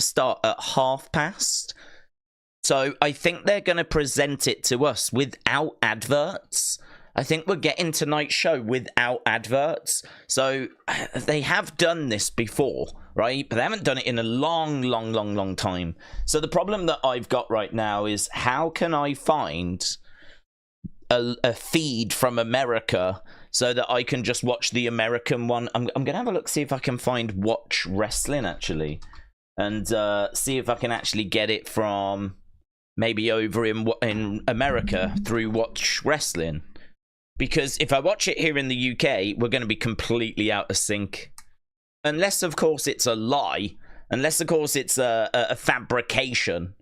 start at past. So I think they're going to present it to us without adverts. I think we're getting tonight's show without adverts. So they have done this before, right? But they haven't done it in a long time. So the problem that I've got right now is, how can I find a feed from America so that I can just watch the American one? I'm going to have a look, see if I can find Watch Wrestling, actually. And see if I can actually get it from maybe over in America through Watch Wrestling. Because if I watch it here in the UK, we're going to be completely out of sync. Unless, of course, it's a lie. Unless, of course, it's a fabrication.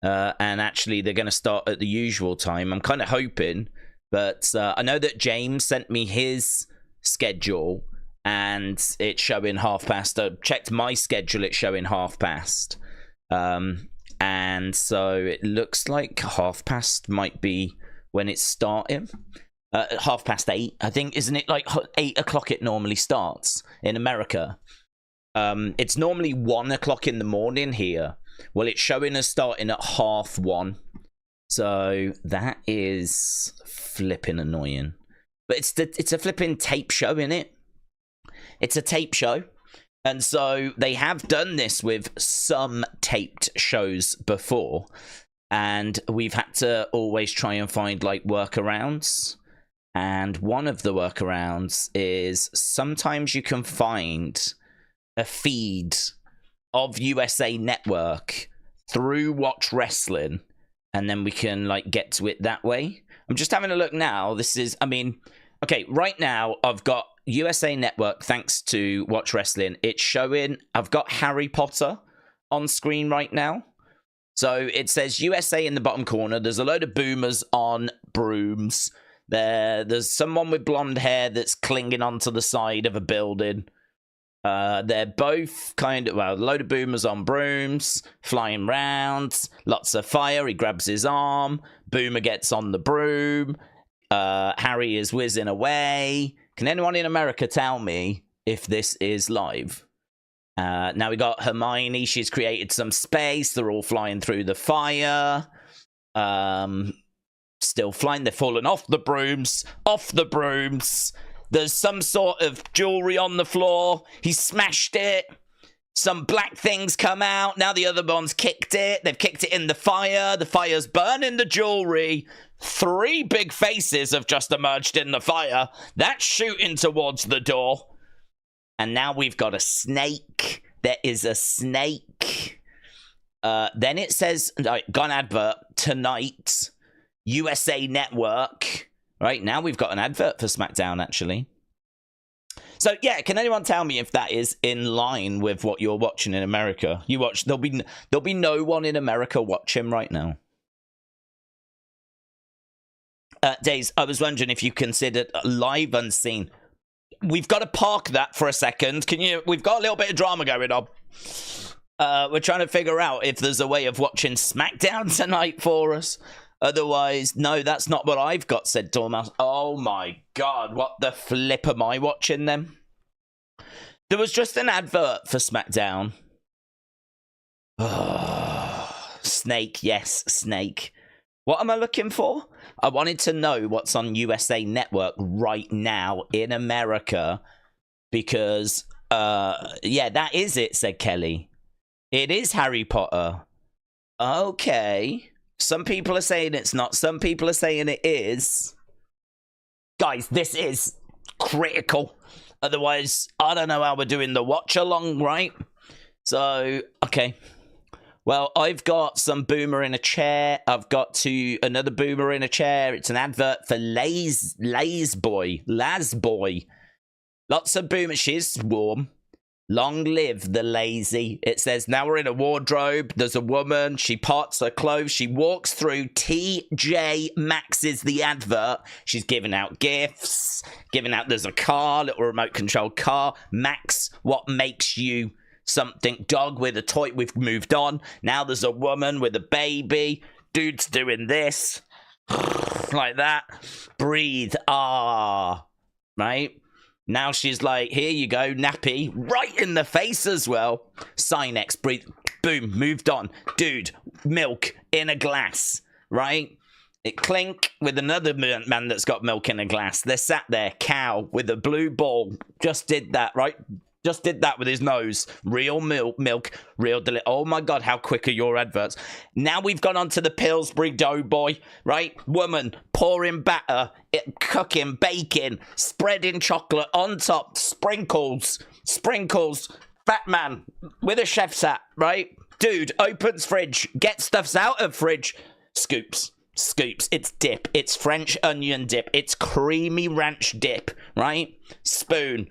And actually, they're going to start at the usual time. I'm kind of hoping. But I know that James sent me his schedule. And it's showing past. I checked my schedule, it's showing past. And so it looks like past might be when it's starting. 8:30, I think, isn't it? Like 8 o'clock it normally starts in America. It's normally 1 o'clock in the morning here. Well, it's showing us starting at 1:30. So that is flipping annoying. But it's a flipping tape show, innit? It's a tape show. And so they have done this with some taped shows before. And we've had to always try and find, like, workarounds. And one of the workarounds is sometimes you can find a feed of USA Network through Watch Wrestling, and then we can, like, get to it that way. I'm just having a look now. This is, I mean, okay, right now I've got USA Network thanks to Watch Wrestling. It's showing, I've got Harry Potter on screen right now. So it says USA in the bottom corner. There's a load of boomers on brooms. There's someone with blonde hair that's clinging onto the side of a building. They're both kind of, well, a load of boomers on brooms, flying round, lots of fire. He grabs his arm. Boomer gets on the broom. Harry is whizzing away. Can anyone in America tell me if this is live? Now we got Hermione. She's created some space. They're all flying through the fire. Still flying. They're falling off the brooms. Off the brooms. There's some sort of jewelry on the floor. He smashed it. Some black things come out. Now the other one's kicked it. They've kicked it in the fire. The fire's burning the jewelry. 3 big faces have just emerged in the fire. That's shooting towards the door. And now we've got a snake. There is a snake. Then it says, got an advert, tonight, USA Network. Right, now we've got an advert for SmackDown, actually. So, yeah, can anyone tell me if that is in line with what you're watching in America? You watch, there'll be no one in America watching right now. Days, I was wondering if you considered live unseen. We've got to park that for a second. We've got a little bit of drama going on. We're trying to figure out if there's a way of watching SmackDown tonight for us. Otherwise, no, that's not what I've got, said Dormouse. Oh my god, what the flip am I watching then? There was just an advert for SmackDown. Snake, yes, Snake. What am I looking for? I wanted to know what's on USA Network right now in America. Because, yeah, that is it, said Kelly. It is Harry Potter. Okay. Some people are saying it's not. Some people are saying it is. Guys, this is critical. Otherwise, I don't know how we're doing the watch along, right? So, okay. Well, I've got some boomer in a chair. I've got another boomer in a chair. It's an advert for Laz Boy. Lots of boomer. She's warm. Long live the lazy. It says, now we're in a wardrobe. There's a woman. She parts her clothes. She walks through. TJ Maxx is the advert. She's giving out gifts. There's a car, little remote controlled car. Max, what makes you something? Dog with a toy. We've moved on. Now there's a woman with a baby. Dude's doing this. Like that. Breathe. Ah. Right? Now she's like, here you go, nappy. Right in the face as well. Sinex, breathe. Boom, moved on. Dude, milk in a glass, right? It clink with another man that's got milk in a glass. They're sat there, cow with a blue ball. Just did that, right? Just did that with his nose. Real milk, real oh my God, how quick are your adverts? Now we've gone on to the Pillsbury Doughboy, right? Woman pouring batter, cooking, baking, spreading chocolate on top, sprinkles. Fat man with a chef's hat, right? Dude opens fridge, gets stuffs out of fridge, scoops. It's dip. It's French onion dip. It's creamy ranch dip, right? Spoon,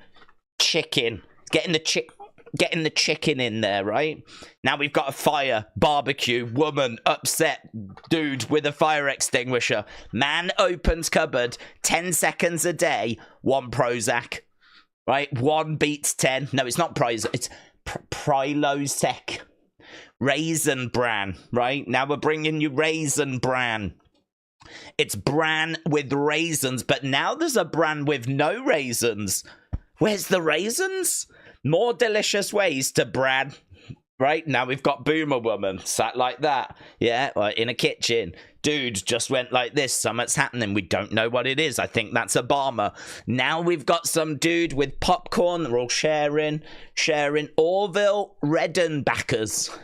chicken. Getting the chicken in there, right? Now we've got a fire, barbecue, woman, upset, dude with a fire extinguisher. Man opens cupboard, 10 seconds a day, 1 Prozac, right? 1 beats 10. No, it's not Prozac, it's Prilosec. Raisin Bran, right? Now we're bringing you Raisin Bran. It's bran with raisins, but now there's a bran with no raisins. Where's the raisins? More delicious ways to bran, right? Now we've got Boomer Woman sat like that. Yeah, like in a kitchen. Dude just went like this. Something's happening. We don't know what it is. I think that's Obama. Now we've got some dude with popcorn. They're all sharing. Orville Redenbackers.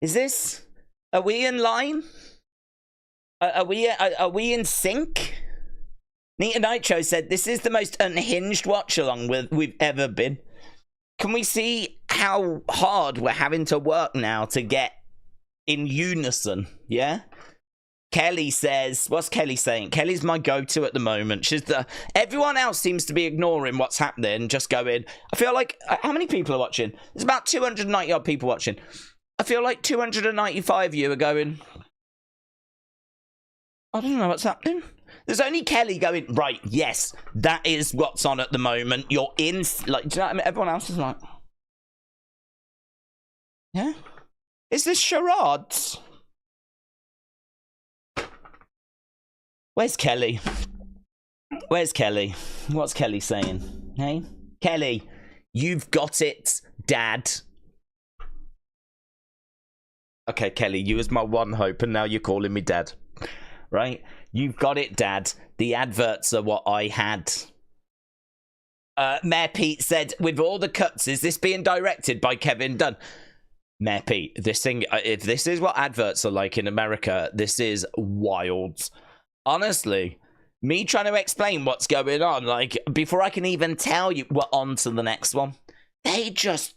Is this? Are we in line? Are we in sync? Nita Nitro said, this is the most unhinged watch-along we've ever been. Can we see how hard we're having to work now to get in unison, yeah? Kelly says, what's Kelly saying? Kelly's my go-to at the moment. Everyone else seems to be ignoring what's happening, just going, I feel like, how many people are watching? There's about 290 odd people watching. I feel like 295 of you are going, I don't know what's happening. There's only Kelly going, right, yes, that is what's on at the moment. You're in, like, do you know what I mean? Everyone else is like, yeah? Is this charades? Where's Kelly? Where's Kelly? What's Kelly saying? Hey? Kelly, you've got it, Dad. Okay, Kelly, you was my one hope, and now you're calling me Dad. Right? You've got it, Dad. The adverts are what I had. Mayor Pete said, with all the cuts, is this being directed by Kevin Dunn? Mayor Pete, this thing, if this is what adverts are like in America, this is wild. Honestly, me trying to explain what's going on, like, before I can even tell you, we're on to the next one. They just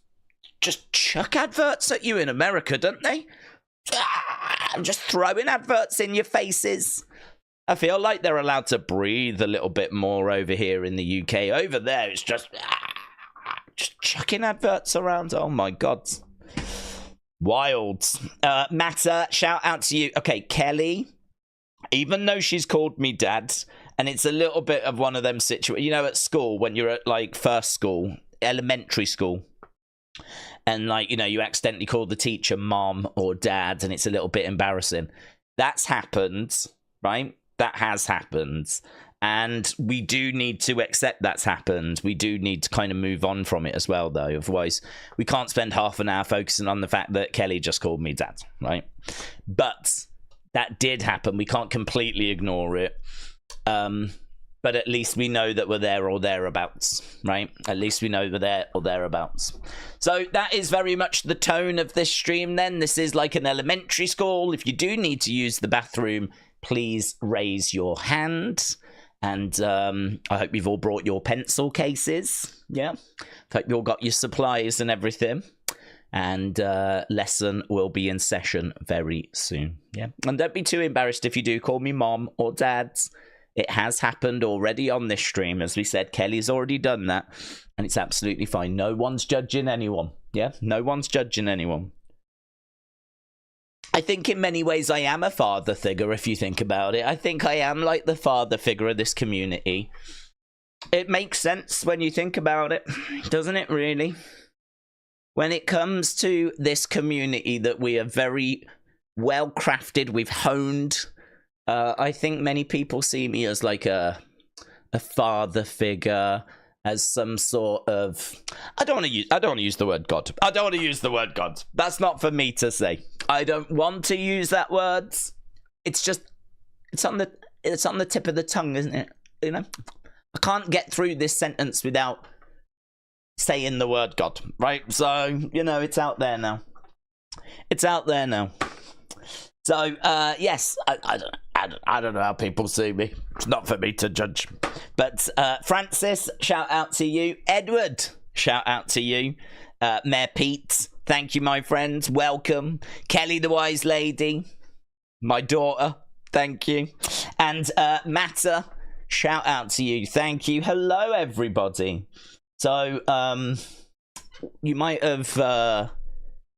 chuck adverts at you in America, don't they? Just throwing adverts in your faces. I feel like they're allowed to breathe a little bit more over here in the UK. Over there, it's just chucking adverts around. Oh my God. Wild. Matter, shout out to you. Okay, Kelly, even though she's called me Dad, and it's a little bit of one of them situations, you know, at school, when you're at like first school, elementary school, and like, you know, you accidentally call the teacher mom or dad, and it's a little bit embarrassing. That's happened, right? That has happened. And we do need to accept that's happened. We do need to kind of move on from it as well, though. Otherwise, we can't spend half an hour focusing on the fact that Kelly just called me Dad, right? But that did happen. We can't completely ignore it. But at least we know that we're there or thereabouts, right? At least we know we're there or thereabouts. So that is very much the tone of this stream then. This is like an elementary school. If you do need to use the bathroom, please raise your hand. And I hope you've all brought your pencil cases. Yeah. I hope you all got your supplies and everything. And lesson will be in session very soon. Yeah. And don't be too embarrassed if you do call me mom or dad. It has happened already on this stream. As we said, Kelly's already done that. And it's absolutely fine. No one's judging anyone. Yeah. No one's judging anyone. I think in many ways I am a father figure, if you think about it. I think I am like the father figure of this community. It makes sense when you think about it, doesn't it really? When it comes to this community that we are very well crafted, we've honed, I think many people see me as like a father figure, as some sort of, I don't want to use the word God. I don't want to use the word God. That's not for me to say. I don't want to use that word. It's just, it's on the tip of the tongue, isn't it? You know, I can't get through this sentence without saying the word God, right? So, you know, it's out there now. It's out there now. So, yes, I don't know how people see me. It's not for me to judge. But Francis, shout out to you. Edward, shout out to you. Mayor Pete, thank you, my friend. Welcome. Kelly, the wise lady. My daughter, thank you. And Matter, shout out to you. Thank you. Hello, everybody. So, you might have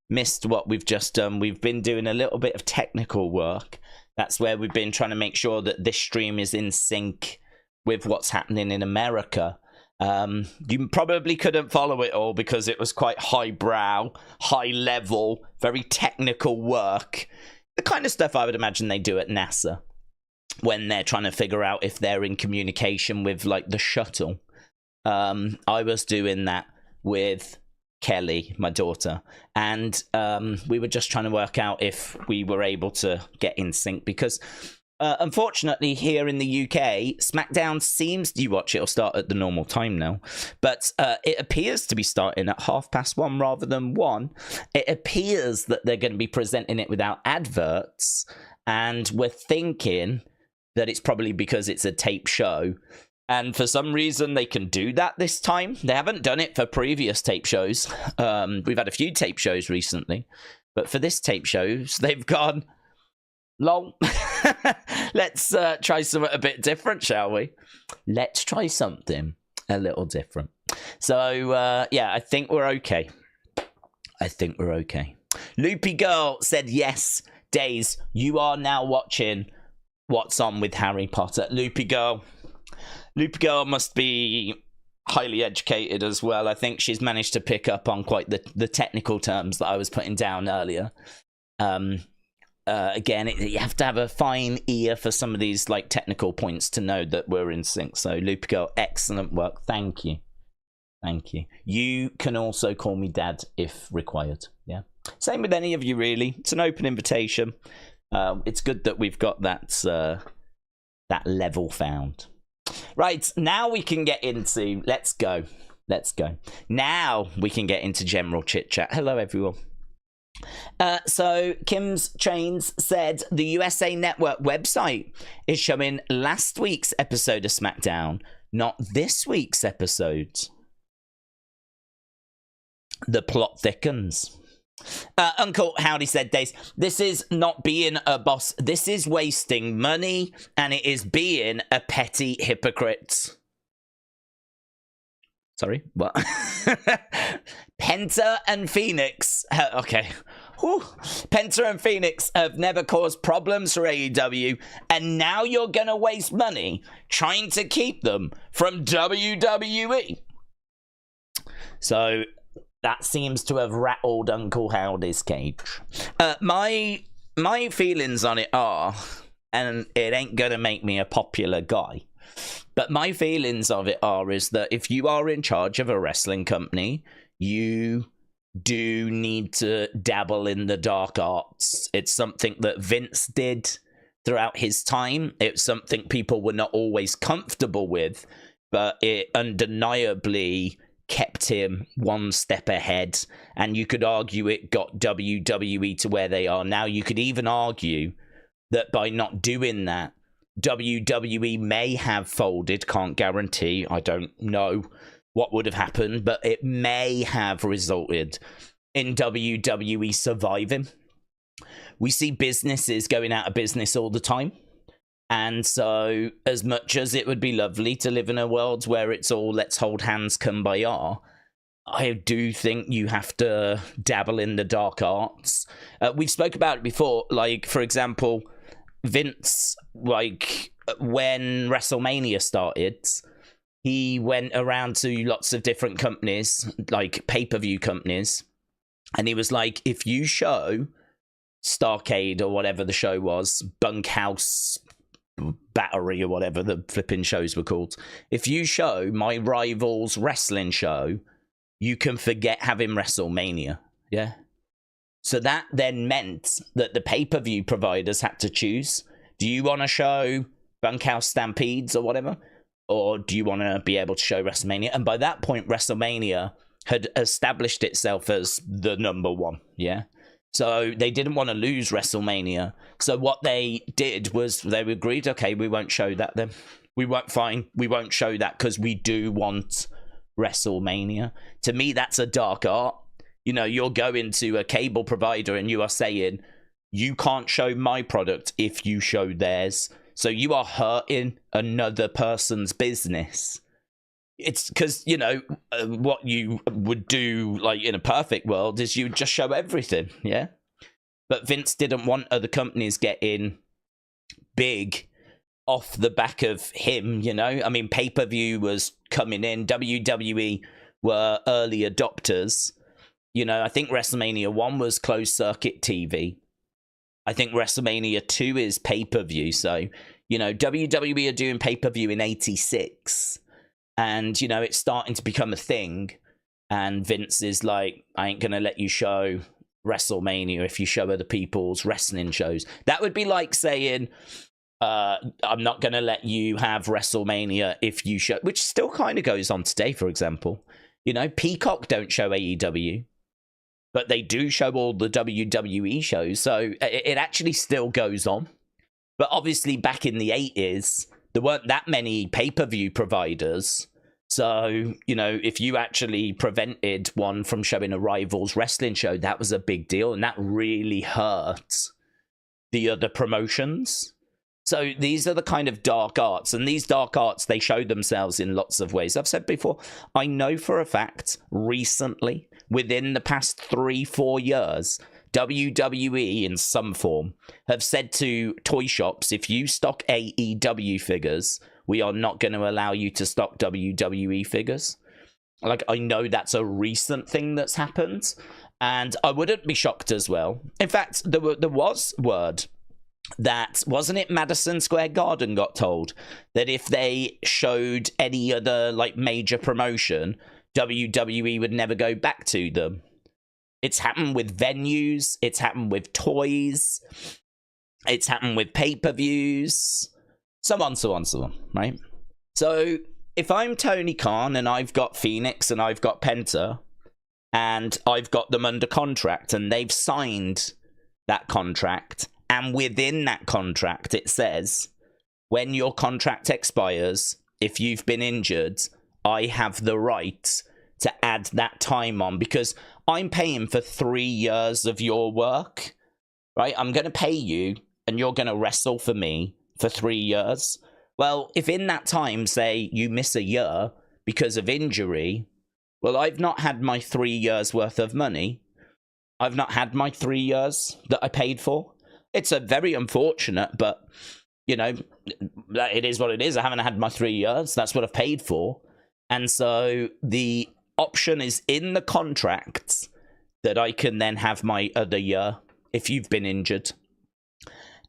missed what we've just done. We've been doing a little bit of technical work. That's where we've been trying to make sure that this stream is in sync with what's happening in America. You probably couldn't follow it all because it was quite highbrow, high level, very technical work. The kind of stuff I would imagine they do at NASA when they're trying to figure out if they're in communication with, like, the shuttle. I was doing that with Kelly, my daughter, and we were just trying to work out if we were able to get in sync because unfortunately here in the UK, Smackdown seems, you watch, it'll start at the normal time now, but it appears to be starting at 1:30 rather than 1. It appears that they're going to be presenting it without adverts, and we're thinking that it's probably because it's a tape show. And for some reason, they can do that this time. They haven't done it for previous tape shows. We've had a few tape shows recently. But for this tape shows, they've gone, lol. Let's try something a bit different, shall we? Let's try something a little different. So, yeah, I think we're okay. I think we're okay. Loopy Girl said, yes, Days, you are now watching What's On with Harry Potter. Loopy Girl must be highly educated as well. I think she's managed to pick up on quite the technical terms that I was putting down earlier. Again, you have to have a fine ear for some of these, like, technical points to know that we're in sync. So, Loopy Girl, excellent work. Thank you. Thank you. You can also call me Dad if required. Yeah. Same with any of you, really. It's an open invitation. It's good that we've got that level found. Right, now we can get into, let's go. Now we can get into general chit chat. Hello, everyone. So Kim's Chains said the USA Network website is showing last week's episode of SmackDown, not this week's episode. The plot thickens. Uncle Howdy said, Days, this is not being a boss. This is wasting money, and it is being a petty hypocrite. Sorry, what? Penta and Phoenix. Okay. Whew. Penta and Phoenix have never caused problems for AEW, and now you're going to waste money trying to keep them from WWE. So that seems to have rattled Uncle Howdy's cage. My feelings on it are, and it ain't gonna make me a popular guy, but my feelings of it is that if you are in charge of a wrestling company, you do need to dabble in the dark arts. It's something that Vince did throughout his time. It's something people were not always comfortable with, but it undeniably kept him one step ahead, and you could argue it got WWE to where they are now. You could even argue that by not doing that, WWE may have folded. Can't guarantee. I don't know what would have happened, but it may have resulted in WWE surviving. We see businesses going out of business all the time. And so, as much as it would be lovely to live in a world where it's all let's hold hands, kumbaya, I do think you have to dabble in the dark arts. We've spoke about it before, like, for example, Vince, like, when WrestleMania started, he went around to lots of different companies, like pay-per-view companies, and he was like, if you show Starcade or whatever the show was, Bunkhouse Battery or whatever the flipping shows were called. If you show my rival's wrestling show, you can forget having WrestleMania. Yeah. So that then meant that the pay-per-view providers had to choose. Do you want to show Bunkhouse Stampedes or whatever? Or do you want to be able to show WrestleMania? And by that point, WrestleMania had established itself as the number one. Yeah. So they didn't want to lose WrestleMania. So what they did was they agreed, okay, we won't show that then. We won't show that because we do want WrestleMania. To me, that's a dark art. You know, you're going to a cable provider and you are saying, you can't show my product if you show theirs. So you are hurting another person's business. It's because, you know, what you would do, like, in a perfect world is you just show everything, yeah? But Vince didn't want other companies getting big off the back of him, you know? I mean, pay-per-view was coming in. WWE were early adopters. You know, I think WrestleMania 1 was closed-circuit TV. I think WrestleMania 2 is pay-per-view. So, you know, WWE are doing pay-per-view in 86. And, you know, it's starting to become a thing. And Vince is like, I ain't going to let you show WrestleMania if you show other people's wrestling shows. That would be like saying, I'm not going to let you have WrestleMania if you show... Which still kind of goes on today, for example. You know, Peacock don't show AEW. But they do show all the WWE shows. So it actually still goes on. But obviously back in the 80s... there weren't that many pay-per-view providers. So, you know, if you actually prevented one from showing a rival's wrestling show, that was a big deal. And that really hurt the other promotions. So these are the kind of dark arts. And these dark arts, they show themselves in lots of ways. I've said before, I know for a fact, recently, within the past 3-4 years... WWE in some form have said to toy shops, if you stock AEW figures, we are not going to allow you to stock WWE figures. Like, I know that's a recent thing that's happened, and I wouldn't be shocked as well. In fact, there was word that, wasn't it Madison Square Garden got told that if they showed any other, like, major promotion, WWE would never go back to them. It's happened with venues. It's happened with toys. It's happened with pay-per-views. So on, right? So if I'm Tony Khan and I've got Phoenix and I've got Penta and I've got them under contract and they've signed that contract, and within that contract it says, when your contract expires, if you've been injured, I have the right to add that time on because I'm paying for 3 years of your work, right? I'm going to pay you and you're going to wrestle for me for 3 years. Well, if in that time, say, you miss a year because of injury, well, I've not had my 3 years worth of money. I've not had my 3 years that I paid for. It's a very unfortunate, but, you know, it is what it is. I haven't had my 3 years. That's what I've paid for. And so the option is in the contract that I can then have my other year if you've been injured.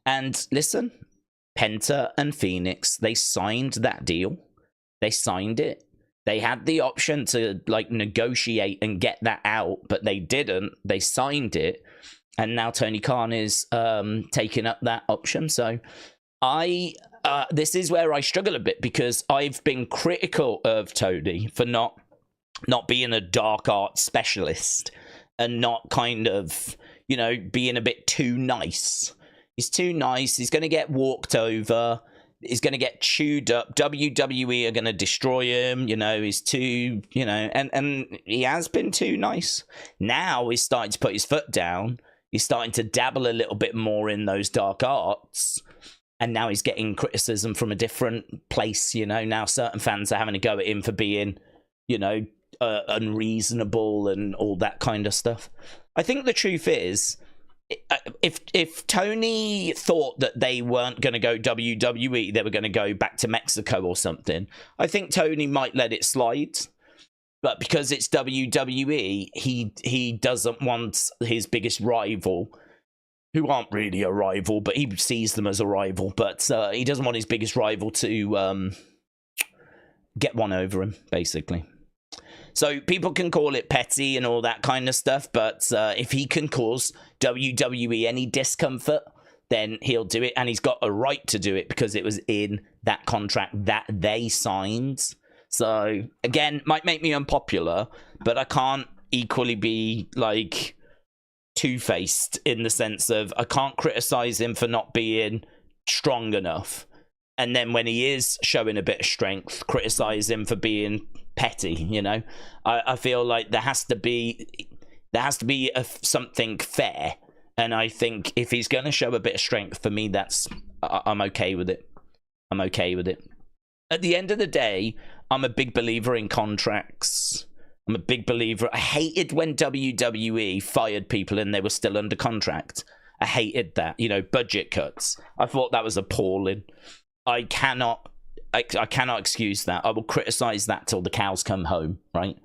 And listen, Penta and Phoenix, they signed that deal. They signed it. They had the option to, like, negotiate and get that out, but they didn't. They signed it. And now Tony Khan is taking up that option. So this is where I struggle a bit because I've been critical of Tony for not being a dark art specialist and not kind of, you know, being a bit too nice. He's too nice. He's going to get walked over. He's going to get chewed up. WWE are going to destroy him. You know, he's too, you know, and he has been too nice. Now he's starting to put his foot down. He's starting to dabble a little bit more in those dark arts. And now he's getting criticism from a different place, you know. Now certain fans are having a go at him for being, you know, unreasonable and all that kind of stuff. I think the truth is, if Tony thought that they weren't going to go WWE, they were going to go back to Mexico or something, I think Tony might let it slide. But because it's WWE, he doesn't want his biggest rival who aren't really a rival, but he sees them as a rival. But he doesn't want his biggest rival to get one over him, basically. So people can call it petty and all that kind of stuff, but if he can cause WWE any discomfort, then he'll do it, and he's got a right to do it because it was in that contract that they signed. So, again, might make me unpopular, but I can't equally be, like, two-faced in the sense of I can't criticize him for not being strong enough, and then when he is showing a bit of strength, criticize him for being petty, you know? I feel like there has to be something fair, and I think if he's going to show a bit of strength, for me, I'm okay with it. I'm okay with it. At the end of the day, I'm a big believer in contracts. I'm a big believer. I hated when WWE fired people and they were still under contract. I hated that, you know, budget cuts. I thought that was appalling. I cannot excuse that. I will criticize that till the cows come home, right?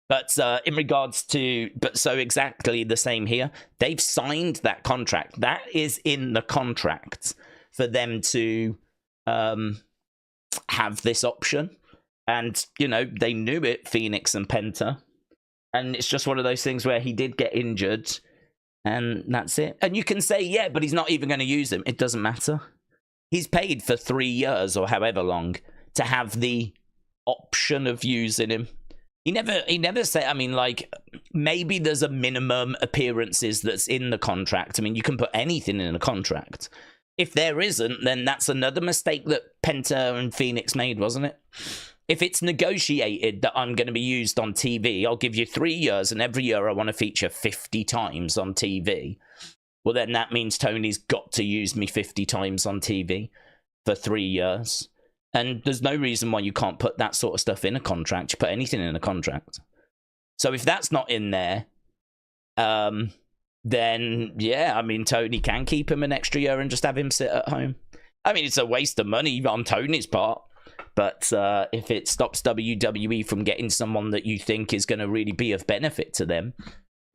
But in regards to, so exactly the same here. They've signed that contract. That is in the contract for them to have this option. And, you know, they knew it, Phoenix and Penta. And it's just one of those things where he did get injured, and that's it. And you can say, yeah, but he's not even going to use him. It doesn't matter. He's paid for 3 years or however long to have the option of using him. He never said, I mean, like, maybe there's a minimum appearances that's in the contract. I mean, you can put anything in a contract. If there isn't, then that's another mistake that Penta and Phoenix made, wasn't it? If it's negotiated that I'm going to be used on TV, I'll give you 3 years, and every year I want to feature 50 times on TV. Well, then that means Tony's got to use me 50 times on TV for 3 years. And there's no reason why you can't put that sort of stuff in a contract. You put anything in a contract. So if that's not in there, then, yeah, I mean, Tony can keep him an extra year and just have him sit at home. I mean, it's a waste of money on Tony's part. But if it stops WWE from getting someone that you think is going to really be of benefit to them,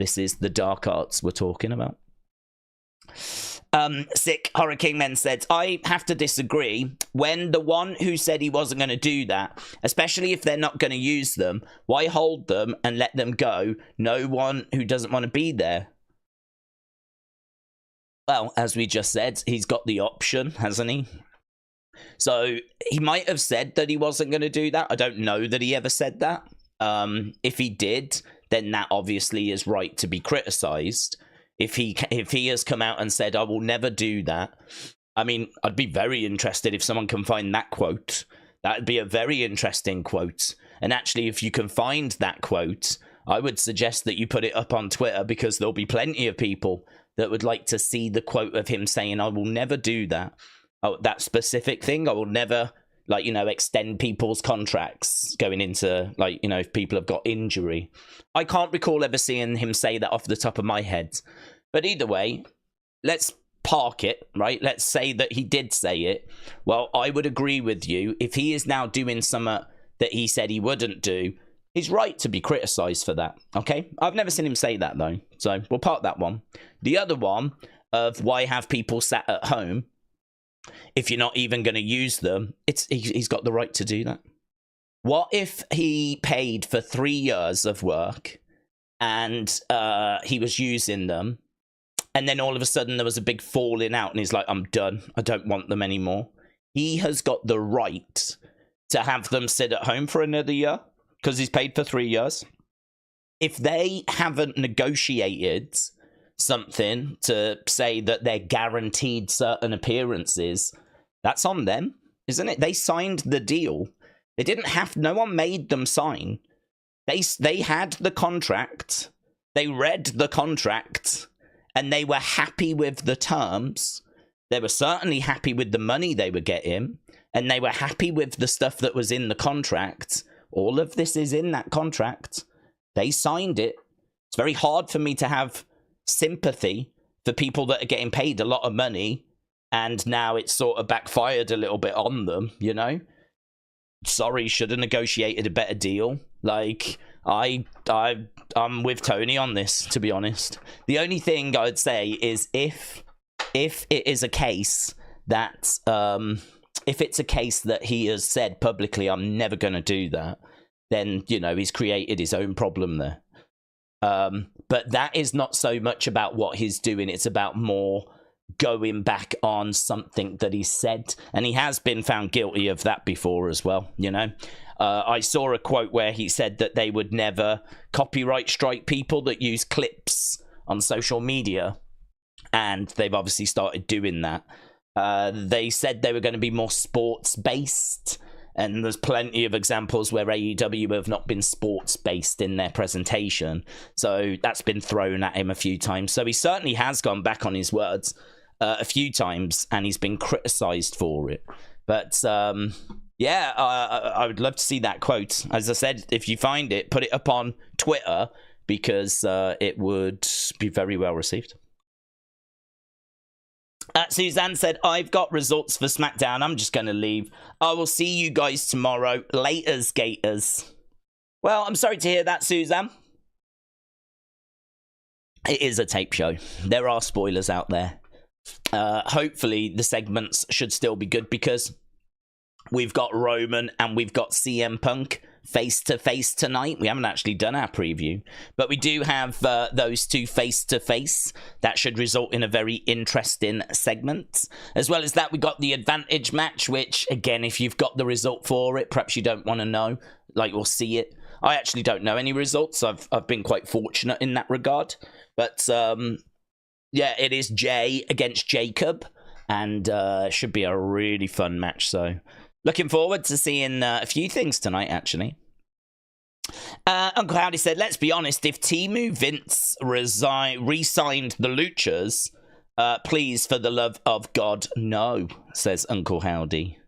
this is the dark arts we're talking about. Sick Horror King Men said, I have to disagree. When the one who said he wasn't going to do that, especially if they're not going to use them, why hold them and let them go? No one who doesn't want to be there. Well, as we just said, he's got the option, hasn't he? So he might have said that he wasn't going to do that. I don't know that he ever said that. If he did, then that obviously is right to be criticized. If he has come out and said, I will never do that, I mean, I'd be very interested if someone can find that quote. That'd be a very interesting quote. And actually, if you can find that quote, I would suggest that you put it up on Twitter, because there'll be plenty of people that would like to see the quote of him saying, I will never do that. Oh, that specific thing. I will never, like, you know, extend people's contracts going into, like, you know, if people have got injury. I can't recall ever seeing him say that off the top of my head. But either way, let's park it, right? Let's say that he did say it. Well, I would agree with you. If he is now doing something that he said he wouldn't do, he's right to be criticised for that, okay? I've never seen him say that, though. So we'll park that one. The other one of why have people sat at home if you're not even going to use them, he's got the right to do that. What if he paid for 3 years of work and he was using them, and then all of a sudden there was a big falling out and he's like, I'm done. I don't want them anymore. He has got the right to have them sit at home for another year because he's paid for 3 years. If they haven't negotiated something to say that they're guaranteed certain appearances, that's on them, isn't it? They signed the deal. They didn't have, no one made them sign. They had the contract, they read the contract, and they were happy with the terms. They were certainly happy with the money they were getting, and they were happy with the stuff that was in the contract. All of this is in that contract. They signed it. It's very hard for me to have sympathy for people that are getting paid a lot of money and now it's sort of backfired a little bit on them, you know? Sorry, should have negotiated a better deal. Like, I'm with Tony on this, to be honest. The only thing I'd say is if if it is a case that if it's a case that he has said publicly, I'm never going to do that, then, you know, he's created his own problem there. But that is not so much about what he's doing. It's about more going back on something that he said. And he has been found guilty of that before as well, you know. I saw a quote where he said that they would never copyright strike people that use clips on social media. And they've obviously started doing that. They said they were going to be more sports-based, and there's plenty of examples where AEW have not been sports-based in their presentation, so that's been thrown at him a few times. So he certainly has gone back on his words a few times, and he's been criticised for it. But, yeah, I would love to see that quote. As I said, if you find it, put it up on Twitter, because it would be very well received. Suzanne said, I've got results for SmackDown. I'm just going to leave. I will see you guys tomorrow. Laters, Gators. Well, I'm sorry to hear that, Suzanne. It is a tape show. There are spoilers out there. Hopefully, the segments should still be good, because we've got Roman and we've got CM Punk face-to-face tonight. We haven't actually done our preview, but we do have those two face-to-face. That should result in a very interesting segment. As well as that, we got the Advantage match, which, again, if you've got the result for it, perhaps you don't want to know, like, we'll see it. I actually don't know any results. I've been quite fortunate in that regard. But, yeah, it is Jay against Jacob, and should be a really fun match, so looking forward to seeing a few things tonight, actually. Uncle Howdy said, let's be honest, if Timu Vince re-signed the Luchas, please, for the love of God, no, says Uncle Howdy.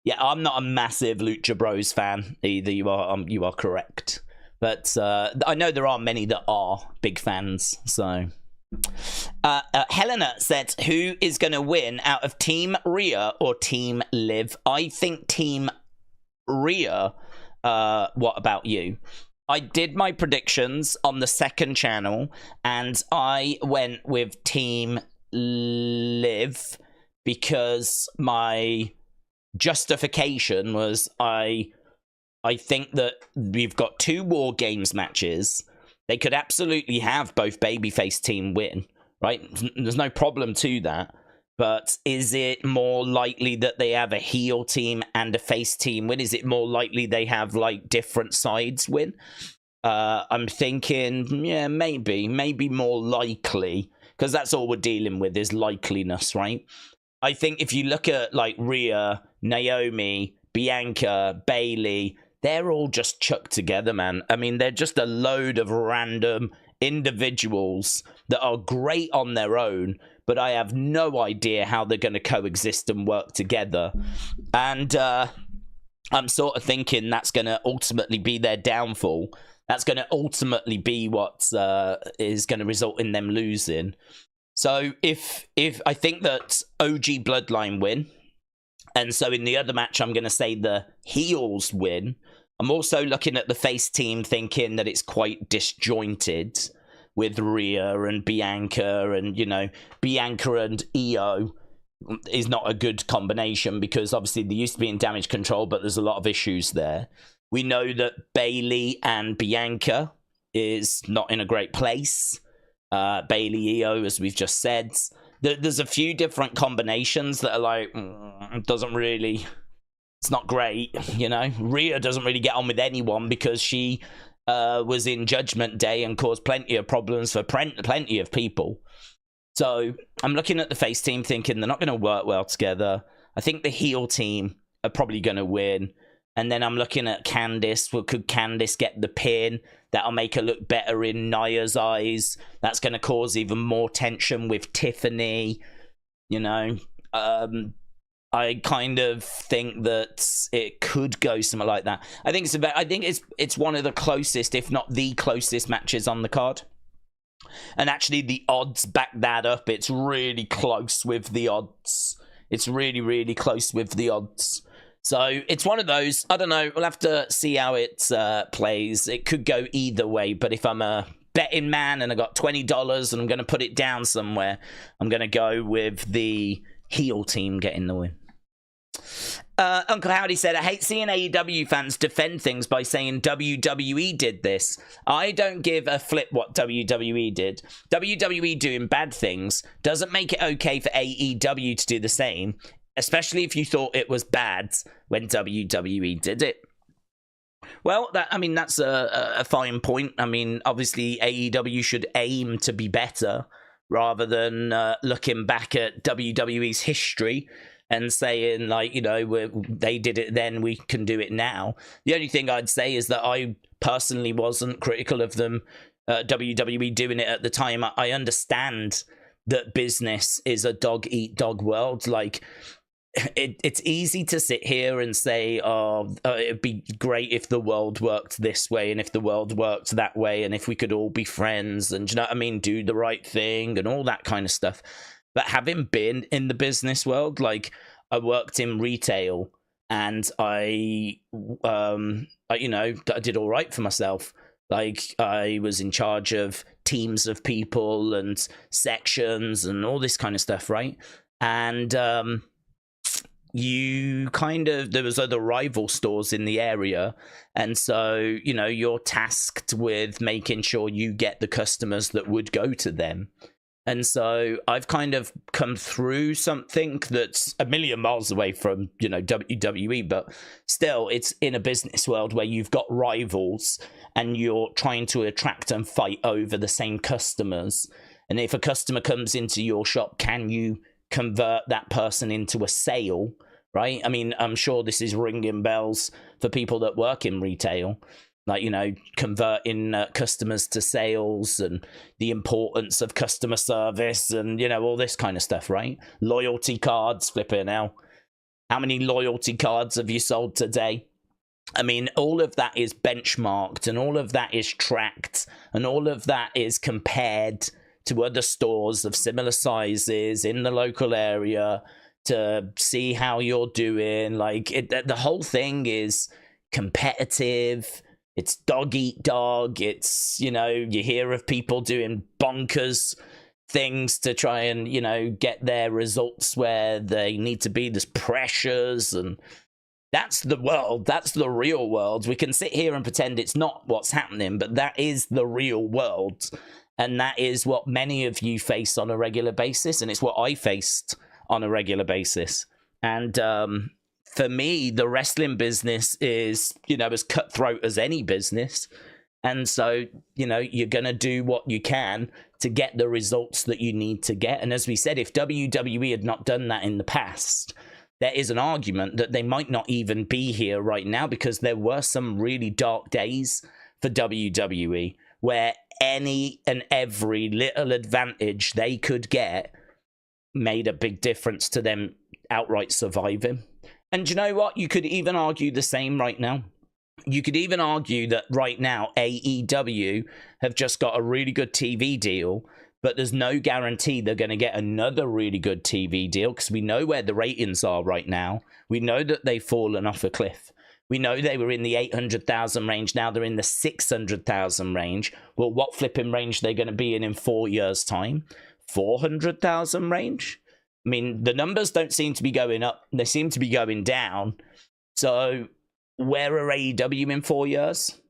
Yeah, I'm not a massive Lucha Bros fan either. You are correct. But I know there are many that are big fans, so... Helena said, who is going to win out of Team Rhea or Team Liv? I think Team Rhea. What about you? I did my predictions on the second channel, and I went with Team Liv because my justification was I think that we've got 2 War Games matches. They could absolutely have both babyface team win, right? There's no problem to that. But is it more likely that they have a heel team and a face team win? Is it more likely they have, like, different sides win? I'm thinking, yeah, maybe more likely, because that's all we're dealing with is likeliness, right? I think if you look at, like, Rhea, Naomi, Bianca, Bayley, they're all just chucked together, man. I mean, they're just a load of random individuals that are great on their own, but I have no idea how they're going to coexist and work together. And I'm sort of thinking that's going to ultimately be their downfall. That's going to ultimately be what is going to result in them losing. So if I think that OG Bloodline win, and so in the other match, I'm going to say the heels win. I'm also looking at the face team thinking that it's quite disjointed with Rhea and Bianca, and, you know, Bianca and Io is not a good combination because obviously they used to be in Damage Control, but there's a lot of issues there. We know that Bayley and Bianca is not in a great place. Bayley, Io, as we've just said. There's a few different combinations that are like, doesn't really... It's not great, you know. Rhea doesn't really get on with anyone because she was in Judgment Day and caused plenty of problems for plenty of people. So I'm looking at the face team thinking they're not going to work well together. I think the heel team are probably going to win. And then I'm looking at Candice. Well, could Candice get the pin? That'll make her look better in Nia's eyes. That's going to cause even more tension with Tiffany. You know, I kind of think that it could go something like that. I think it's one of the closest, if not the closest, matches on the card. And actually, the odds back that up. It's really close with the odds. It's really, really close with the odds. So it's one of those. I don't know. We'll have to see how it plays. It could go either way. But if I'm a betting man and I got $20 and I'm going to put it down somewhere, I'm going to go with the heel team getting the win. Uncle Howdy said, I hate seeing AEW fans defend things by saying WWE did this. I don't give a flip what WWE did. WWE doing bad things doesn't make it okay for AEW to do the same, especially if you thought it was bad when WWE did it. Well, that's a fine point. I mean, obviously AEW should aim to be better rather than looking back at WWE's history and saying, like, you know, they did it then, we can do it now. The only thing I'd say is that I personally wasn't critical of them, WWE doing it at the time. I understand that business is a dog-eat-dog world. Like, it's easy to sit here and say, it'd be great if the world worked this way and if the world worked that way and if we could all be friends and, you know what I mean, do the right thing and all that kind of stuff. But having been in the business world, like, I worked in retail and I did all right for myself. Like, I was in charge of teams of people and sections and all this kind of stuff, right? And there was other rival stores in the area. And so, you know, you're tasked with making sure you get the customers that would go to them. And so I've kind of come through something that's a million miles away from, you know, WWE, but still it's in a business world where you've got rivals and you're trying to attract and fight over the same customers. And if a customer comes into your shop, can you convert that person into a sale, right? I mean, I'm sure this is ringing bells for people that work in retail. Like, you know, converting customers to sales and the importance of customer service and, you know, all this kind of stuff, right? Loyalty cards, flipping hell. How many loyalty cards have you sold today? I mean, all of that is benchmarked and all of that is tracked and all of that is compared to other stores of similar sizes in the local area to see how you're doing. Like, the whole thing is competitive. It's dog eat dog. It's, you know, you hear of people doing bonkers things to try and, you know, get their results where they need to be. There's pressures, and that's the world. That's the real world. We can sit here and pretend it's not what's happening, but that is the real world. And that is what many of you face on a regular basis. And it's what I faced on a regular basis. And, for me, the wrestling business is, you know, as cutthroat as any business. And so, you know, you're going to do what you can to get the results that you need to get. And as we said, if WWE had not done that in the past, there is an argument that they might not even be here right now, because there were some really dark days for WWE where any and every little advantage they could get made a big difference to them outright surviving. And you know what? You could even argue the same right now. You could even argue that right now AEW have just got a really good TV deal, but there's no guarantee they're going to get another really good TV deal, because we know where the ratings are right now. We know that they've fallen off a cliff. We know they were in the 800,000 range. Now they're in the 600,000 range. Well, what flipping range are they going to be in 4 years' time? 400,000 range? I mean, the numbers don't seem to be going up. They seem to be going down. So where are AEW in 4 years?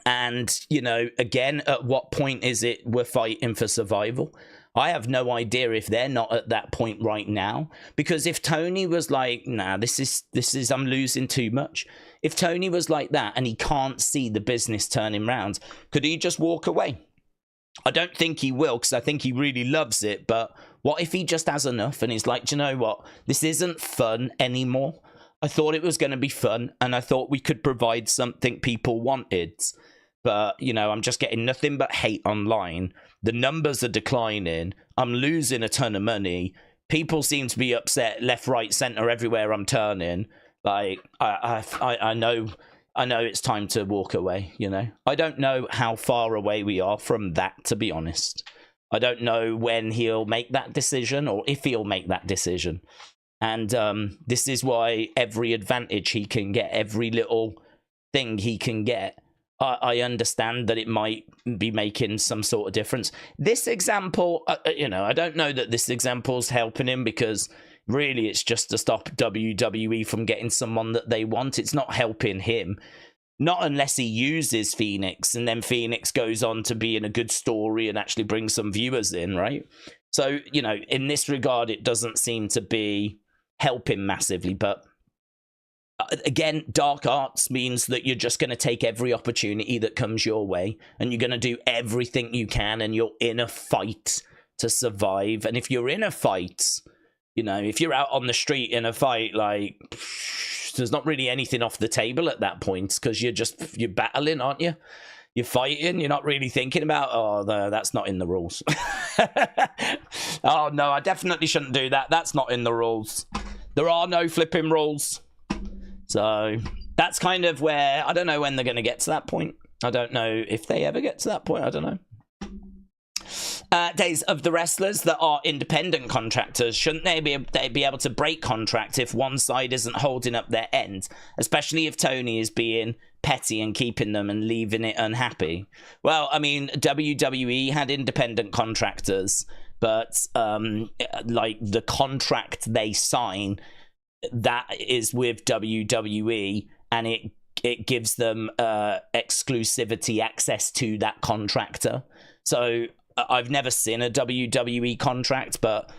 And, you know, again, at what point is it we're fighting for survival? I have no idea if they're not at that point right now. Because if Tony was like, nah, this is I'm losing too much. If Tony was like that and he can't see the business turning round, could he just walk away? I don't think he will, because I think he really loves it. But what if he just has enough and he's like, do you know what? This isn't fun anymore. I thought it was going to be fun, and I thought we could provide something people wanted. But, you know, I'm just getting nothing but hate online. The numbers are declining. I'm losing a ton of money. People seem to be upset left, right, center, everywhere I'm turning. Like, I know it's time to walk away, you know. I don't know how far away we are from that, to be honest. I don't know when he'll make that decision or if he'll make that decision. And this is why every advantage he can get, every little thing he can get, I understand that it might be making some sort of difference. This example, you know, I don't know that this example's helping him, because really it's just to stop WWE from getting someone that they want. It's not helping him. Not unless he uses Phoenix, and then Phoenix goes on to be in a good story and actually bring some viewers in, right? So, you know, in this regard, it doesn't seem to be helping massively, but again, dark arts means that you're just going to take every opportunity that comes your way, and you're going to do everything you can, and you're in a fight to survive. And if you're in a fight, you know, if you're out on the street in a fight, like, there's not really anything off the table at that point, because you're battling, aren't you? You're fighting. You're not really thinking about, oh, no, that's not in the rules. Oh, no, I definitely shouldn't do that. That's not in the rules. There are no flipping rules. So that's kind of where, I don't know when they're going to get to that point. I don't know if they ever get to that point. I don't know. Days of the wrestlers that are independent contractors, shouldn't they be able to break contract if one side isn't holding up their end, especially if Tony is being petty and keeping them and leaving it unhappy? Well, I mean, WWE had independent contractors, but like the contract they sign, that is with WWE, and it gives them exclusivity access to that contractor. So I've never seen a WWE contract, but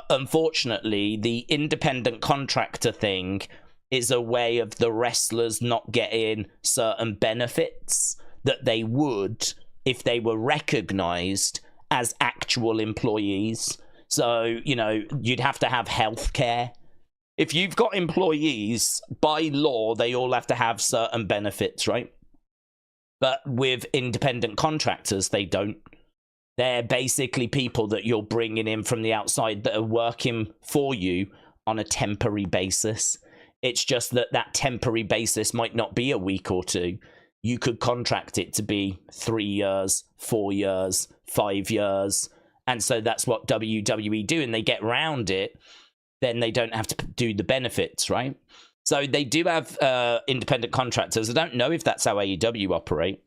unfortunately, the independent contractor thing is a way of the wrestlers not getting certain benefits that they would if they were recognized as actual employees. So, you know, you'd have to have health care. If you've got employees, by law, they all have to have certain benefits, right? But with independent contractors, they don't. They're basically people that you're bringing in from the outside that are working for you on a temporary basis. It's just that that temporary basis might not be a week or two. You could contract it to be 3 years, 4 years, 5 years. And so that's what WWE do, and they get around it. Then they don't have to do the benefits, right? So they do have independent contractors. I don't know if that's how AEW operate.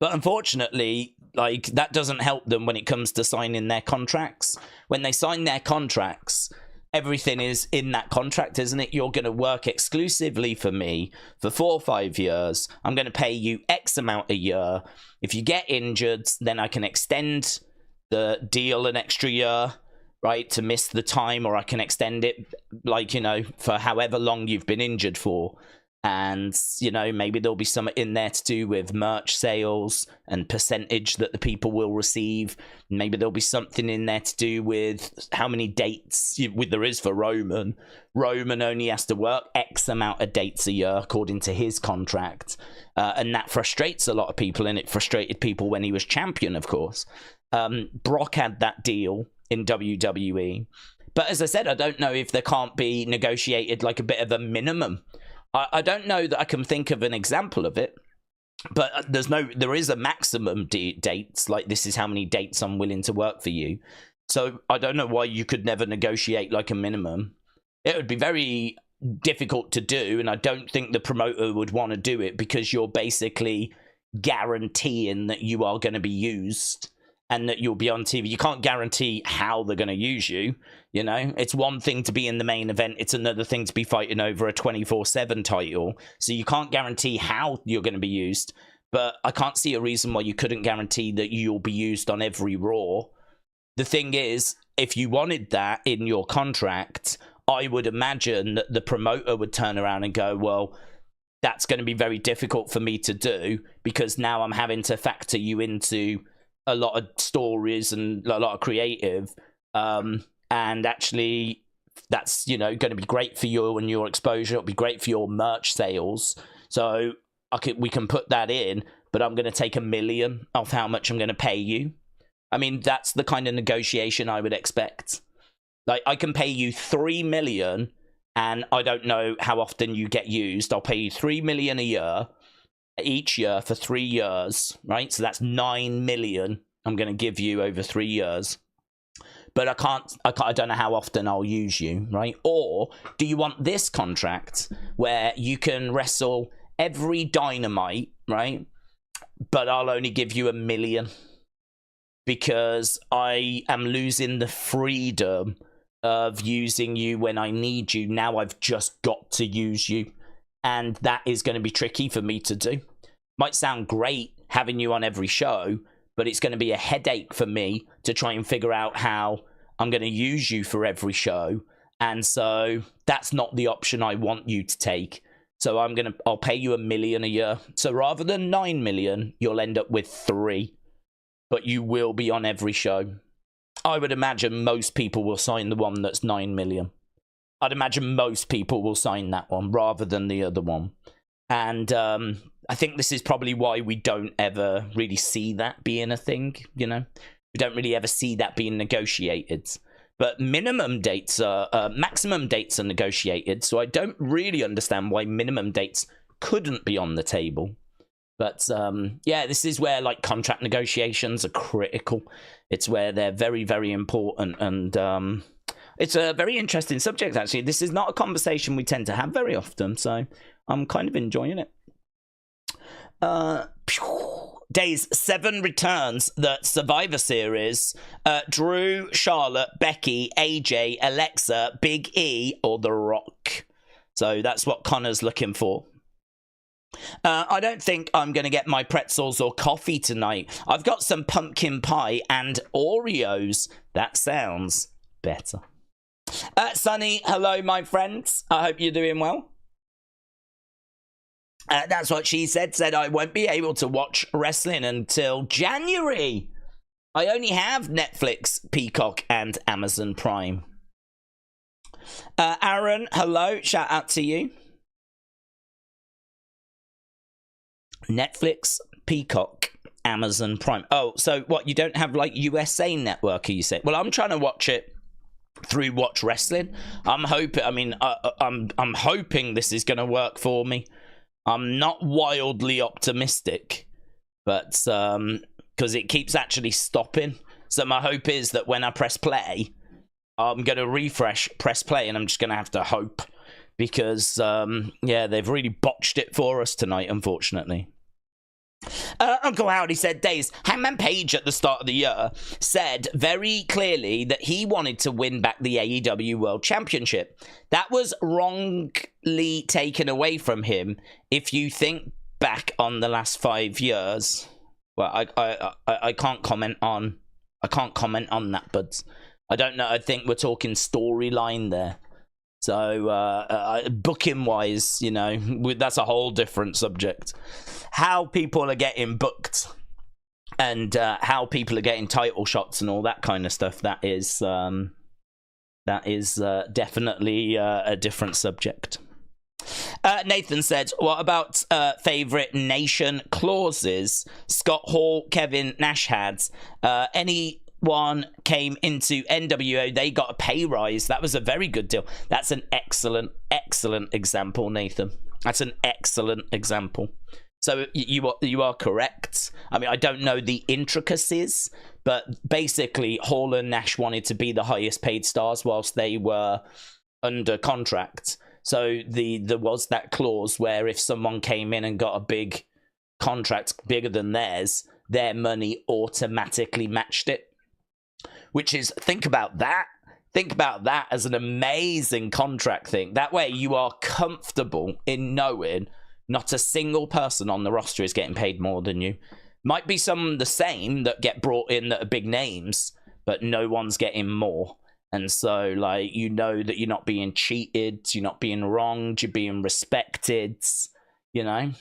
But unfortunately, like, that doesn't help them when it comes to signing their contracts. When they sign their contracts, everything is in that contract, isn't it? You're going to work exclusively for me for 4 or 5 years. I'm going to pay you X amount a year. If you get injured, then I can extend the deal an extra year, right, to miss the time, or I can extend it, like, you know, for however long you've been injured for. And, you know, maybe there'll be some in there to do with merch sales and percentage that the people will receive. Maybe there'll be something in there to do with how many dates there is for Roman. Roman only has to work X amount of dates a year, according to his contract. And that frustrates a lot of people, and it frustrated people when he was champion, of course. Brock had that deal in WWE. But as I said, I don't know if there can't be negotiated like a bit of a minimum. I don't know that I can think of an example of it, but there is a maximum dates, like this is how many dates I'm willing to work for you. So I don't know why you could never negotiate like a minimum. It would be very difficult to do, and I don't think the promoter would want to do it, because you're basically guaranteeing that you are going to be used and that you'll be on TV. You can't guarantee how they're going to use you, you know? It's one thing to be in the main event. It's another thing to be fighting over a 24/7 title. So you can't guarantee how you're going to be used. But I can't see a reason why you couldn't guarantee that you'll be used on every Raw. The thing is, if you wanted that in your contract, I would imagine that the promoter would turn around and go, well, that's going to be very difficult for me to do, because now I'm having to factor you into a lot of stories and a lot of creative, and actually that's, you know, going to be great for you and your exposure. It'll be great for your merch sales, so we can put that in, but I'm going to take $1 million off how much I'm going to pay you. I mean, that's the kind of negotiation I would expect. Like, I can pay you $3 million, and I don't know how often you get used. I'll pay you $3 million a year, each year for 3 years, right? So that's $9 million I'm going to give you over 3 years. But I don't know how often I'll use you, right? Or do you want this contract where you can wrestle every Dynamite, right? but I'll only give you $1 million because I am losing the freedom of using you when I need you. Now I've just got to use you, and that is going to be tricky for me to do. Might sound great having you on every show, but it's going to be a headache for me to try and figure out how I'm going to use you for every show. And so that's not the option I want you to take. So I'll pay you $1 million a year. So rather than 9 million, you'll end up with 3, but you will be on every show. I would imagine most people will sign the one that's 9 million. I'd imagine most people will sign that one rather than the other one. And I think this is probably why we don't ever really see that being a thing, you know? We don't really ever see that being negotiated. But maximum dates are negotiated, so I don't really understand why minimum dates couldn't be on the table. But yeah, this is where like contract negotiations are critical. It's where they're very, very important, and it's a very interesting subject, actually. This is not a conversation we tend to have very often, so I'm kind of enjoying it. Days 7 returns the Survivor Series. Drew, Charlotte, Becky, AJ, Alexa, Big E, or The Rock. So that's what Connor's looking for. I don't think I'm going to get my pretzels or coffee tonight. I've got some pumpkin pie and Oreos. That sounds better. Sunny, hello, my friends. I hope you're doing well. That's what she said. Said I won't be able to watch wrestling until January. I only have Netflix, Peacock, and Amazon Prime. Aaron, hello. Shout out to you. Netflix, Peacock, Amazon Prime. Oh, so what? You don't have like USA Network? Are you saying? Well, I'm trying to watch it through Watch Wrestling. I'm hoping. I mean, I'm hoping this is going to work for me. I'm not wildly optimistic, but because it keeps actually stopping. So my hope is that when I press play, I'm going to press play, and I'm just going to have to hope. Because, yeah, they've really botched it for us tonight, unfortunately. Uncle Howdy said, Days, Hangman Page at the start of the year said very clearly that he wanted to win back the AEW World Championship. That was wrongly taken away from him. If you think back on the last 5 years, well, I can't comment on that, but I don't know. I think we're talking storyline there. So, booking-wise, you know, that's a whole different subject. How people are getting booked and how people are getting title shots and all that kind of stuff, that is definitely a different subject. Nathan said, what about favourite nation clauses Scott Hall, Kevin Nash had? Anyone came into NWO, they got a pay rise. That was a very good deal. That's an excellent example, Nathan. That's an excellent example. So you are correct. I mean, I don't know the intricacies, but basically Hall and Nash wanted to be the highest paid stars whilst they were under contract. So there was that clause where if someone came in and got a big contract bigger than theirs, their money automatically matched it. Which is, think about that. Think about that as an amazing contract thing. That way you are comfortable in knowing not a single person on the roster is getting paid more than you. Might be some the same that get brought in that are big names, but no one's getting more. And so, like, you know that you're not being cheated, you're not being wronged, you're being respected, you know?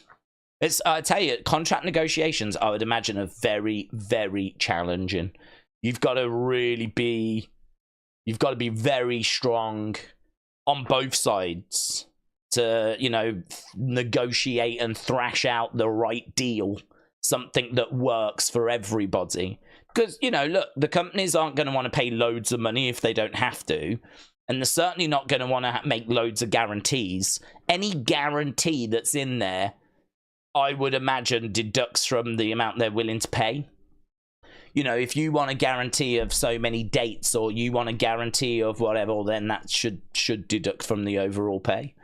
I tell you, contract negotiations, I would imagine, are very, very challenging. You've got to be very strong on both sides to, you know, negotiate and thrash out the right deal, something that works for everybody. Because, you know, look, the companies aren't going to want to pay loads of money if they don't have to, and they're certainly not going to want to make loads of guarantees. Any guarantee that's in there, I would imagine, deducts from the amount they're willing to pay. You know, if you want a guarantee of so many dates, or you want a guarantee of whatever, then that should deduct from the overall pay.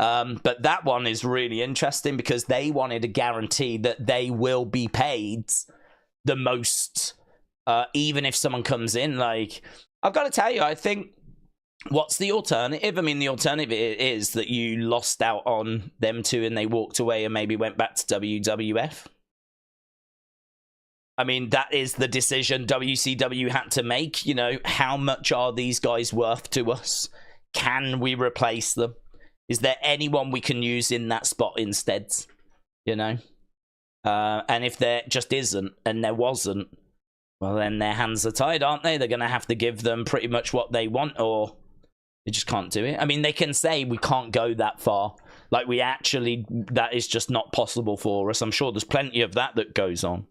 But that one is really interesting because they wanted a guarantee that they will be paid the most, even if someone comes in. Like, I've got to tell you, I think, what's the alternative? I mean, the alternative is that you lost out on them two and they walked away and maybe went back to WWF. I mean, that is the decision WCW had to make. You know, how much are these guys worth to us? Can we replace them? Is there anyone we can use in that spot instead? You know? And if there just isn't, and there wasn't, well, then their hands are tied, aren't they? They're going to have to give them pretty much what they want, or they just can't do it. I mean, they can say we can't go that far. Like, that is just not possible for us. I'm sure there's plenty of that goes on.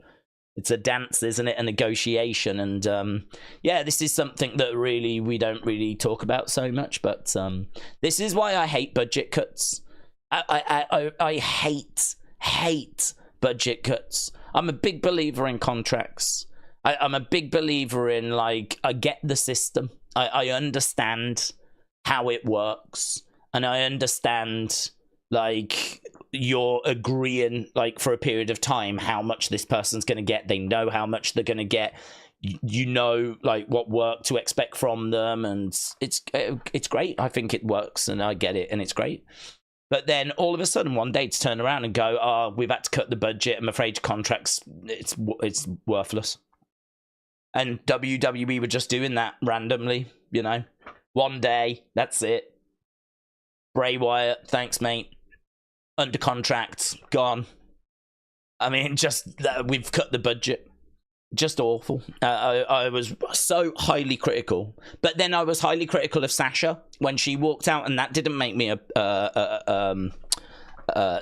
It's a dance, isn't it? A negotiation. And yeah, this is something that really we don't really talk about so much. But this is why I hate budget cuts. I hate budget cuts. I'm a big believer in contracts. I'm a big believer in, like, I get the system. I understand how it works. And I understand, like, you're agreeing, like, for a period of time how much this person's going to get. They know how much they're going to get. You know, like, what work to expect from them, and it's great. I think it works, and I get it, and it's great. But then all of a sudden, one day to turn around and go, "Oh, we've had to cut the budget. I'm afraid your contracts, it's worthless." And WWE were just doing that randomly, you know. One day, that's it. Bray Wyatt, thanks, mate. Under contract, gone. I mean, just we've cut the budget. Just awful. I was so highly critical, but then I was highly critical of Sasha when she walked out, and that didn't make me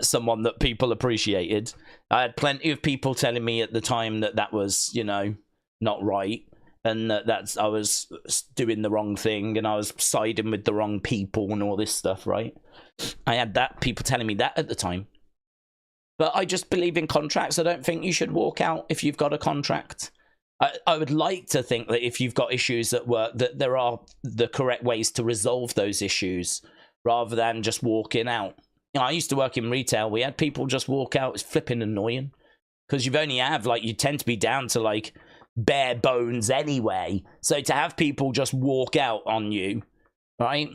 someone that people appreciated. I had plenty of people telling me at the time that was, you know, not right, and I was doing the wrong thing, and I was siding with the wrong people and all this stuff, right? I had people telling me that at the time. But I just believe in contracts. I don't think you should walk out if you've got a contract. I would like to think that if you've got issues at work, that there are the correct ways to resolve those issues rather than just walking out. You know, I used to work in retail. We had people just walk out. It's flipping annoying because you tend to be down to, like, bare bones anyway. So to have people just walk out on you, right?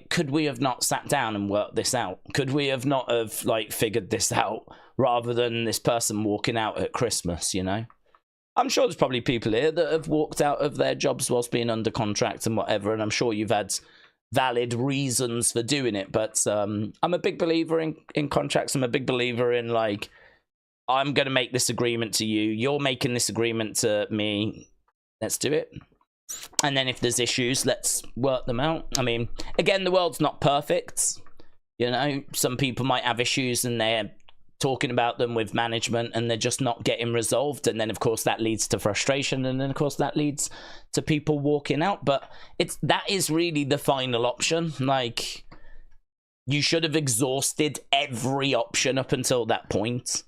Could we have not sat down and worked this out? Could we have not have, like, figured this out rather than this person walking out at Christmas, you know? I'm sure there's probably people here that have walked out of their jobs whilst being under contract and whatever, and I'm sure you've had valid reasons for doing it, but I'm a big believer in contracts. I'm a big believer in, like, I'm going to make this agreement to you. You're making this agreement to me. Let's do it. And then if there's issues, let's work them out. I mean, again, the world's not perfect. You know, some people might have issues and they're talking about them with management and they're just not getting resolved. And then, of course, that leads to frustration. And then, of course, that leads to people walking out. But that is really the final option. Like, you should have exhausted every option up until that point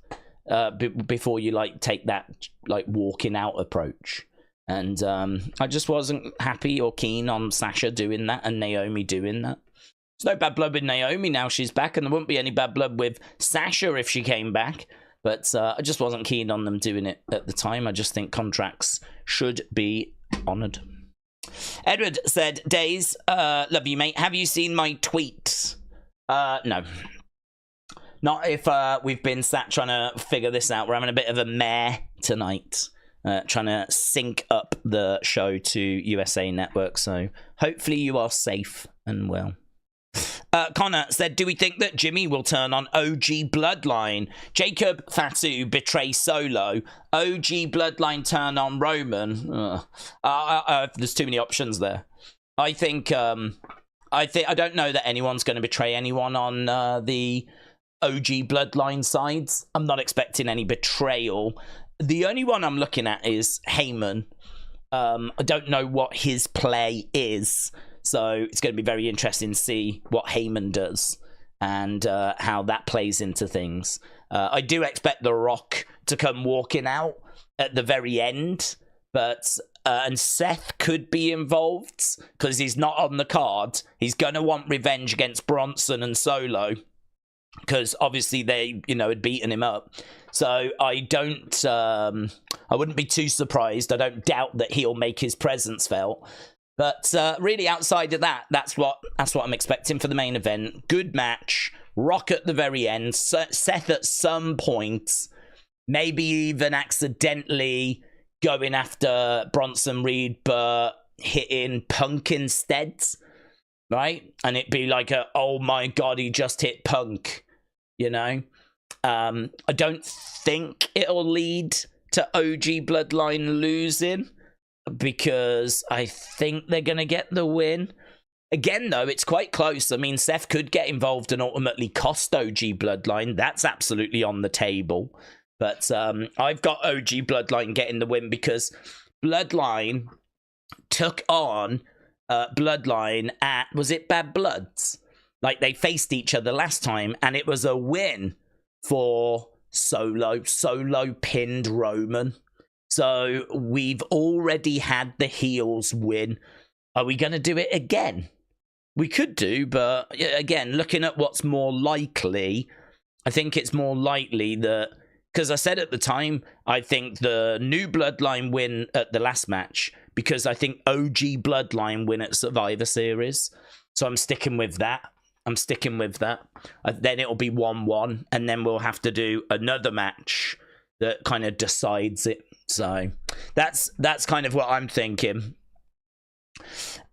before you, like, take that, like, walking out approach. And I just wasn't happy or keen on Sasha doing that and Naomi doing that. There's no bad blood with Naomi now she's back, and there wouldn't be any bad blood with Sasha if she came back. But I just wasn't keen on them doing it at the time. I just think contracts should be honoured. Edward said, Days, love you, mate. Have you seen my tweet? No. Not if we've been sat trying to figure this out. We're having a bit of a mare tonight. Trying to sync up the show to USA Network, so hopefully you are safe and well. Connor said, do we think that Jimmy will turn on OG Bloodline? Jacob Fatu betray Solo. OG Bloodline turn on Roman. There's too many options there. I don't know that anyone's going to betray anyone on the OG Bloodline sides. I'm not expecting any betrayal. The only one I'm looking at is Heyman. I don't know what his play is, so it's going to be very interesting to see what Heyman does and how that plays into things. I do expect The Rock to come walking out at the very end, but and Seth could be involved because he's not on the card. He's going to want revenge against Bronson and Solo because obviously they, had beaten him up. So I wouldn't be too surprised. I don't doubt that he'll make his presence felt. But really, outside of that, that's what I'm expecting for the main event. Good match, Rock at the very end, Seth at some point, maybe even accidentally going after Bronson Reed, but hitting Punk instead, right? And it'd be like oh my God, he just hit Punk, I don't think it'll lead to OG Bloodline losing, because I think they're going to get the win. Again, though, it's quite close. I mean, Seth could get involved and ultimately cost OG Bloodline. That's absolutely on the table. But I've got OG Bloodline getting the win because Bloodline took on Bloodline at, was it Bad Bloods? Like, they faced each other last time, and it was a win for Solo. Solo pinned Roman. So we've already had the heels win. Are we going to do it again? We could do, but again, looking at what's more likely, I think it's more likely that, because I said at the time, I think the new Bloodline win at the last match, because I think OG Bloodline win at Survivor Series. So I'm sticking with that. Then it'll be 1-1, and then we'll have to do another match that kind of decides it. So that's kind of what I'm thinking.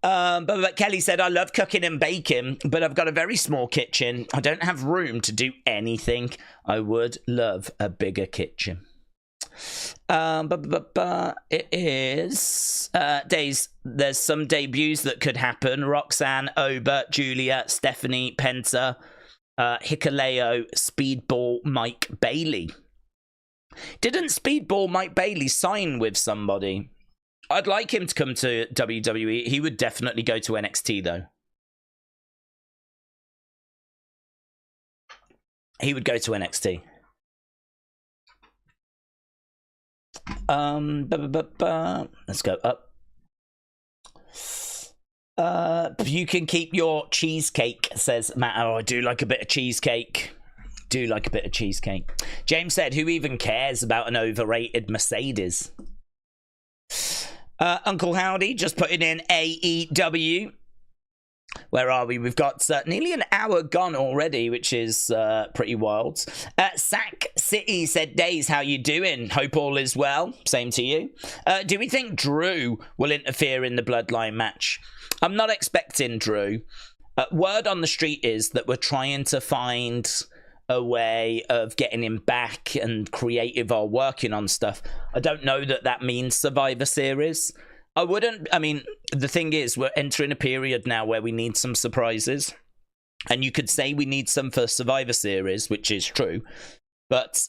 But Kelly said, I love cooking and baking, but I've got a very small kitchen. I don't have room to do anything. I would love a bigger kitchen. It is days. There's some debuts that could happen. Roxanne, Oba, Julia, Stephanie, Penta, Hikaleo, Speedball, Mike Bailey. Didn't Speedball Mike Bailey sign with somebody? I'd like him to come to WWE. He would definitely go to NXT, though. He would go to NXT. Let's go up. You can keep your cheesecake, says Matt. Oh, I do like a bit of cheesecake. James said, who even cares about an overrated Mercedes? Uncle Howdy just putting in AEW. Where are we? We've got nearly an hour gone already, which is pretty wild. Sack City said, Days, how you doing? Hope all is well. Same to you. Do we think Drew will interfere in the Bloodline match? I'm not expecting Drew. Word on the street is that we're trying to find a way of getting him back, and creative are working on stuff. I don't know that means Survivor Series. I mean, the thing is, we're entering a period now where we need some surprises. And you could say we need some for Survivor Series, which is true. But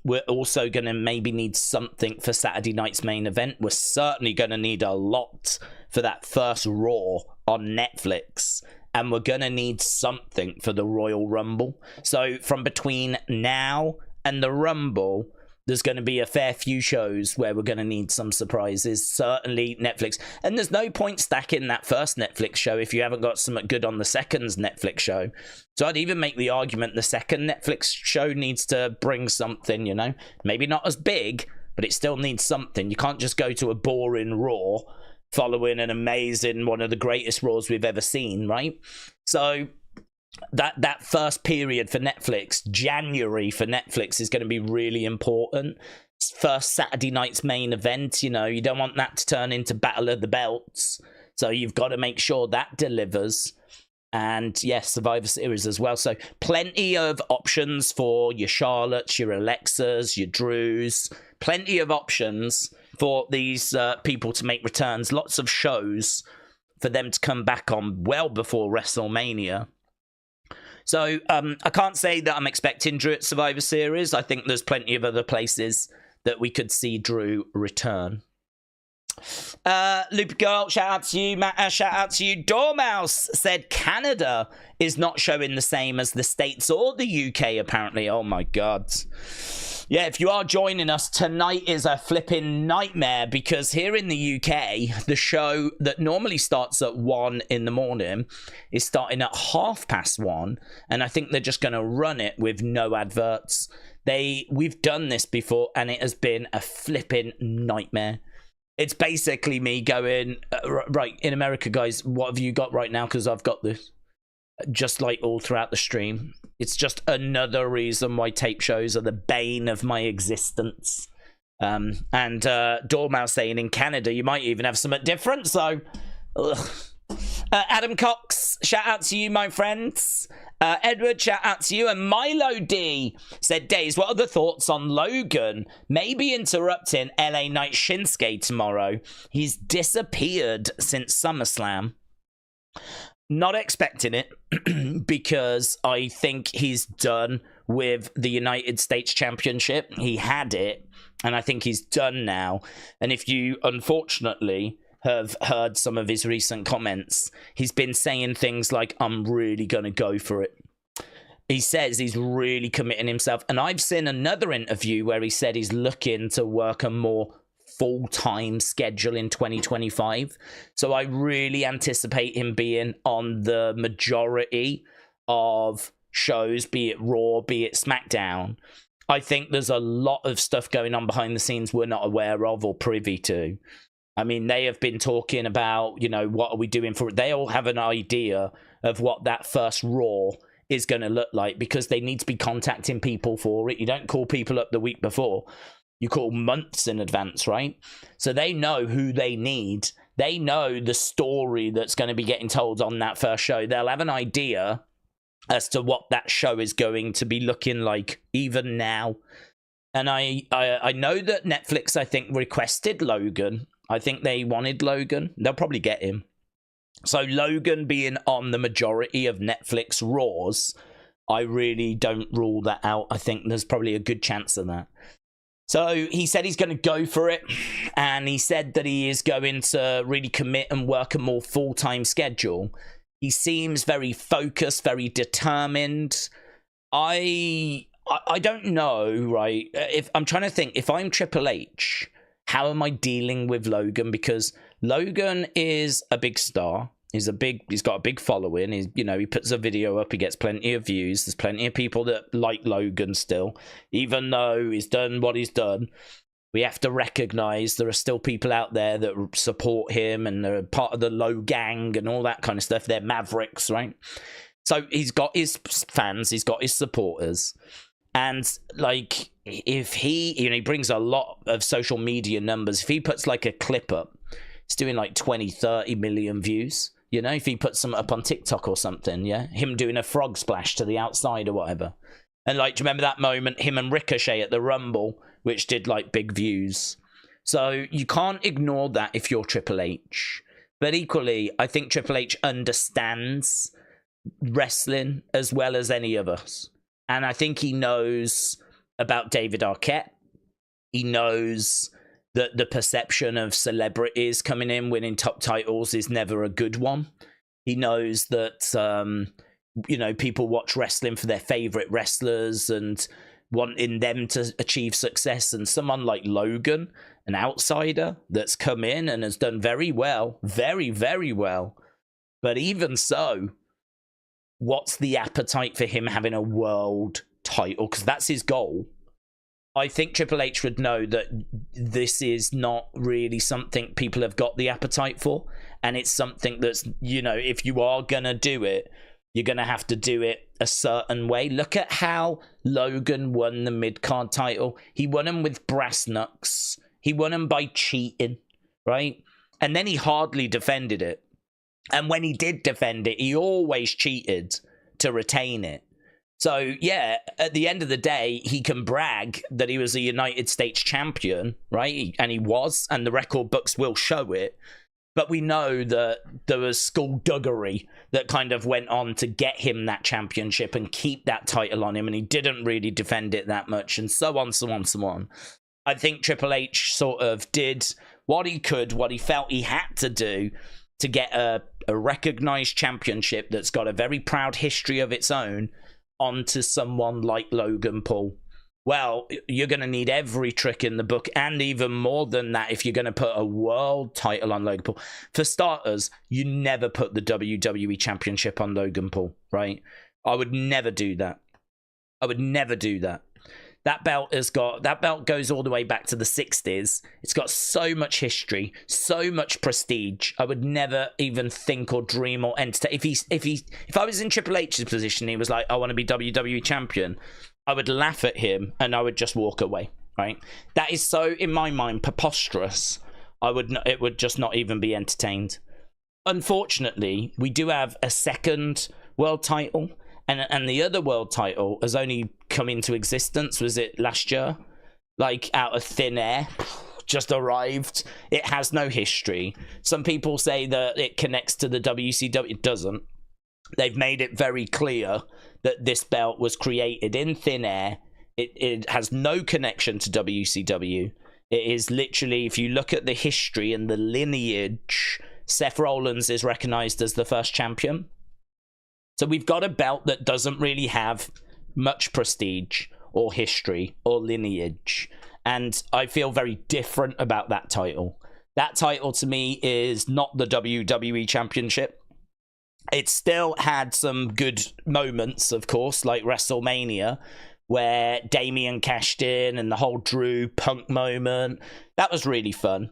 we're also going to maybe need something for Saturday night's main event. We're certainly going to need a lot for that first Raw on Netflix. And we're going to need something for the Royal Rumble. So from between now and the Rumble, there's going to be a fair few shows where we're going to need some surprises. Certainly Netflix. And there's no point stacking that first Netflix show if you haven't got something good on the second Netflix show. So I'd even make the argument the second Netflix show needs to bring something, Maybe not as big, but it still needs something. You can't just go to a boring Raw following an amazing, one of the greatest Raws we've ever seen, right? So that first period for Netflix, January for Netflix, is going to be really important. First Saturday night's main event, you don't want that to turn into Battle of the Belts. So you've got to make sure that delivers. And yes, Survivor Series as well. So plenty of options for your Charlottes, your Alexas, your Drews. Plenty of options for these people to make returns. Lots of shows for them to come back on well before WrestleMania. So I can't say that I'm expecting Drew at Survivor Series. I think there's plenty of other places that we could see Drew return. Loopy Girl, shout out to you. Matt, shout out to you. Dormouse said Canada is not showing the same as the States or the UK, apparently. Oh my God. Yeah, if you are joining us, tonight is a flipping nightmare because here in the UK, the show that normally starts at 1 in the morning is starting at 1:30, and I think they're just going to run it with no adverts. We've done this before, and it has been a flipping nightmare. It's basically me going, right, in America, guys, what have you got right now? Because I've got this. Just like all throughout the stream. It's just another reason why tape shows are the bane of my existence. And Dormouse saying in Canada, you might even have something different, so... Adam Cox, shout out to you, my friends. Edward, shout out to you. And Milo D said, Days, what are the thoughts on Logan? Maybe interrupting LA Knight Shinsuke tomorrow. He's disappeared since SummerSlam. Not expecting it because I think he's done with the United States Championship. He had it, and I think he's done now. And if you, unfortunately, have heard some of his recent comments, he's been saying things like, I'm really going to go for it. He says he's really committing himself. And I've seen another interview where he said he's looking to work a more full-time schedule in 2025. So I really anticipate him being on the majority of shows, be it Raw, be it SmackDown. I think there's a lot of stuff going on behind the scenes we're not aware of or privy to. I mean, they have been talking about, you know, what are we doing for it? They all have an idea of what that first Raw is going to look like because they need to be contacting people for it. You don't call people up the week before. You call months in advance, right? So they know who they need. They know the story that's going to be getting told on that first show. They'll have an idea as to what that show is going to be looking like even now. And I know that Netflix, I think, requested Logan. I think they wanted Logan. They'll probably get him. So Logan being on the majority of Netflix Raws, I really don't rule that out. I think there's probably a good chance of that. So he said he's going to go for it, and he said that he is going to really commit and work a more full-time schedule. He seems very focused, very determined. I don't know, right? If I'm trying to think, if I'm Triple H, how am I dealing with Logan? Because Logan is a big star. He's got a big following. He puts a video up, he gets plenty of views. There's plenty of people that like Logan still, even though he's done what he's done. We have to recognize there are still people out there that support him and they're part of the Low Gang and all that kind of stuff. They're Mavericks, right? So he's got his fans, he's got his supporters. And like, if he brings a lot of social media numbers. If he puts like a clip up, it's doing like 20, 30 million views. You know, if he puts some up on TikTok or something, yeah? Him doing a frog splash to the outside or whatever. And like, do you remember that moment, him and Ricochet at the Rumble, which did like big views? So you can't ignore that if you're Triple H. But equally, I think Triple H understands wrestling as well as any of us. And I think he knows about David Arquette. He knows that the perception of celebrities coming in, winning top titles is never a good one. He knows that, people watch wrestling for their favorite wrestlers and wanting them to achieve success. And someone like Logan, an outsider that's come in and has done very well, very, very well. But even so, what's the appetite for him having a world title? Because that's his goal. I think Triple H would know that this is not really something people have got the appetite for. And it's something that's, if you are going to do it, you're going to have to do it a certain way. Look at how Logan won the mid-card title. He won them with brass knucks. He won them by cheating, right? And then he hardly defended it. And when he did defend it, he always cheated to retain it. So, yeah, at the end of the day, he can brag that he was a United States champion, right? And he was, and the record books will show it. But we know that there was skullduggery that kind of went on to get him that championship and keep that title on him, and he didn't really defend it that much, and so on, so on, so on. I think Triple H sort of did what he could, what he felt he had to do to get a recognized championship that's got a very proud history of its own onto someone like Logan Paul. well, you're going to need every trick in the book, and even more than that if you're going to put a world title on Logan Paul. For starters, you never put the WWE Championship on Logan Paul, right? I would never do that. I would never do that. That belt goes all the way back to the 60s. It's got so much history, so much prestige. I would never even think or dream or entertain. If I was in Triple H's position, he was like, I want to be WWE champion, I would laugh at him and I would just walk away, right? That is so, in my mind, preposterous. It would just not even be entertained. Unfortunately, we do have a second world title, and the other world title has only come into existence, was it last year? Like, out of thin air, just arrived. It has no history. Some people say that it connects to the WCW. It doesn't. They've made it very clear that this belt was created in thin air. It has no connection to WCW. It is literally, if you look at the history and the lineage, Seth Rollins is recognized as the first champion. So we've got a belt that doesn't really have much prestige or history or lineage. And I feel very different about that title. That title to me is not the WWE Championship. It still had some good moments, of course, like WrestleMania, where Damian cashed in and the whole Drew Punk moment. That was really fun.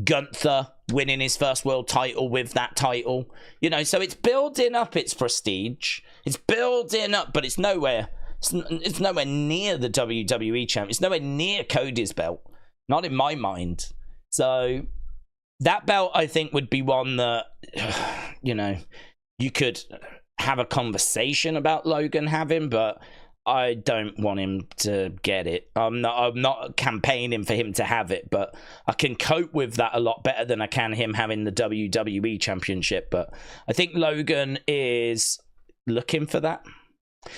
Gunther winning his first world title with that title. You know, so it's building up its prestige. It's building up, but it's nowhere. It's nowhere near the WWE champ. It's nowhere near Cody's belt. Not in my mind. So that belt, I think, would be one that, you know, you could have a conversation about Logan having, but I don't want him to get it. I'm not campaigning for him to have it, but I can cope with that a lot better than I can him having the WWE Championship. But I think Logan is looking for that.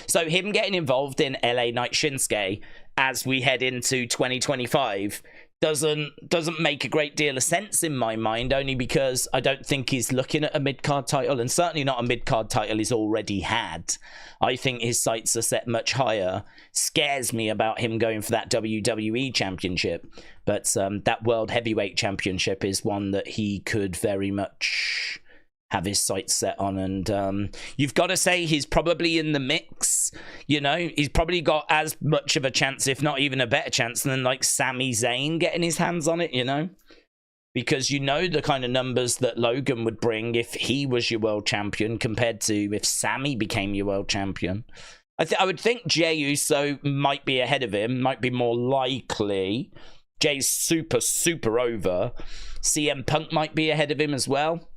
So him getting involved in LA Knight Shinsuke as we head into 2025 doesn't make a great deal of sense in my mind, only because I don't think he's looking at a mid-card title, and certainly not a mid-card title he's already had. I think his sights are set much higher. Scares me about him going for that WWE Championship, but that World Heavyweight Championship is one that he could very much have his sights set on, and you've got to say he's probably in the mix. You know, he's probably got as much of a chance, if not even a better chance, than like Sami Zayn getting his hands on it, you know, because you know the kind of numbers that Logan would bring if he was your world champion compared to if Sami became your world champion. I would think Jey Uso might be ahead of him, might be more likely. Jey's super over. CM Punk might be ahead of him as well.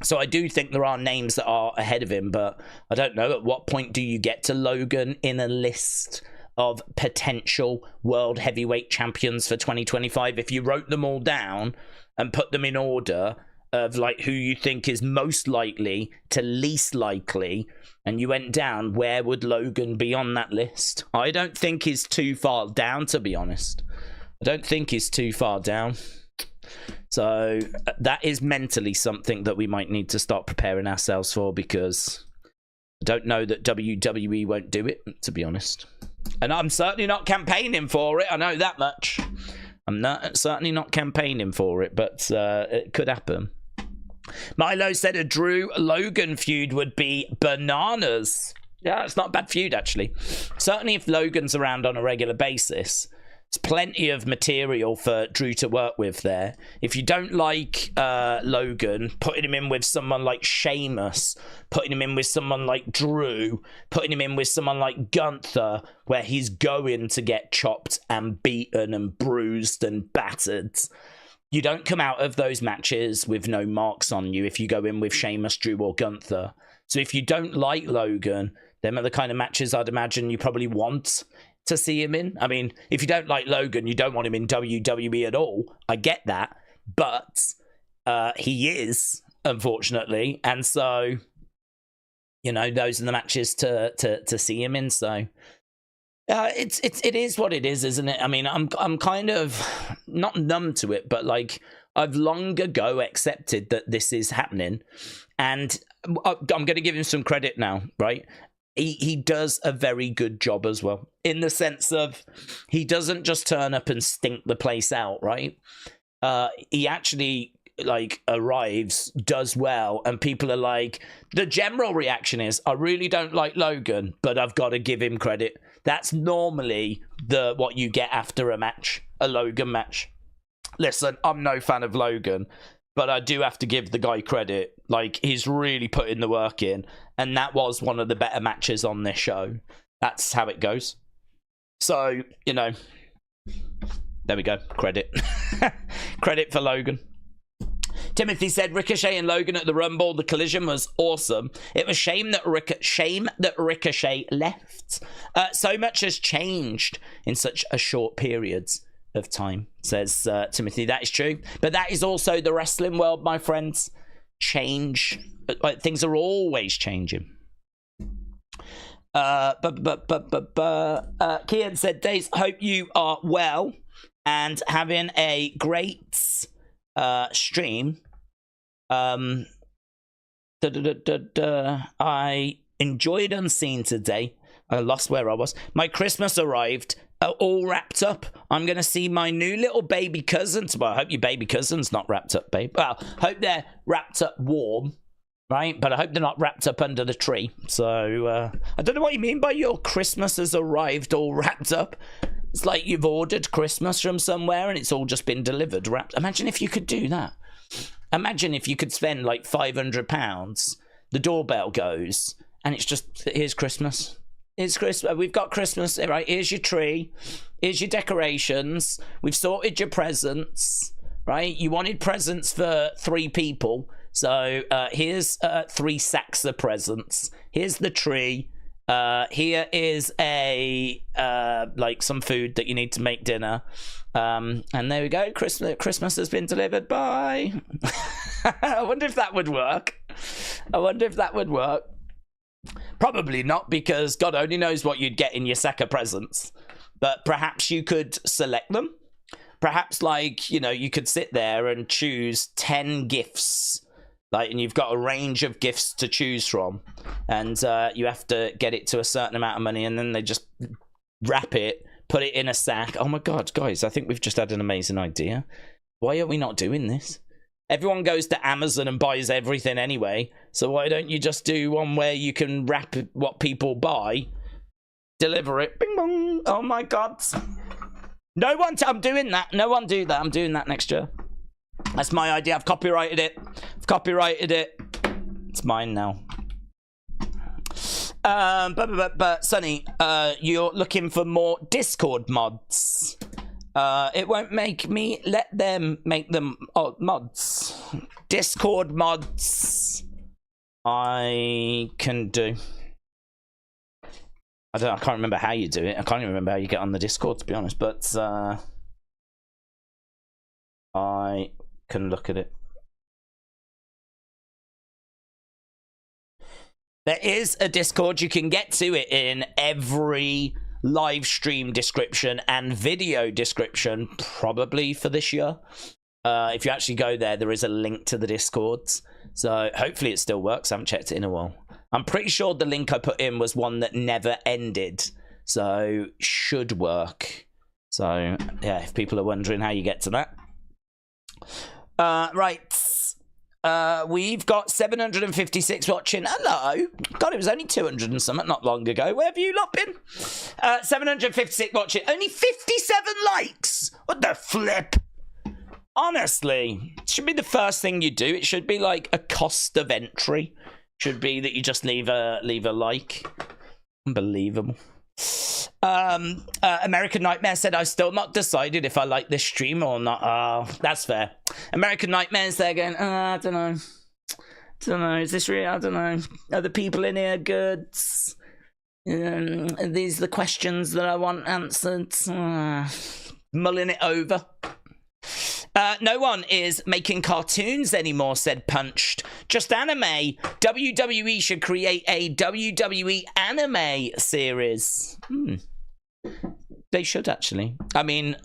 So I do think there are names that are ahead of him, but I don't know at what point do you get to Logan in a list of potential world heavyweight champions for 2025. If you wrote them all down and put them in order of like who you think is most likely to least likely, and you went down, where would Logan be on that list? I don't think he's too far down, to be honest. I don't think he's too far down. So that is mentally something that we might need to start preparing ourselves for, because I don't know that WWE won't do it, to be honest. And I'm certainly not campaigning for it. I know that much. I'm certainly not campaigning for it, but it could happen. Milo said a Drew Logan feud would be bananas. Yeah, it's not a bad feud, actually. Certainly if Logan's around on a regular basis. There's plenty of material for Drew to work with there. If you don't like Logan, putting him in with someone like Sheamus, putting him in with someone like Drew, putting him in with someone like Gunther, where he's going to get chopped and beaten and bruised and battered. You don't come out of those matches with no marks on you if you go in with Sheamus, Drew, or Gunther. So if you don't like Logan, them are the kind of matches I'd imagine you probably want to see him in. I mean, if you don't like Logan, you don't want him in WWE at all. I get that, but he is, unfortunately, and so you know those are the matches to see him in. So it is what it is, isn't it? I mean, I'm kind of not numb to it, but like I've long ago accepted that this is happening, and I'm going to give him some credit now, right? he does a very good job as well, in the sense of he doesn't just turn up and stink the place out, right? He actually like arrives, does well, and people are like, the general reaction is, I really don't like Logan, but I've got to give him credit. That's normally what you get after a match, a Logan match. Listen, I'm no fan of Logan, but I do have to give the guy credit. Like, he's really putting the work in, and that was one of the better matches on this show. That's how it goes. So, you know, there we go. Credit. Credit for Logan. Timothy said, Ricochet and Logan at the Rumble, the collision was awesome. It was shame that Ricochet left. So much has changed in such a short period of time, says Timothy. That is true. But that is also the wrestling world, my friends. Change. Things are always changing. Kian said, Days, hope you are well and having a great stream. I enjoyed Unseen today. I lost where I was. My Christmas arrived, all wrapped up. I'm going to see my new little baby cousins. Well, I hope your baby cousin's not wrapped up, babe. Well, hope they're wrapped up warm, right? But I hope they're not wrapped up under the tree. So, I don't know what you mean by your Christmas has arrived all wrapped up. It's like you've ordered Christmas from somewhere and it's all just been delivered, wrapped. Imagine if you could do that. Imagine if you could spend like £500, the doorbell goes, and it's just, here's Christmas. It's Christmas. We've got Christmas, right? Here's your tree. Here's your decorations. We've sorted your presents, right? You wanted presents for 3 people. So here's 3 sacks of presents. Here's the tree. Here is a like some food that you need to make dinner. And there we go. Christmas has been delivered. Bye. I wonder if that would work. Probably not, because God only knows what you'd get in your sack of presents. But perhaps you could select them. Perhaps, like, you know, you could sit there and choose 10 gifts. Like, and you've got a range of gifts to choose from. And you have to get it to a certain amount of money, and then they just wrap it, put it in a sack. Oh my God, guys, I think we've just had an amazing idea. Why are we not doing this? Everyone goes to Amazon and buys everything anyway. So why don't you just do one where you can wrap what people buy, deliver it, bing bong. Oh my God. No one, I'm doing that. No one do that. I'm doing that next year. That's my idea. I've copyrighted it. It's mine now. But Sonny, you're looking for more Discord mods. It won't make me let them make them mods. Discord mods I can do. I can't remember how you do it. I can't even remember how you get on the Discord, to be honest, but I can look at it. There is a Discord. You can get to it in every live stream description and video description, probably for this year. If you actually go there, there is a link to the Discords. So hopefully it still works. I haven't checked it in a while. I'm pretty sure the link I put in was one that never ended. So should work. So yeah, if people are wondering how you get to that. Right. We've got 756 watching. Hello. God, it was only 200 and something not long ago. Where have you lot been? 756 watching. Only 57 likes. What the flip? Honestly, it should be the first thing you do. It should be like a cost of entry. Should be that you just leave a like. Unbelievable. American Nightmare said, I've still not decided if I like this stream or not. Oh, that's fair. American Nightmare's there going, I don't know. Is this real? I don't know. Are the people in here good? Are these the questions that I want answered? Mulling it over. No one is making cartoons anymore, said Punched. Just anime. WWE should create a WWE anime series. They should, actually. I mean,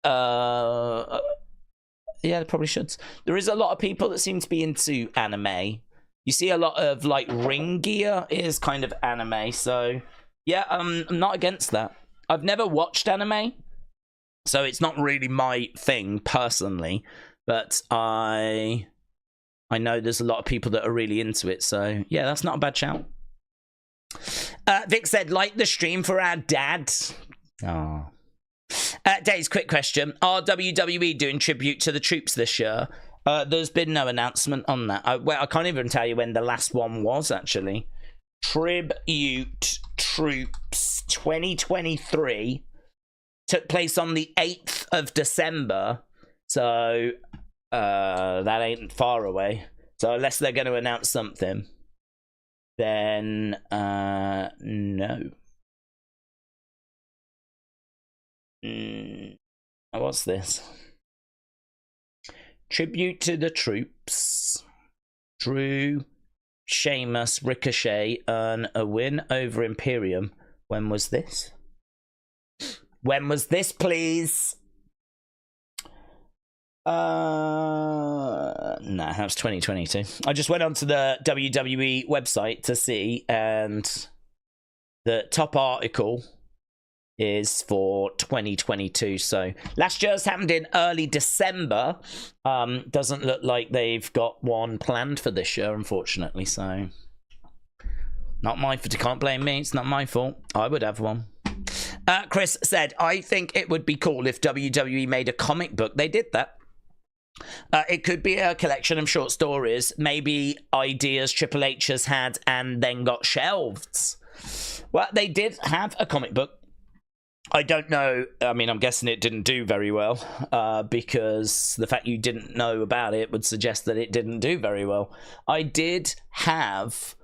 yeah, they probably should. There is a lot of people that seem to be into anime. You see a lot of like ring gear is kind of anime, so yeah, I'm not against that. I've never watched anime, so it's not really my thing personally, but I know there's a lot of people that are really into it, so yeah, that's not a bad shout. Vic said, like the stream for our dad. Oh. Dave's quick question. Are WWE doing tribute to the troops this year? There's been no announcement on that. Well, I can't even tell you when the last one was, actually. Tribute Troops 2023 took place on the 8th of December. So, that ain't far away. So, unless they're going to announce something, then, no. What's this? Tribute to the troops. Drew, Sheamus, Ricochet earn a win over Imperium. When was this? When was this, please? No, that was 2022. I just went onto the WWE website to see, and the top article is for 2022. So last year's happened in early December. Doesn't look like they've got one planned for this year, unfortunately. So not my fault. You can't blame me. It's not my fault. I would have one. Chris said, I think it would be cool if WWE made a comic book. They did that. It could be a collection of short stories, maybe ideas Triple H has had and then got shelved. Well, they did have a comic book. I don't know. I mean, I'm guessing it didn't do very well, because the fact you didn't know about it would suggest that it didn't do very well. I did have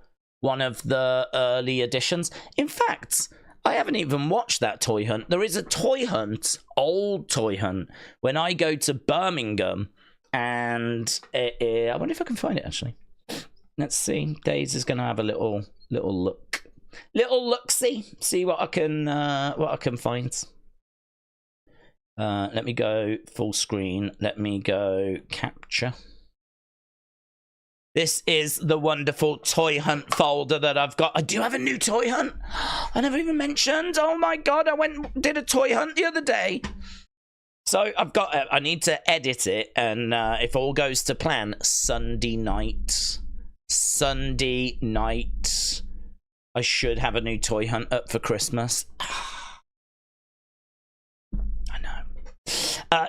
one of the early editions. In fact, I haven't even watched that toy hunt. There is a toy hunt, old toy hunt, when I go to Birmingham, and I wonder if I can find it, actually. Let's see. Days is going to have a little look. Little look-see what I can find. Let me go full screen. Let me go capture. This is the wonderful toy hunt folder that I've got. I do have a new toy hunt. I never even mentioned. Oh my god, I did a toy hunt the other day. So I've got. I need to edit it, and if all goes to plan, Sunday night. I should have a new toy hunt up for Christmas. I know.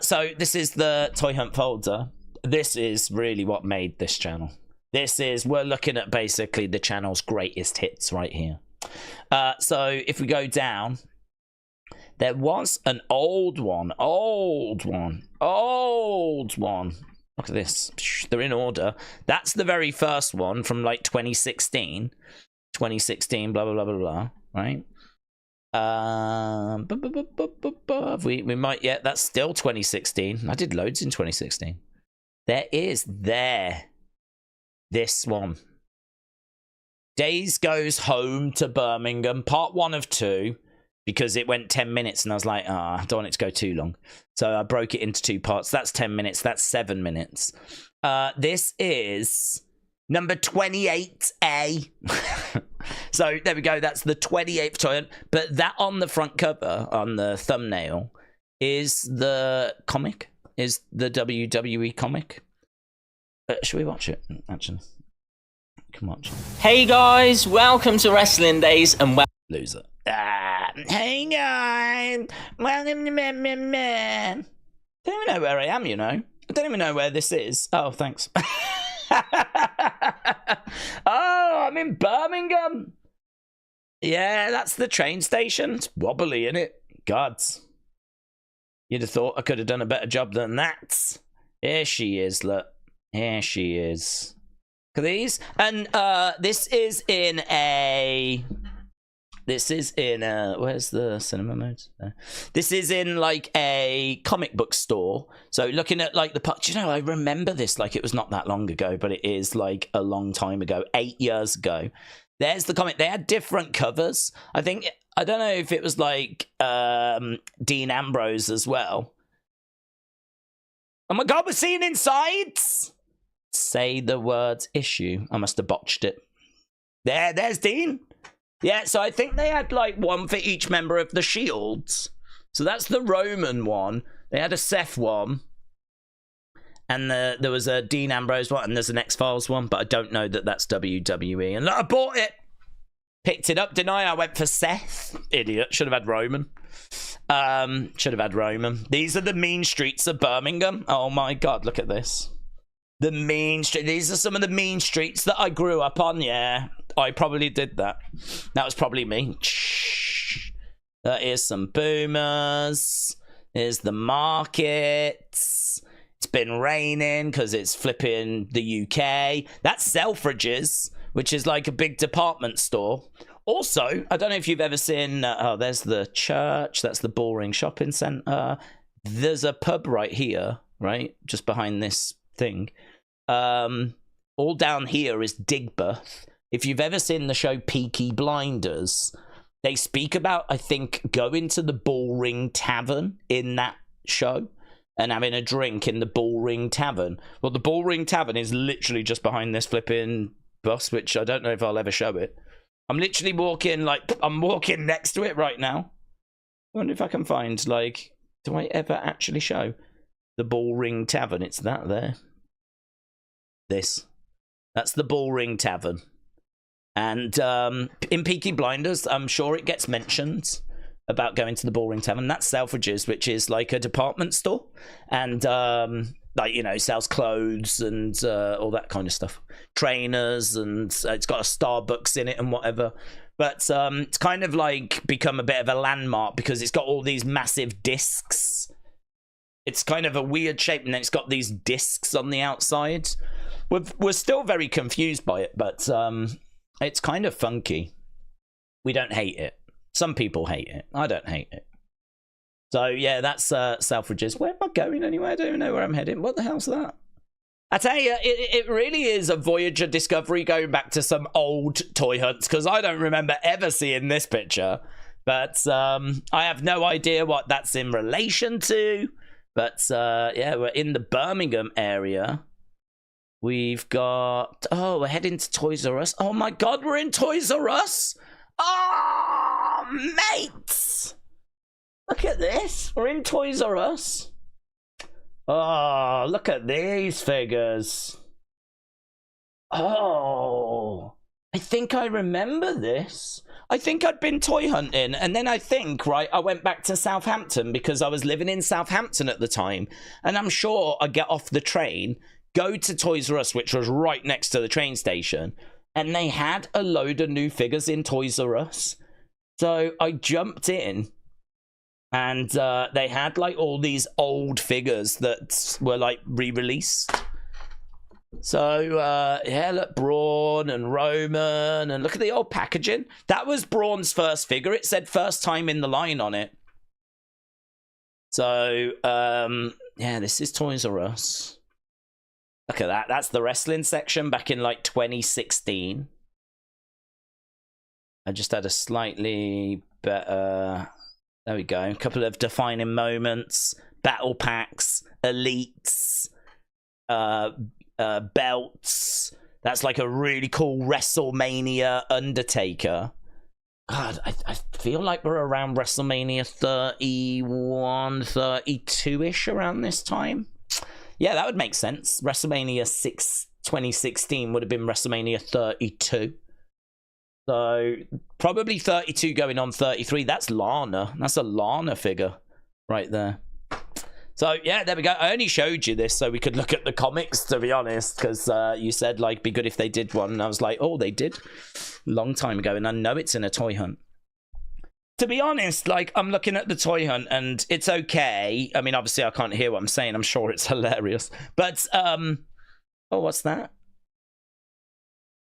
So this is the toy hunt folder. This is really what made this channel. We're looking at basically the channel's greatest hits right here. So if we go down, there was an old one. Look at this. They're in order. That's the very first one from like 2016. 2016, blah, blah, blah, blah, blah, right? We might, yeah, that's still 2016. I did loads in 2016. This one. Days Goes Home to Birmingham, part 1 of 2, because it went 10 minutes, and I was like, I don't want it to go too long. So I broke it into 2 parts. That's 10 minutes. That's 7 minutes. This is number 28A. So there we go. That's the 28th toy. But that on the front cover, on the thumbnail, is the comic. Is the WWE comic. Should we watch it, actually? Come watch. Hey guys, welcome to Wrestling Days, and loser. Hey guys, welcome to man. I don't even know where I am, you know. I don't even know where this is. Oh, thanks. Oh, I'm in Birmingham. Yeah, that's the train station. It's wobbly, isn't it? Gods. You'd have thought I could have done a better job than that. Here she is, look. Here she is. Look at these. And this is in a... where's the cinema mode? This is in like a comic book store. So looking at like do you know, I remember this like it was not that long ago, but it is like a long time ago, 8 years ago. There's the comic. They had different covers. I don't know if it was like Dean Ambrose as well. Oh my god, we're seeing insides. Say the words issue. I must have botched it. There's Dean. Yeah, so I think they had like one for each member of the Shields. So that's the Roman one. They had a Seth one. And there was a Dean Ambrose one. And there's an X-Files one. But I don't know that that's WWE. And look, I bought it. Picked it up, didn't I? I went for Seth. Idiot. Should have had Roman. Should have had Roman. These are the mean streets of Birmingham. Oh my God, look at this. The mean street. These are some of the mean streets that I grew up on. Yeah, I probably did that. That was probably me. Here's some boomers. Here's the markets. It's been raining because it's flipping the UK. That's Selfridges, which is like a big department store. Also, I don't know if you've ever seen... oh, there's the church. That's the Bullring Shopping Centre. There's a pub right here, right? Just behind this thing. All down here is Digbeth. If you've ever seen the show Peaky Blinders, they speak about, I think, going to the Bullring Tavern in that show and having a drink in the Bullring Tavern. Well, the Bullring Tavern is literally just behind this flipping bus, which I don't know if I'll ever show it. I'm literally walking, like, I'm walking next to it right now. I wonder if I can find, like, do I ever actually show the Bullring Tavern? It's that there. That's the Bullring Tavern. And in Peaky Blinders, I'm sure it gets mentioned about going to the Bullring Tavern. That's Selfridges, which is like a department store. And, like, you know, sells clothes and all that kind of stuff. Trainers, and it's got a Starbucks in it and whatever. But it's kind of like become a bit of a landmark because it's got all these massive discs. It's kind of a weird shape, and then it's got these discs on the outside. We're still very confused by it, but it's kind of funky. We don't hate it. Some people hate it. I don't hate it. So, yeah, that's Selfridges. Where am I going anyway? I don't even know where I'm heading. What the hell's that? I tell you, it really is a Voyager Discovery going back to some old toy hunts, because I don't remember ever seeing this picture. But I have no idea what that's in relation to. But, yeah, we're in the Birmingham area. We've got... oh, we're heading to Toys R Us. Oh, my God, we're in Toys R Us? Oh, mates! Look at this. We're in Toys R Us. Oh, look at these figures. Oh, I think I remember this. I think I'd been toy hunting, and then I think, right, I went back to Southampton because I was living in Southampton at the time, and I'm sure I get off the train, go to Toys R Us, which was right next to the train station, and they had a load of new figures in Toys R Us. So I jumped in, and they had like all these old figures that were like re-released. So yeah, look, Braun and Roman, and look at the old packaging. That was Braun's first figure. It said first time in the line on it. So yeah, this is Toys R Us. Look at that. That's the wrestling section back in like 2016. I just had a slightly better... there we go. A couple of defining moments. Battle packs. Elites. Belts. That's like a really cool WrestleMania Undertaker. God, I feel like we're around WrestleMania 31, 32-ish around this time. Yeah, that would make sense. WrestleMania 2016 would have been WrestleMania 32. So, probably 32 going on 33. That's Lana. That's a Lana figure right there. So, yeah, there we go. I only showed you this so we could look at the comics, to be honest, because you said, like, be good if they did one. And I was like, oh, they did. Long time ago, and I know it's in a toy hunt. To be honest, like, I'm looking at the toy hunt, and it's okay. I mean, obviously, I can't hear what I'm saying. I'm sure it's hilarious. But, oh, what's that?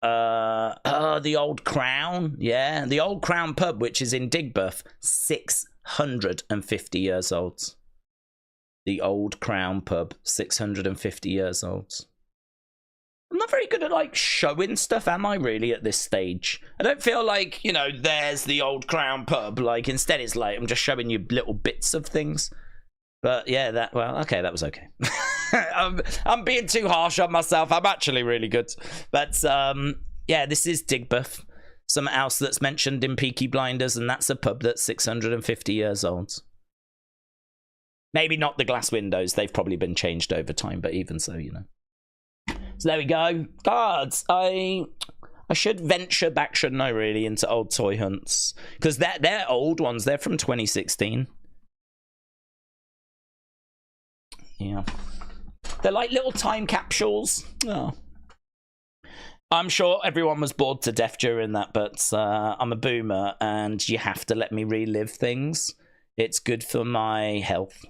The Old Crown. Yeah, the Old Crown pub, which is in Digbeth, 650 years old. The Old Crown pub, 650 years old. I'm not very good at, like, showing stuff, am I, really, at this stage? I don't feel like, you know, there's the Old Crown pub. Like, instead it's like, I'm just showing you little bits of things. But, yeah, that, well, okay, that was okay. I'm being too harsh on myself. I'm actually really good. But yeah, this is Digbeth. Something else that's mentioned in Peaky Blinders, and that's a pub that's 650 years old. Maybe not the glass windows. They've probably been changed over time, but even so, you know. So there we go. Cards. I should venture back, shouldn't I, really, into old toy hunts. Because they're old ones. They're from 2016. Yeah. They're like little time capsules. Oh. I'm sure everyone was bored to death during that, but I'm a boomer, and you have to let me relive things. It's good for my health.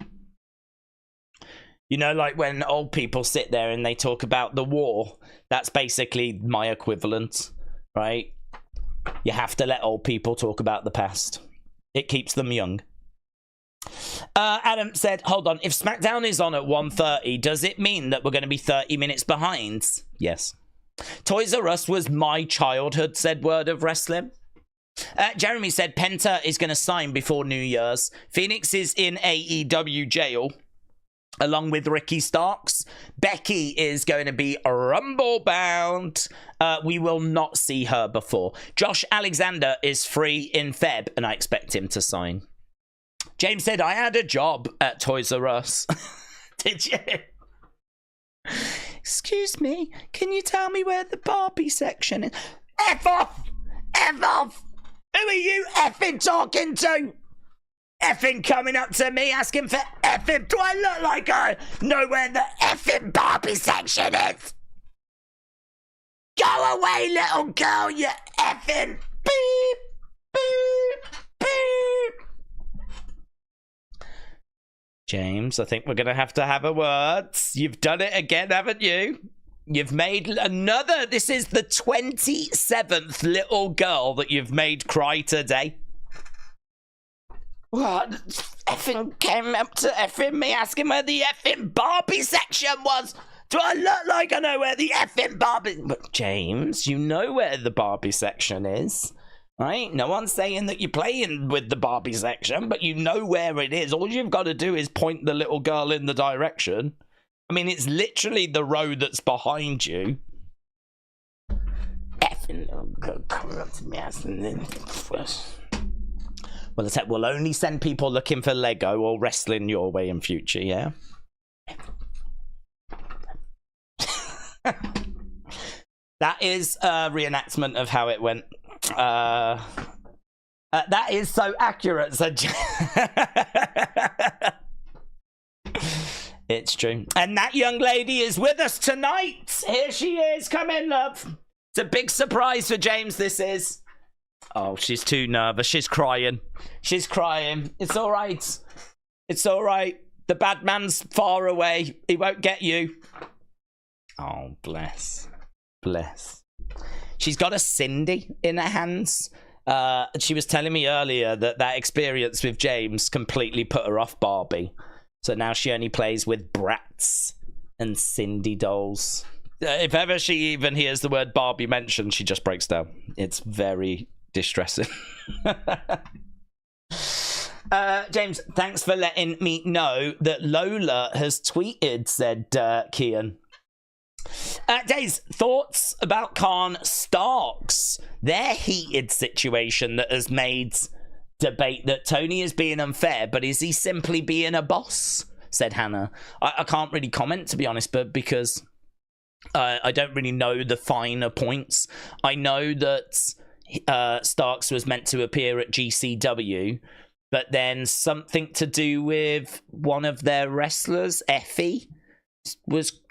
You know, like when old people sit there and they talk about the war, that's basically my equivalent, right? You have to let old people talk about the past. It keeps them young. Adam said, hold on, if SmackDown is on at 1:30, does it mean that we're going to be 30 minutes behind? Yes. Toys R Us was my childhood, said Word of Wrestling. Jeremy said Penta is going to sign before New Year's. Phoenix is in AEW jail, along with Ricky Starks. Becky is going to be Rumble bound. We will not see her before. Josh Alexander is free in Feb, and I expect him to sign. James said, I had a job at Toys R Us. Did you? Excuse me, can you tell me where the Barbie section is? F off! F off! Who are you effing talking to? Effing coming up to me asking for effing. Do I look like I know where the effing Barbie section is? Go away, little girl, you effing beep, beep, beep. James, I think we're going to have a word. You've done it again, haven't you? You've made another... This is the 27th little girl that you've made cry today. What? Effing came up to effing me asking where the effing Barbie section was. Do I look like I know where the effing Barbie... But James, you know where the Barbie section is. Right? No one's saying that you're playing with the Barbie section, but you know where it is. All you've got to do is point the little girl in the direction. I mean, it's literally the road that's behind you. Effing little girl coming up to me asking this. Well, I said we'll only send people looking for Lego or wrestling your way in future, yeah? That is a reenactment of how it went. That is so accurate, said It's true. And that young lady is with us tonight. Here she is. Come in, love. It's a big surprise for James, this is. Oh, she's too nervous. She's crying. She's crying. It's all right. It's all right. The bad man's far away. He won't get you. Oh, bless. Bless. She's got a Cindy in her hands. She was telling me earlier that experience with James completely put her off Barbie. So now she only plays with Bratz and Cindy dolls. If ever she even hears the word Barbie mentioned, she just breaks down. It's very distressing. James, thanks for letting me know that Lola has tweeted, said Kian. Days, thoughts about Khan Starks? Their heated situation that has made debate that Tony is being unfair, but is he simply being a boss? Said Hannah. I can't really comment, to be honest, but because I don't really know the finer points. I know that Starks was meant to appear at GCW, but then something to do with one of their wrestlers, Effie,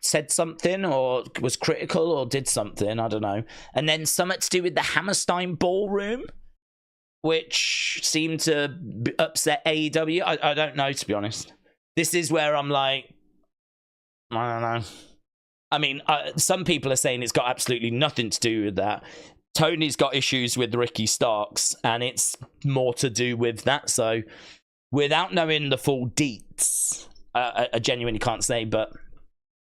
said something or was critical or did something, I don't know. And then something to do with the Hammerstein Ballroom, which seemed to upset AEW. I don't know, to be honest. This is where I'm like, I don't know. I mean, some people are saying it's got absolutely nothing to do with that. Tony's got issues with Ricky Starks, and it's more to do with that. So, without knowing the full deets, I genuinely can't say, but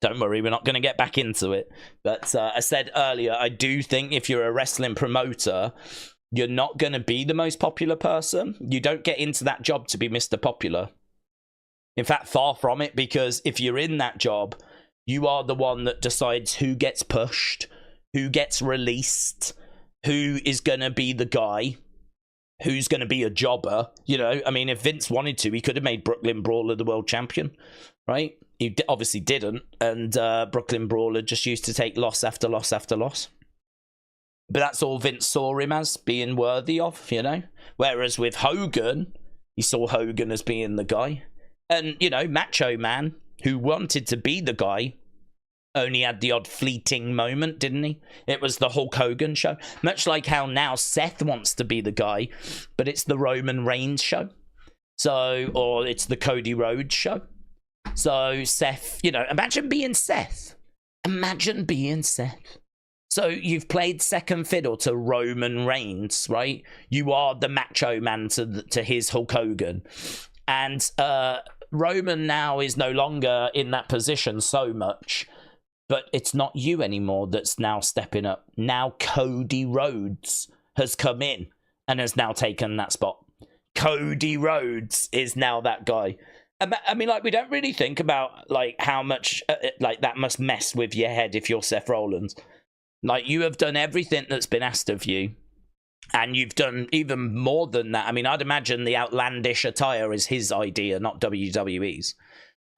don't worry, we're not going to get back into it. But I said earlier, I do think if you're a wrestling promoter, you're not going to be the most popular person. You don't get into that job to be Mr. Popular. In fact, far from it, because if you're in that job, You are the one that decides who gets pushed, who gets released, who is going to be the guy, who's going to be a jobber. You know, I mean, if Vince wanted to, he could have made Brooklyn Brawler the world champion, right? He obviously didn't, and Brooklyn Brawler just used to take loss after loss after loss. But that's all Vince saw him as being worthy of, you know? Whereas with Hogan, he saw Hogan as being the guy. And, you know, Macho Man, who wanted to be the guy, only had the odd fleeting moment, didn't he? It was the Hulk Hogan show. Much like how now Seth wants to be the guy, but it's the Roman Reigns show. So, or it's the Cody Rhodes show. So Seth, you know, imagine being Seth. Imagine being Seth. So you've played second fiddle to Roman Reigns, right? You are the Macho Man to his Hulk Hogan. And Roman now is no longer in that position so much, but it's not you anymore that's now stepping up. Now Cody Rhodes has come in and has now taken that spot. Cody Rhodes is now that guy. I mean, like, we don't really think about, like, how much, like, that must mess with your head if you're Seth Rollins. Like, you have done everything that's been asked of you, and you've done even more than that. I mean, I'd imagine the outlandish attire is his idea, not WWE's.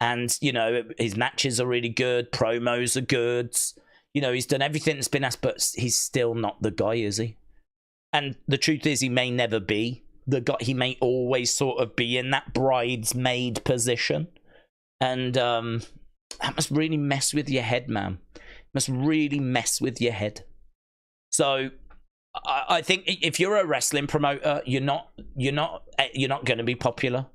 And, you know, his matches are really good, promos are good. You know, he's done everything that's been asked, but he's still not the guy, is he? And the truth is, he may never be the guy. He may always sort of be in that bridesmaid position. And that must really mess with your head, man. Must really mess with your head. So I think if you're a wrestling promoter, you're not going to be popular.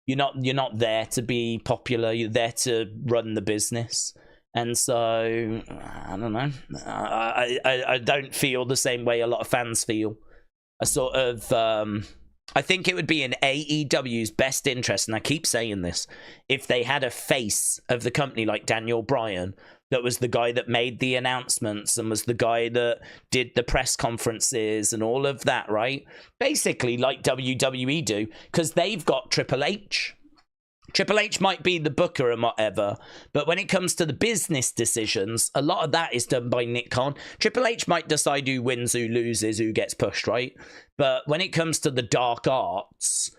You're not there to be popular. You're there to run the business. And so I don't know. I don't feel the same way a lot of fans feel. I sort of I think it would be in AEW's best interest, and I keep saying this, if they had a face of the company like Daniel Bryan, that was the guy that made the announcements and was the guy that did the press conferences and all of that, right? Basically like WWE do, because they've got Triple H. Triple H might be the booker and whatever, but when it comes to the business decisions, a lot of that is done by Nick Khan. Triple H might decide who wins, who loses, who gets pushed, right? But when it comes to the dark arts,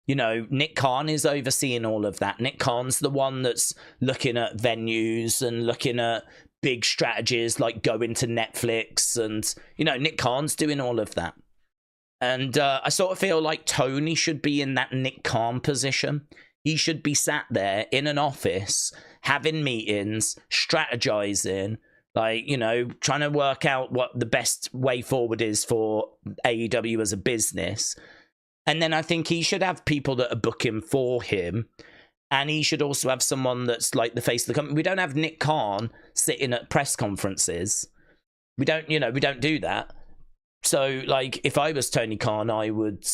you know, Nick Khan is overseeing all of that. Nick Khan's the one that's looking at venues and looking at big strategies like going to Netflix. And, you know, Nick Khan's doing all of that. And I sort of feel like Tony should be in that Nick Khan position. He should be sat there in an office, having meetings, strategizing, like, you know, trying to work out what the best way forward is for AEW as a business. And then I think he should have people that are booking for him. And he should also have someone that's like the face of the company. We don't have Nick Khan sitting at press conferences. We don't do that. So, like, if I was Tony Khan, I would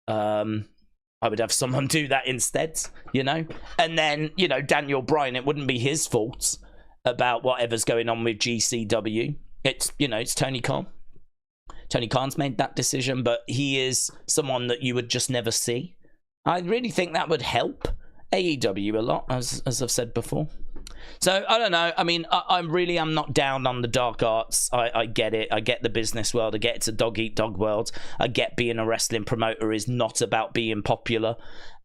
have someone do that instead, you know? And then, you know, Daniel Bryan, it wouldn't be his fault about whatever's going on with GCW. It's, you know, it's Tony Khan. Tony Khan's made that decision, but he is someone that you would just never see. I really think that would help AEW a lot, as I've said before. So, I don't know. I mean, I'm not down on the dark arts. I get it. I get the business world. I get it's a dog-eat-dog world. I get being a wrestling promoter is not about being popular.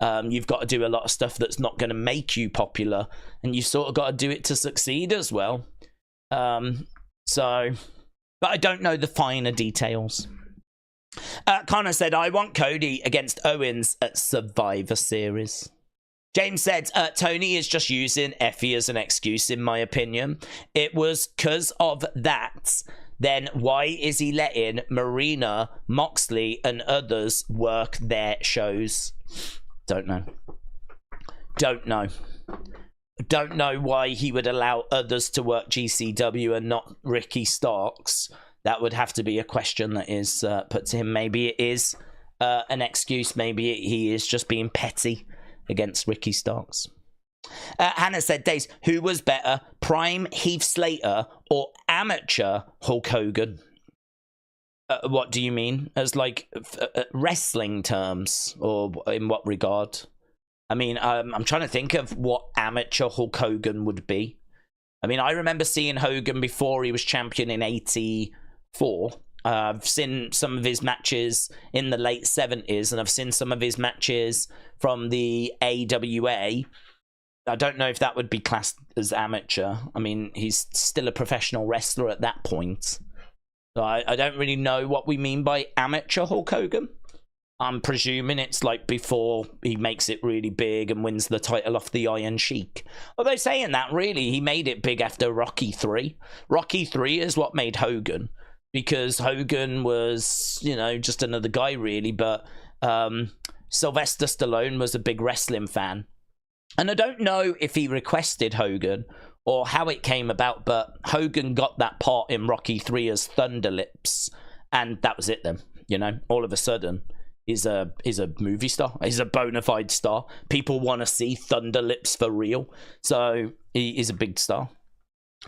You've got to do a lot of stuff that's not going to make you popular, and you've sort of got to do it to succeed as well. But I don't know the finer details. Connor said, I want Cody against Owens at Survivor Series. James said, Tony is just using Effie as an excuse, in my opinion. It was because of that. Then why is he letting Marina, Moxley, and others work their shows? Don't know. Don't know why he would allow others to work GCW and not Ricky Starks. That would have to be a question that is put to him. Maybe it is an excuse. Maybe he is just being petty against Ricky Starks. Hannah said, Days, who was better, prime Heath Slater or amateur Hulk Hogan? What do you mean? As like wrestling terms, or in what regard? I mean, I'm trying to think of what amateur Hulk Hogan would be. I mean, I remember seeing Hogan before he was champion in '84. I've seen some of his matches in the late 70s, and I've seen some of his matches from the AWA. I don't know if that would be classed as amateur. I mean, he's still a professional wrestler at that point. So I don't really know what we mean by amateur Hulk Hogan. I'm presuming it's like before he makes it really big and wins the title off the Iron Sheik. Although saying that, really, he made it big after Rocky 3. Rocky 3 is what made Hogan. Because Hogan was, you know, just another guy, really. But Sylvester Stallone was a big wrestling fan. And I don't know if he requested Hogan or how it came about, but Hogan got that part in Rocky 3 as Thunder Lips. And that was it then, you know, all of a sudden. He's a movie star. He's a bona fide star. People want to see Thunder Lips for real. So he is a big star.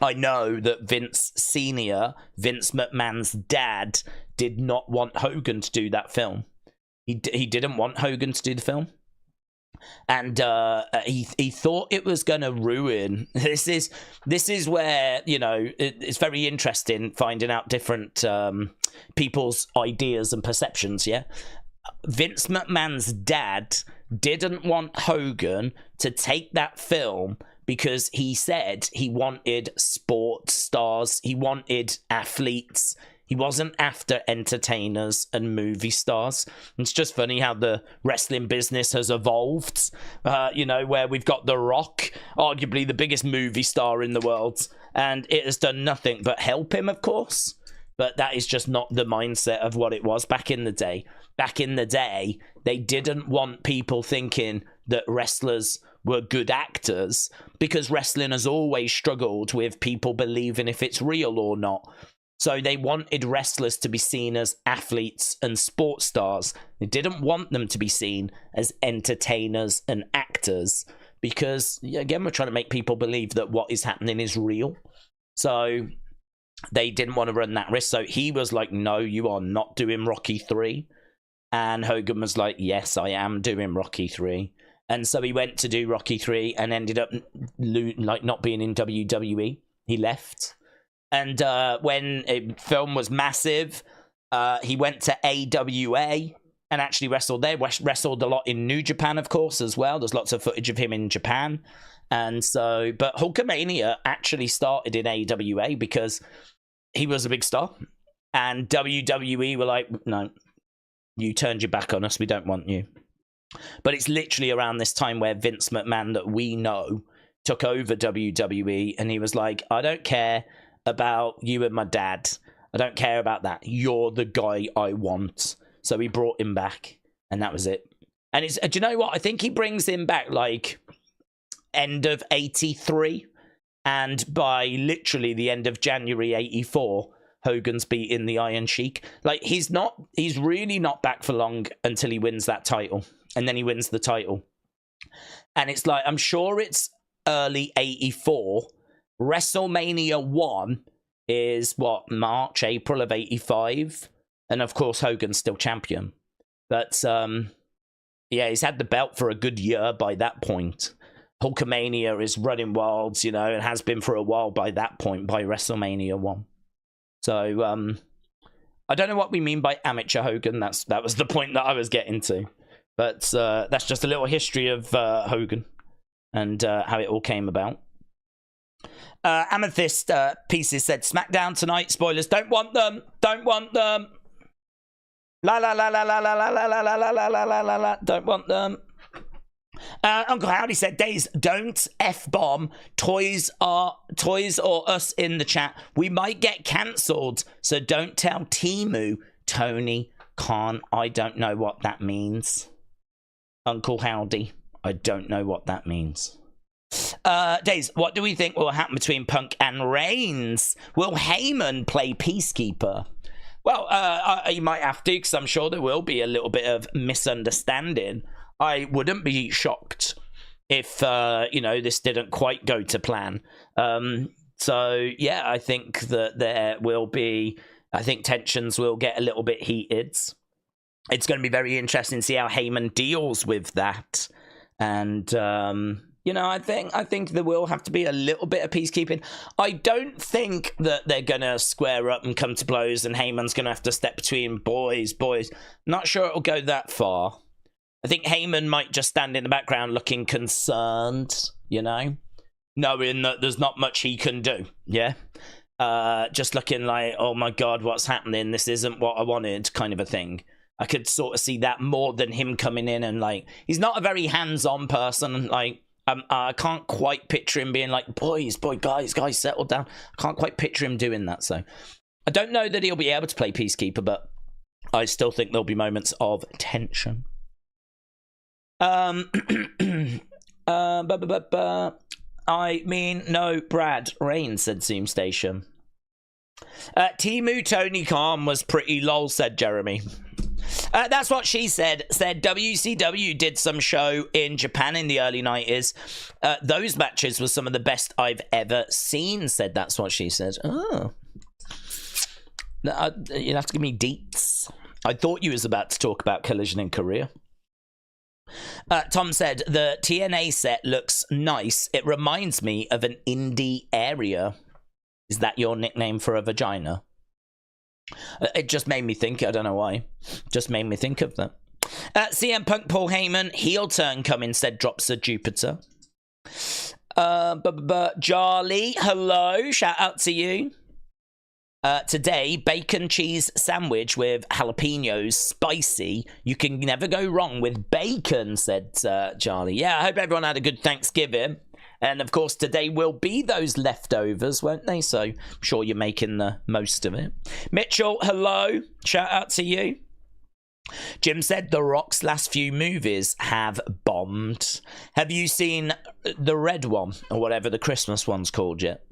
I know that Vince Sr., Vince McMahon's dad, did not want Hogan to do that film. He didn't want Hogan to do the film. And he thought it was going to ruin. This is where, you know, it's very interesting finding out different people's ideas and perceptions, yeah? Vince McMahon's dad didn't want Hogan to take that film because he said he wanted sports stars, he wanted athletes. He wasn't after entertainers and movie stars. It's just funny how the wrestling business has evolved, you know, where we've got The Rock, arguably the biggest movie star in the world, and it has done nothing but help him, of course. But that is just not the mindset of what it was back in the day. Back in the day, they didn't want people thinking that wrestlers were good actors because wrestling has always struggled with people believing if it's real or not. So they wanted wrestlers to be seen as athletes and sports stars. They didn't want them to be seen as entertainers and actors because, again, we're trying to make people believe that what is happening is real. So they didn't want to run that risk. So he was like, no, you are not doing Rocky 3. And Hogan was like, yes, I am doing Rocky 3. And so he went to do Rocky 3 and ended up like not being in WWE. He left. And when a film was massive, he went to AWA and actually wrestled there. Wrestled a lot in New Japan, of course, as well. There's lots of footage of him in Japan. And so, but Hulkamania actually started in AWA because he was a big star. And WWE were like, no, you turned your back on us. We don't want you. But it's literally around this time where Vince McMahon that we know took over WWE. And he was like, I don't care about you and my dad. I don't care about that. You're the guy I want. So he brought him back, and that was it. And it's, do you know what? I think he brings him back like end of '83, and by literally the end of January '84, Hogan's beating the Iron Sheik. Like he's really not back for long until he wins that title, and then he wins the title. And it's like, I'm sure it's early '84. WrestleMania 1 is what, March, April of '85, and of course Hogan's still champion. But yeah, he's had the belt for a good year by that point. Hulkamania is running wild, you know, and has been for a while by that point, by WrestleMania 1. So I don't know what we mean by amateur Hogan. That was the point that I was getting to. But that's just a little history of Hogan and how it all came about. Amethyst Pieces said, Smackdown tonight, spoilers, don't want them, don't want them. La la la la la la la la la la la la la la la, don't want them. Uncle Howdy said, Days, don't F-bomb Toys or Us in the chat. We might get cancelled, so don't tell Timu. Tony Khan, I don't know what that means. Uncle Howdy, I don't know what that means. Days, what do we think will happen between Punk and Reigns? Will Heyman play Peacekeeper? Well, you might have to, because I'm sure there will be a little bit of misunderstanding. I wouldn't be shocked if, you know, this didn't quite go to plan. So, yeah, I think that there will be, I think tensions will get a little bit heated. It's going to be very interesting to see how Heyman deals with that. And, You know, I think there will have to be a little bit of peacekeeping. I don't think that they're going to square up and come to blows and Heyman's going to have to step between boys. Not sure it'll go that far. I think Heyman might just stand in the background looking concerned, you know, knowing that there's not much he can do, yeah? Just looking like, oh my God, what's happening? This isn't what I wanted, kind of a thing. I could sort of see that more than him coming in and, like, he's not a very hands-on person, like, I can't quite picture him being like, guys, settle down. I can't quite picture him doing that. So I don't know that he'll be able to play Peacekeeper, but I still think there'll be moments of tension. I mean, no, Brad Rain, said Zoom Station. Timu Tony Khan was pretty lol, said Jeremy. That's what she said. Said WCW did some show in Japan in the early 90s. Those matches were some of the best I've ever seen, said that's what she said. Oh. You'll have to give me deets. I thought you was about to talk about Collision in Korea. Tom said, the TNA set looks nice. It reminds me of an indie area. Is that your nickname for a vagina? It just made me think. I don't know why. Just made me think of that. CM Punk, Paul Heyman, heel turn coming, said drops of Jupiter. Jarly, hello. Shout out to you. Today, bacon cheese sandwich with jalapenos, spicy. You can never go wrong with bacon, said Charlie. Yeah, I hope everyone had a good Thanksgiving. And, of course, today will be those leftovers, won't they? So I'm sure you're making the most of it. Mitchell, hello. Shout out to you. Jim said The Rock's last few movies have bombed. Have you seen the red one, or whatever the Christmas one's called yet?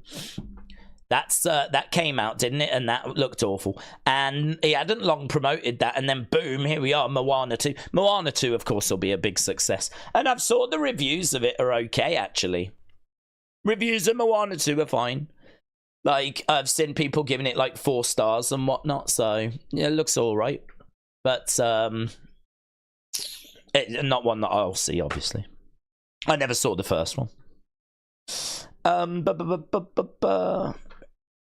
That came out, didn't it? And that looked awful. And he hadn't long promoted that. And then, boom, here we are, Moana 2. Moana 2, of course, will be a big success. And I've saw the reviews of it are okay, actually. Reviews of Moana 2 are fine. Like, I've seen people giving it, like, 4 stars and whatnot. So, yeah, it looks all right. But, not one that I'll see, obviously. I never saw the first one.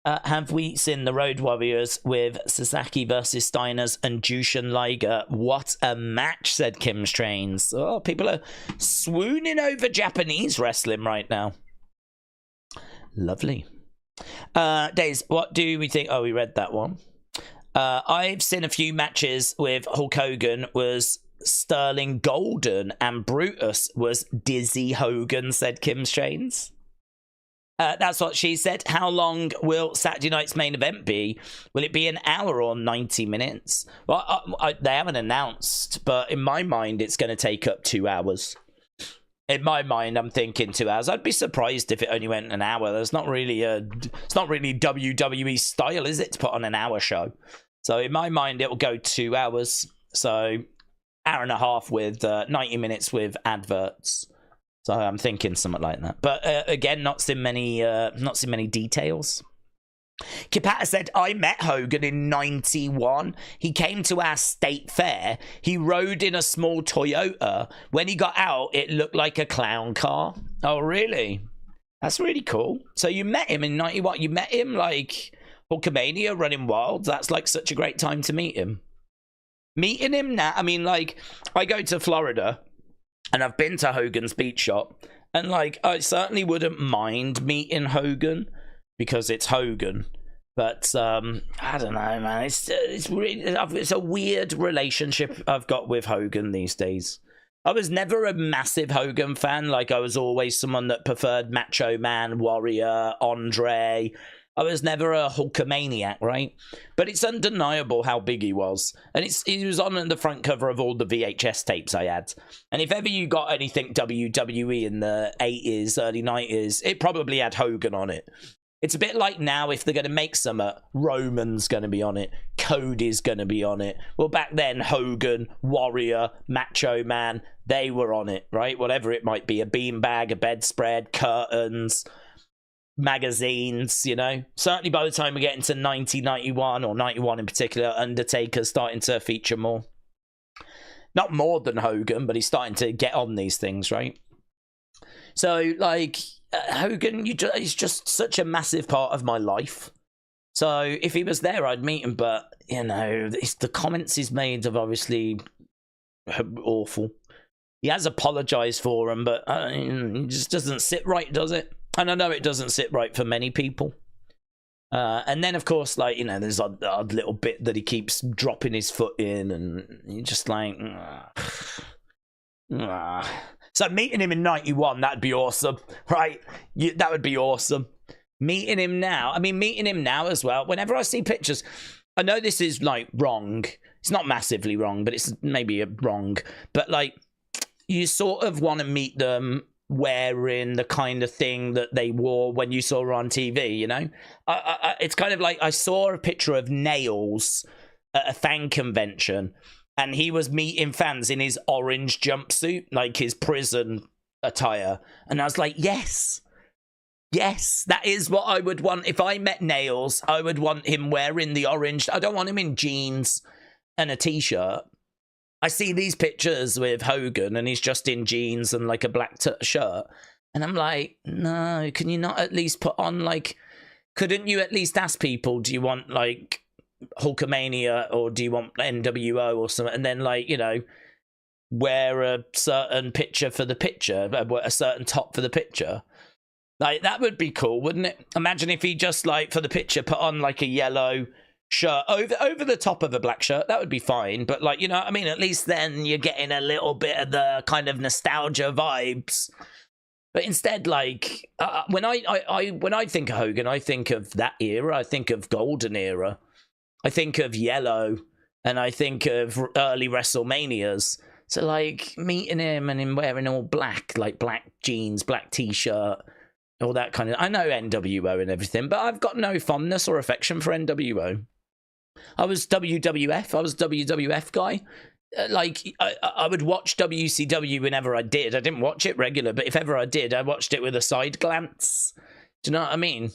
Have we seen the Road Warriors with Sasaki versus Steiners and Jushin Liger? What a match, said Kim's Trains. Oh, people are swooning over Japanese wrestling right now. Lovely. Days, what do we think? Oh, we read that one. I've seen a few matches with Hulk Hogan was Sterling Golden and Brutus was Dizzy Hogan, said Kim's Trains. That's what she said. How long will Saturday night's main event be? Will it be an hour or 90 minutes? Well, they haven't announced, but in my mind, it's going to take up 2 hours. In my mind, I'm thinking 2 hours. I'd be surprised if it only went an hour. It's not really WWE style, is it, to put on an hour show? So in my mind, it will go 2 hours. So hour and a half with 90 minutes with adverts. So I'm thinking something like that. But again, not seen many details. Kipata said, I met Hogan in 91. He came to our state fair. He rode in a small Toyota. When he got out, it looked like a clown car. Oh, really? That's really cool. So you met him in 91. You met him like Hulkamania running wild. That's like such a great time to meet him. Meeting him now, I mean, like, I go to Florida and I've been to Hogan's Beach Shop. And, like, I certainly wouldn't mind meeting Hogan because it's Hogan. But, I don't know, man. It's a weird relationship I've got with Hogan these days. I was never a massive Hogan fan. Like, I was always someone that preferred Macho Man, Warrior, Andre. I was never a Hulkamaniac, right? But it's undeniable how big he was. And he was on the front cover of all the VHS tapes I had. And if ever you got anything WWE in the 80s, early 90s, it probably had Hogan on it. It's a bit like now, if they're going to make some, Roman's going to be on it. Cody's going to be on it. Well, back then, Hogan, Warrior, Macho Man, they were on it, right? Whatever it might be. A beanbag, a bedspread, curtains, magazines, you know. Certainly by the time we get into 1991 or 91 in particular, Undertaker's starting to feature more. Not more than Hogan, but he's starting to get on these things, right? So, like, Hogan, he's just such a massive part of my life. So, if he was there, I'd meet him. But, you know, the comments he's made have obviously awful. He has apologized for them, but it just doesn't sit right, does it? And I know it doesn't sit right for many people. And then, of course, like, you know, there's a little bit that he keeps dropping his foot in, and you're just like... So meeting him in 91, that'd be awesome, right? That would be awesome. Meeting him now as well, whenever I see pictures, I know this is, like, wrong. It's not massively wrong, but it's maybe wrong. But, like, you sort of want to meet them wearing the kind of thing that they wore when you saw her on TV, you know? It's kind of like I saw a picture of Nails at a fan convention, and he was meeting fans in his orange jumpsuit, like his prison attire. And I was like, yes, that is what I would want. If I met Nails, I would want him wearing the orange. I don't want him in jeans and a t-shirt. I see these pictures with Hogan, and he's just in jeans and like a black shirt. And I'm like, no, can you not at least put on, like, couldn't you at least ask people, do you want, like, Hulkamania, or do you want NWO or something? And then, like, you know, wear a certain picture for the picture, a certain top for the picture. Like, that would be cool, wouldn't it? Imagine if he just, like, for the picture, put on, like, a yellow shirt over the top of a black shirt. That would be fine. But, like, you know what I mean? At least then you're getting a little bit of the kind of nostalgia vibes. But instead, like, when I think of Hogan, I think of that era. I think of golden era. I think of yellow, and I think of early WrestleManias. So, like, meeting him and him wearing all black, like black jeans, black t-shirt, all that kind of... I know NWO and everything, but I've got no fondness or affection for NWO. I was WWF. I was a WWF guy. Like, I would watch WCW whenever I did. I didn't watch it regular, but if ever I did, I watched it with a side glance. Do you know what I mean?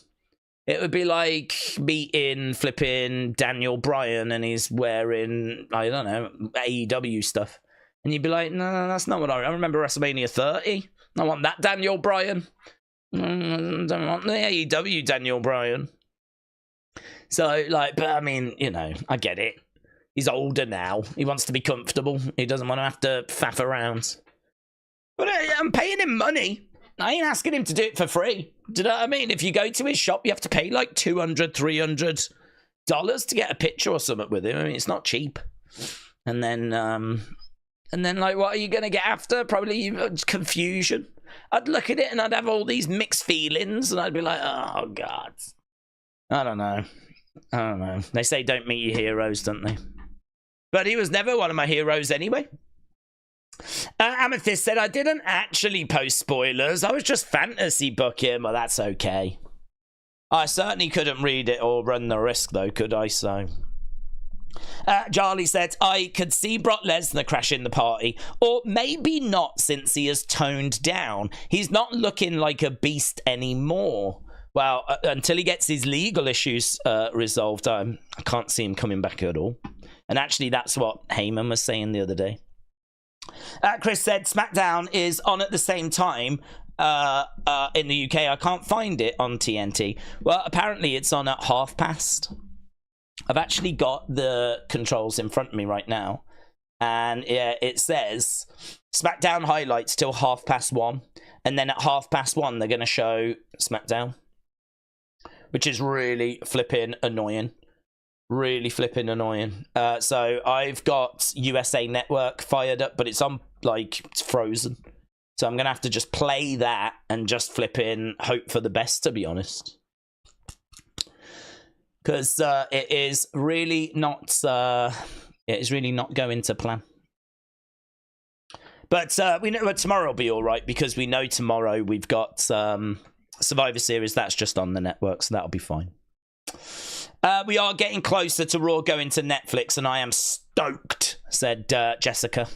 It would be like meeting flipping Daniel Bryan, and he's wearing, I don't know, AEW stuff. And you'd be like, no, that's not what I remember WrestleMania 30. I want that Daniel Bryan. I don't want the AEW Daniel Bryan. So, like, but I mean, you know, I get it. He's older now. He wants to be comfortable. He doesn't want to have to faff around. But I'm paying him money. I ain't asking him to do it for free. Do you know what I mean? If you go to his shop, you have to pay like $200, $300 to get a picture or something with him. I mean, it's not cheap. And then like, what are you going to get after? Probably confusion. I'd look at it and I'd have all these mixed feelings, and I'd be like, oh, God. I don't know. They say don't meet your heroes, don't they? But he was never one of my heroes anyway. Amethyst said, I didn't actually post spoilers. I was just fantasy booking. Well, that's okay. I certainly couldn't read it or run the risk, though, could I? So, Charlie said, I could see Brock Lesnar crashing the party. Or maybe not, since he has toned down. He's not looking like a beast anymore. Well, until he gets his legal issues resolved, I can't see him coming back at all. And actually, that's what Heyman was saying the other day. Chris said, SmackDown is on at the same time in the UK. I can't find it on TNT. Well, apparently it's on at past. I've actually got the controls in front of me right now. And it says SmackDown highlights till 1:30. And then at 1:30, they're going to show SmackDown. Which is really flipping annoying. Really flipping annoying. So I've got USA Network fired up, but it's on, like, it's frozen. So I'm going to have to just play that and just flipping hope for the best, to be honest. Because it is really not going to plan. But we know tomorrow will be all right, because we know tomorrow we've got Survivor Series. That's just on the network, so that'll be fine. We are getting closer to Raw going to Netflix, and I am stoked, said Jessica.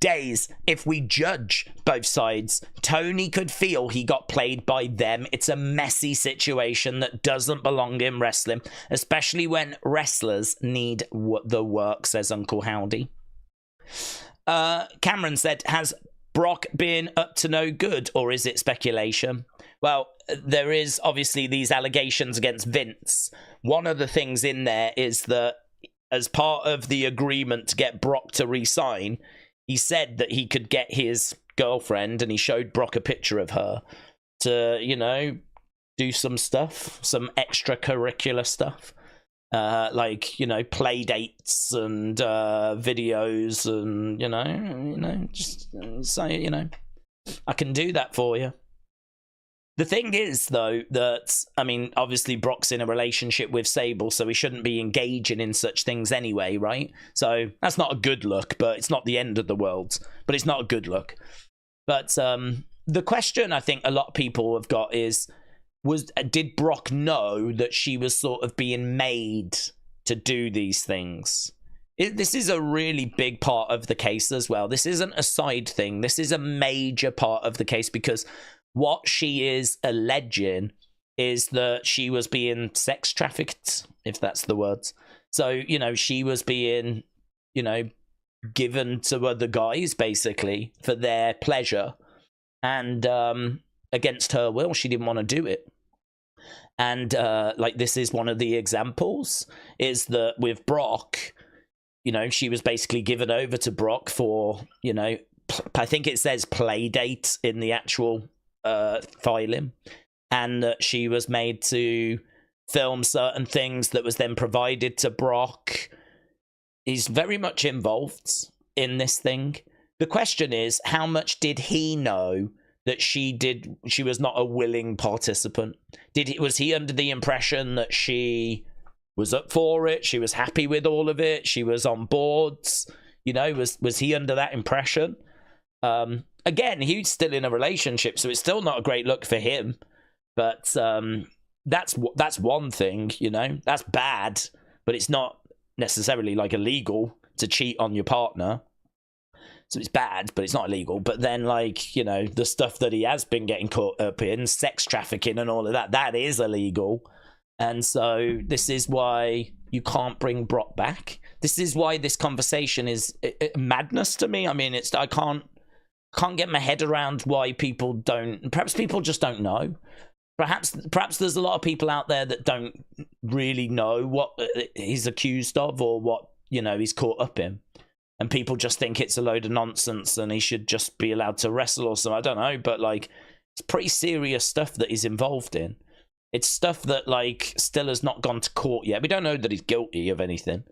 Days, if we judge both sides, Tony could feel he got played by them. It's a messy situation that doesn't belong in wrestling, especially when wrestlers need the work, says Uncle Howdy. Cameron said, has Brock been up to no good, or is it speculation? Well, there is obviously these allegations against Vince. One of the things in there is that as part of the agreement to get Brock to resign, he said that he could get his girlfriend, and he showed Brock a picture of her, to, you know, do some stuff, some extracurricular stuff. Like, you know, play dates and videos and, you know, just say, you know, I can do that for you. The thing is, though, that, I mean, obviously Brock's in a relationship with Sable, so he shouldn't be engaging in such things anyway, right? So that's not a good look, but it's not the end of the world. But it's not a good look. But the question I think a lot of people have got is, did Brock know that she was sort of being made to do these things? This is a really big part of the case as well. This isn't a side thing. This is a major part of the case, because what she is alleging is that she was being sex trafficked, if that's the words. So, you know, she was being, you know, given to other guys, basically, for their pleasure. And against her will, she didn't want to do it. And like, this is one of the examples, is that with Brock, you know, she was basically given over to Brock for, you know, I think it says play date in the actual filing, and that she was made to film certain things that was then provided to Brock. He's very much involved in this thing. The question is, how much did he know that she was not a willing participant? Was he under the impression that she was up for it, she was happy with all of it, she was on boards? You know, was he under that impression? Again, he's still in a relationship, so it's still not a great look for him. But that's one thing, you know, that's bad, but it's not necessarily like illegal to cheat on your partner. So it's bad, but it's not illegal. But then, like, you know, the stuff that he has been getting caught up in, sex trafficking and all of that, that is illegal. And so this is why you can't bring Brock back. This is why this conversation is madness to me. I mean, I can't get my head around why people don't. Perhaps people just don't know. Perhaps there's a lot of people out there that don't really know what he's accused of, or what, you know, he's caught up in. And people just think it's a load of nonsense and he should just be allowed to wrestle or something. I don't know, but, like, it's pretty serious stuff that he's involved in. It's stuff that, like, still has not gone to court yet. We don't know that he's guilty of anything,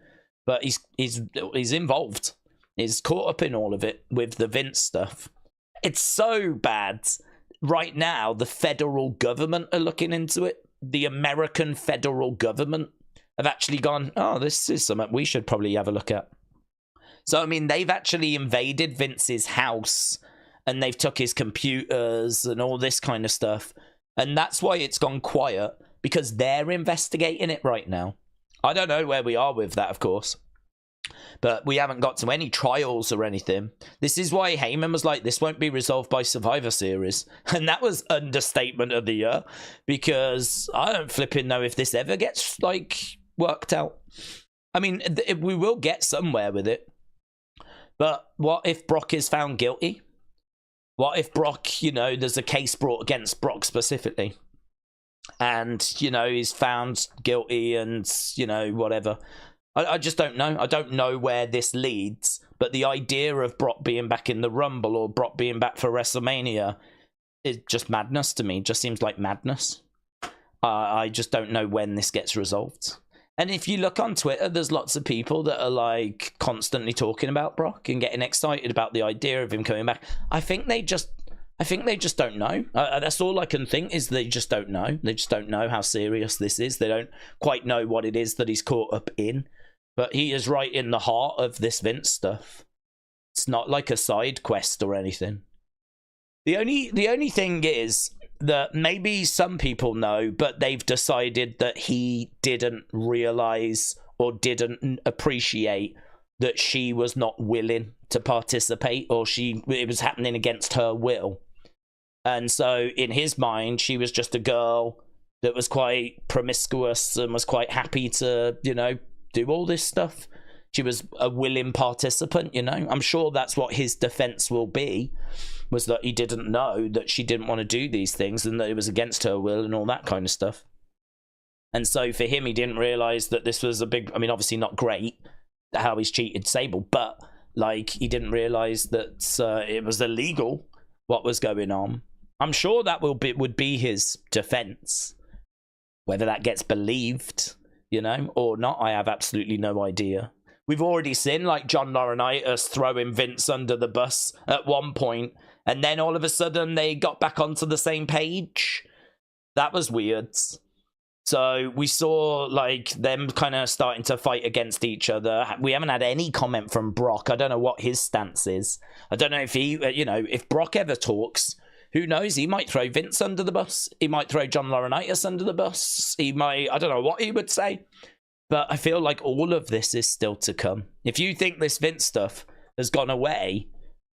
but he's involved. He's caught up in all of it with the Vince stuff. It's so bad. Right now, the federal government are looking into it. The American federal government have actually gone, oh, this is something we should probably have a look at. So, I mean, they've actually invaded Vince's house, and they've took his computers and all this kind of stuff. And that's why it's gone quiet, because they're investigating it right now. I don't know where we are with that, of course. But we haven't got to any trials or anything. This is why Heyman was like, this won't be resolved by Survivor Series. And that was understatement of the year, because I don't flipping know if this ever gets, like, worked out. I mean, we will get somewhere with it. But what if Brock is found guilty? What if Brock, you know, there's a case brought against Brock specifically, and, you know, he's found guilty and, you know, whatever. I just don't know. I don't know where this leads. But the idea of Brock being back in the Rumble, or Brock being back for WrestleMania, is just madness to me. It just seems like madness. I just don't know when this gets resolved. And if you look on Twitter, there's lots of people that are, like, constantly talking about Brock and getting excited about the idea of him coming back. I think they just don't know. That's all I can think, is they just don't know. They just don't know how serious this is. They don't quite know what it is that he's caught up in. But he is right in the heart of this Vince stuff. It's not like a side quest or anything. The only thing is that maybe some people know, but they've decided that he didn't realize or didn't appreciate that she was not willing to participate, or it was happening against her will. And so in his mind, she was just a girl that was quite promiscuous and was quite happy to, you know, do all this stuff. She was a willing participant, you know. I'm sure that's what his defense will be, was that he didn't know that she didn't want to do these things and that it was against her will and all that kind of stuff. And so for him, he didn't realize that this was a big, I mean, obviously not great how he's cheated Sable, but like he didn't realize that it was illegal what was going on. I'm sure that would be his defense. Whether that gets believed, you know, or not, I have absolutely no idea. We've already seen like John Laurinaitis throwing Vince under the bus at one point, and then all of a sudden they got back onto the same page. That was weird. So we saw like them kind of starting to fight against each other. We haven't had any comment from Brock. I don't know what his stance is. I don't know if he, you know, if Brock ever talks, who knows? He might throw Vince under the bus. He might throw John Laurinaitis under the bus. He might, I don't know what he would say. But I feel like all of this is still to come. If you think this Vince stuff has gone away,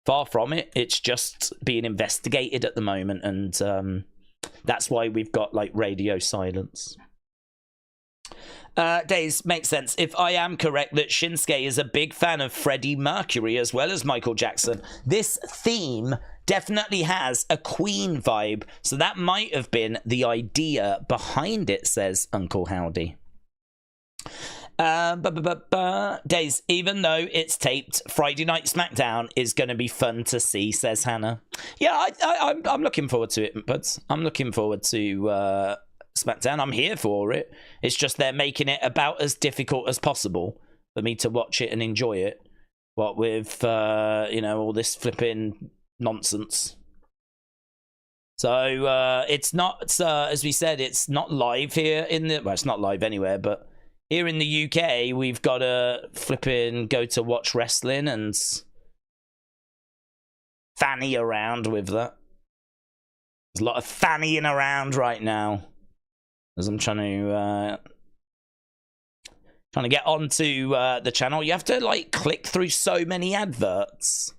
far from it. It's just being investigated at the moment. And that's why we've got like radio silence. Days, makes sense. If I am correct that Shinsuke is a big fan of Freddie Mercury as well as Michael Jackson, this theme definitely has a Queen vibe. So that might have been the idea behind it, says Uncle Howdy. Days, even though it's taped, Friday Night Smackdown is going to be fun to see, says Hannah. Yeah, I'm looking forward to it, but I'm looking forward to Smackdown. I'm here for it. It's just they're making it about as difficult as possible for me to watch it and enjoy it. What with, you know, all this flipping nonsense. So it's not, as we said, it's not live here in the, well, it's not live anywhere, but here in the UK, we've got to flipping go to watch wrestling and fanny around with that. There's a lot of fannying around right now as I'm trying to get onto the channel. You have to like click through so many adverts.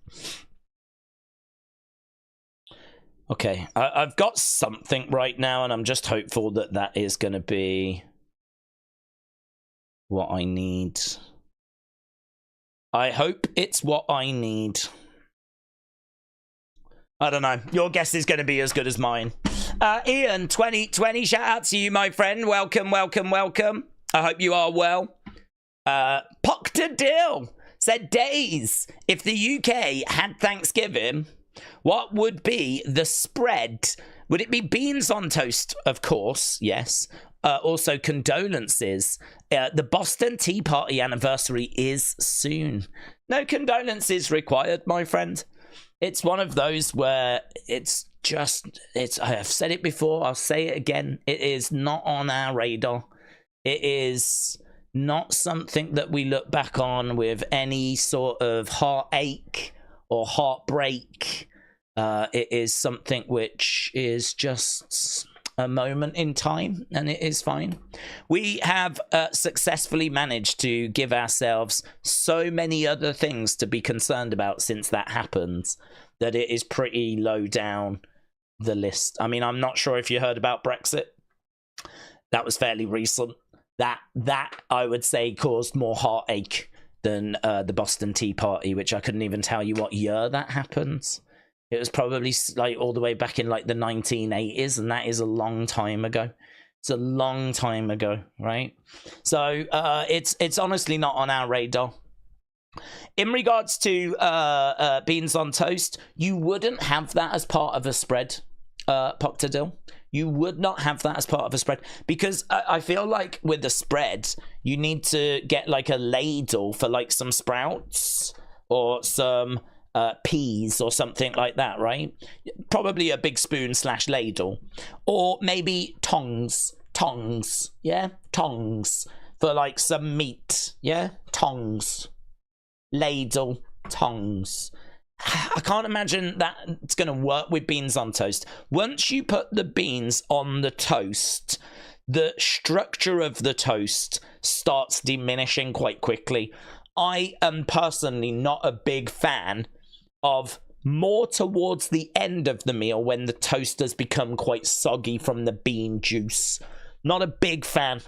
Okay, I've got something right now, and I'm just hopeful that that is going to be what I need. I hope it's what I need. I don't know. Your guess is going to be as good as mine. Ian, 2020, shout out to you, my friend. Welcome, welcome, welcome. I hope you are well. Proctor Dill said, Days, if the UK had Thanksgiving, what would be the spread? Would it be beans on toast? Of course, yes. Also, condolences. The Boston Tea Party anniversary is soon. No condolences required, my friend. It's one of those where it's just, I have said it before, I'll say it again. It is not on our radar. It is not something that we look back on with any sort of heartache or heartbreak. It is something which is just a moment in time, and it is fine. We have successfully managed to give ourselves so many other things to be concerned about since that happened that it is pretty low down the list. I mean, I'm not sure if you heard about Brexit. That was fairly recent. That I would say caused more heartache than the Boston Tea Party, which I couldn't even tell you what year that happened. It was probably like all the way back in like the 1980s, and that is a long time ago. It's a long time ago, right? So it's honestly not on our radar. In regards to beans on toast, you wouldn't have that as part of a spread, Proctor Dill. You would not have that as part of a spread, because I feel like with the spread, you need to get like a ladle for like some sprouts or some peas or something like that, right? Probably a big spoon / ladle, or maybe tongs, yeah, tongs for like some meat, yeah, tongs, ladle, tongs. I can't imagine that it's going to work with beans on toast. Once you put the beans on the toast, the structure of the toast starts diminishing quite quickly. I am personally not a big fan of more towards the end of the meal when the toast has become quite soggy from the bean juice. Not a big fan.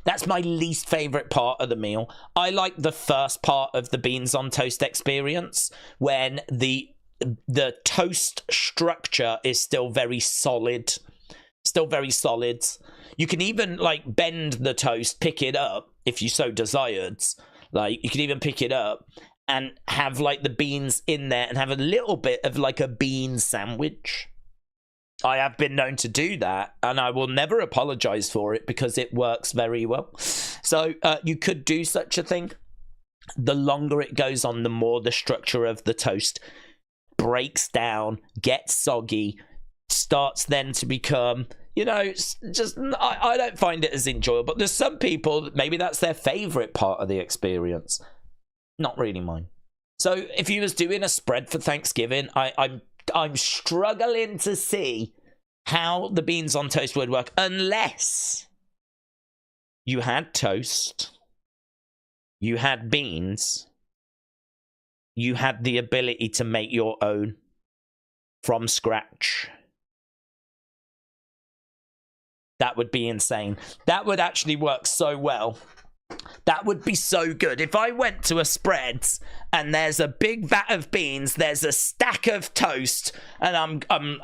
That's my least favorite part of the meal. I like the first part of the beans on toast experience, when the toast structure is still very solid. You can even like bend the toast, pick it up if you so desired. Like you can even pick it up and have like the beans in there and have a little bit of like a bean sandwich. I have been known to do that, and I will never apologize for it because it works very well. So you could do such a thing. The longer it goes on, the more the structure of the toast breaks down, gets soggy, starts then to become, you know, just I don't find it as enjoyable. But there's some people, maybe that's their favorite part of the experience. Not really mine. So if you was doing a spread for Thanksgiving, I'm struggling to see how the beans on toast would work unless you had toast, you had beans, you had the ability to make your own from scratch. That would be insane. That would actually work so well. That would be so good. If I went to a spreads and there's a big vat of beans, there's a stack of toast, and I'm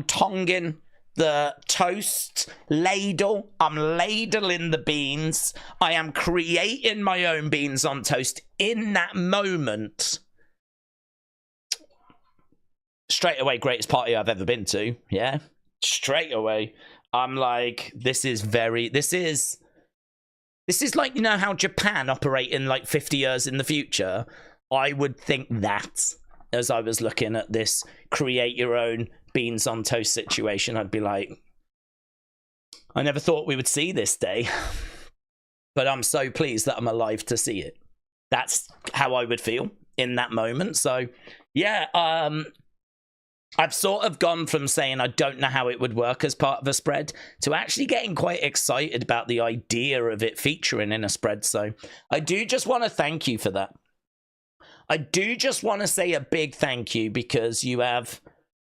tonging the toast ladle. I'm ladling the beans. I am creating my own beans on toast in that moment. Straight away, greatest party I've ever been to. Yeah, straight away. I'm like, this is like, you know how Japan operate in like 50 years in the future? I would think that as I was looking at this create your own beans on toast situation. I'd be like, I never thought we would see this day. But I'm so pleased that I'm alive to see it. That's how I would feel in that moment. So, yeah, I've sort of gone from saying I don't know how it would work as part of a spread to actually getting quite excited about the idea of it featuring in a spread. So I do just want to thank you for that. I do just want to say a big thank you because you have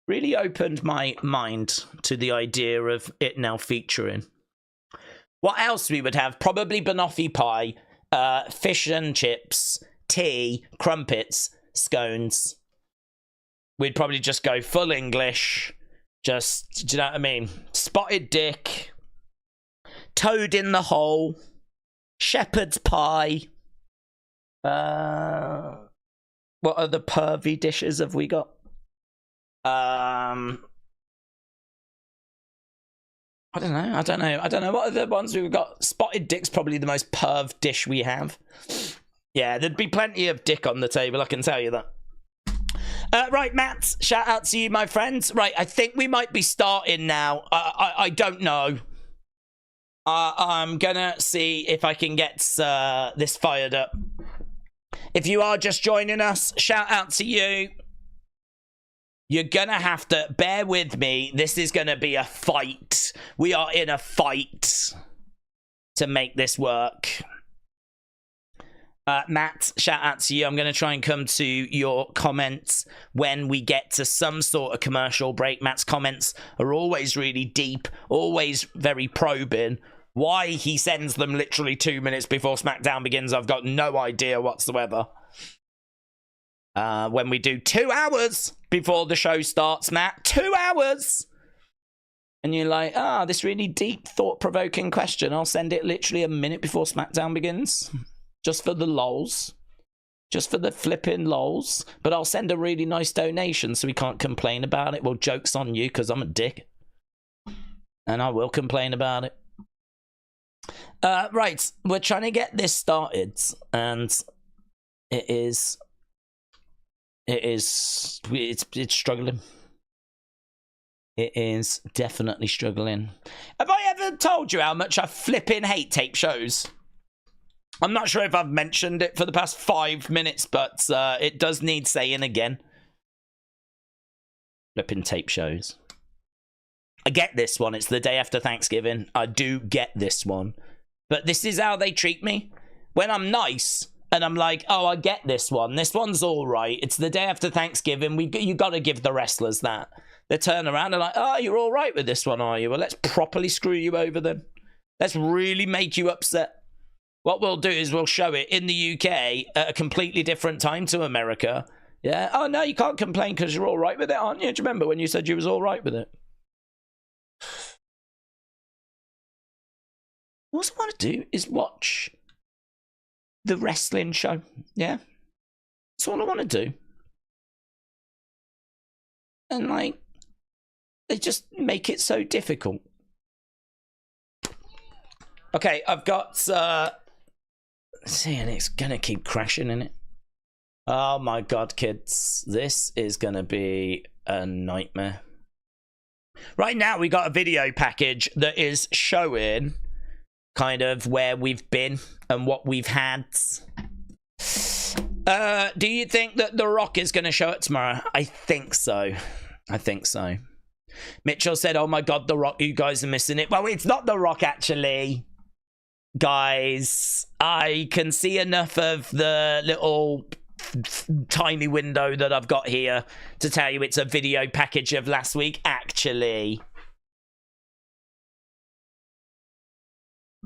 really opened my mind to the idea of it now featuring. What else we would have? Probably banoffee pie, fish and chips, tea, crumpets, scones. We'd probably just go full English. Just, do you know what I mean? Spotted dick. Toad in the hole. Shepherd's pie. What other pervy dishes have we got? I don't know. What are the ones we've got? Spotted dick's probably the most perv dish we have. Yeah, there'd be plenty of dick on the table, I can tell you that. Right, Matt, shout out to you, my friends. Right, I think we might be starting now. I don't know. I'm gonna see if I can get this fired up. If you are just joining us, shout out to you. You're gonna have to bear with me. This is gonna be a fight. We are in a fight to make this work. Matt, shout out to you. I'm going to try and come to your comments when we get to some sort of commercial break. Matt's comments are always really deep, always very probing. Why he sends them literally 2 minutes before SmackDown begins, I've got no idea whatsoever. When we do 2 hours before the show starts, Matt, 2 hours! And you're like, this really deep, thought-provoking question. I'll send it literally a minute before SmackDown begins. Just for the lols. Just for the flipping lols. But I'll send a really nice donation so we can't complain about it. Well, joke's on you because I'm a dick. And I will complain about it. Right, we're trying to get this started. And it's struggling. It is definitely struggling. Have I ever told you how much I flipping hate tape shows? I'm not sure if I've mentioned it for the past 5 minutes, but it does need saying again. Flipping tape shows. I get this one. It's the day after Thanksgiving. I do get this one. But this is how they treat me. When I'm nice and I'm like, oh, I get this one. This one's all right. It's the day after Thanksgiving. You got to give the wrestlers that. They turn around and like, oh, you're all right with this one, are you? Well, let's properly screw you over then. Let's really make you upset. What we'll do is we'll show it in the UK at a completely different time to America. Yeah. Oh, no, you can't complain because you're all right with it, aren't you? Do you remember when you said you was all right with it? What I want to do is watch the wrestling show. Yeah. That's all I want to do. And, like, they just make it so difficult. Okay, I've got, see, and it's gonna keep crashing in it. Oh my god, kids. This is gonna be a nightmare. Right now, we got a video package that is showing kind of where we've been and what we've had. Do you think that The Rock is gonna show it tomorrow? I think so. I think so. Mitchell said, oh my god, The Rock, you guys are missing it. Well, it's not The Rock, actually. Guys, I can see enough of the little tiny window that I've got here to tell you it's a video package of last week, actually.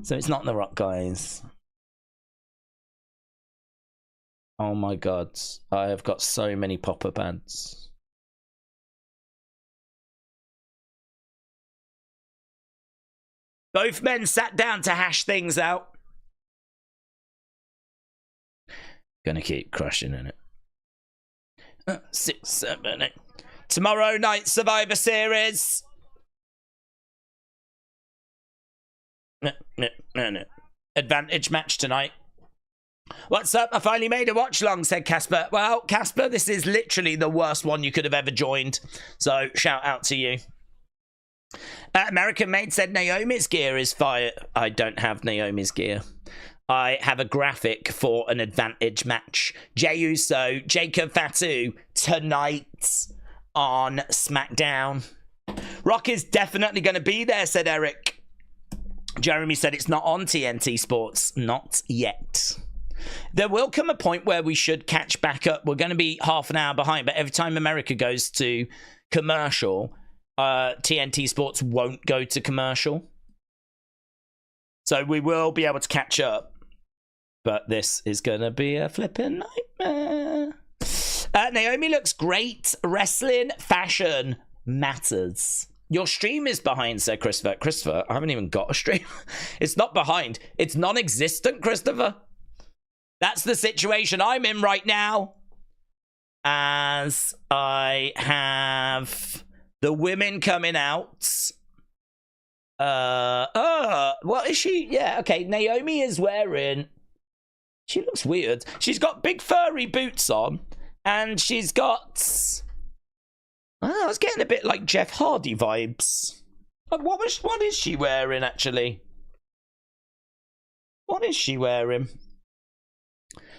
So it's not The Rock, guys. Oh my god, I have got so many pop-up ads. Both men sat down to hash things out. Gonna keep crushing in it. 6, 7, 8. Tomorrow night Survivor Series. No. Advantage match tonight. What's up? I finally made a watch long, said Casper. Well, Casper, this is literally the worst one you could have ever joined. So shout out to you. American Maid said Naomi's gear is fire. I don't have Naomi's gear. I have a graphic for an advantage match. Jey Uso, Jacob Fatu tonight on SmackDown. Rock is definitely going to be there, said Eric. Jeremy said it's not on TNT Sports. Not yet. There will come a point where we should catch back up. We're going to be half an hour behind, but every time America goes to commercial, TNT Sports won't go to commercial. So we will be able to catch up. But this is going to be a flipping nightmare. Naomi looks great. Wrestling fashion matters. Your stream is behind, said Christopher. Christopher, I haven't even got a stream. It's not behind. It's non-existent, Christopher. That's the situation I'm in right now. As I have the women coming out. What is she? Yeah, okay. Naomi is wearing... She looks weird. She's got big furry boots on. And she's got... I was getting a bit like Jeff Hardy vibes. What is she wearing, actually? What is she wearing?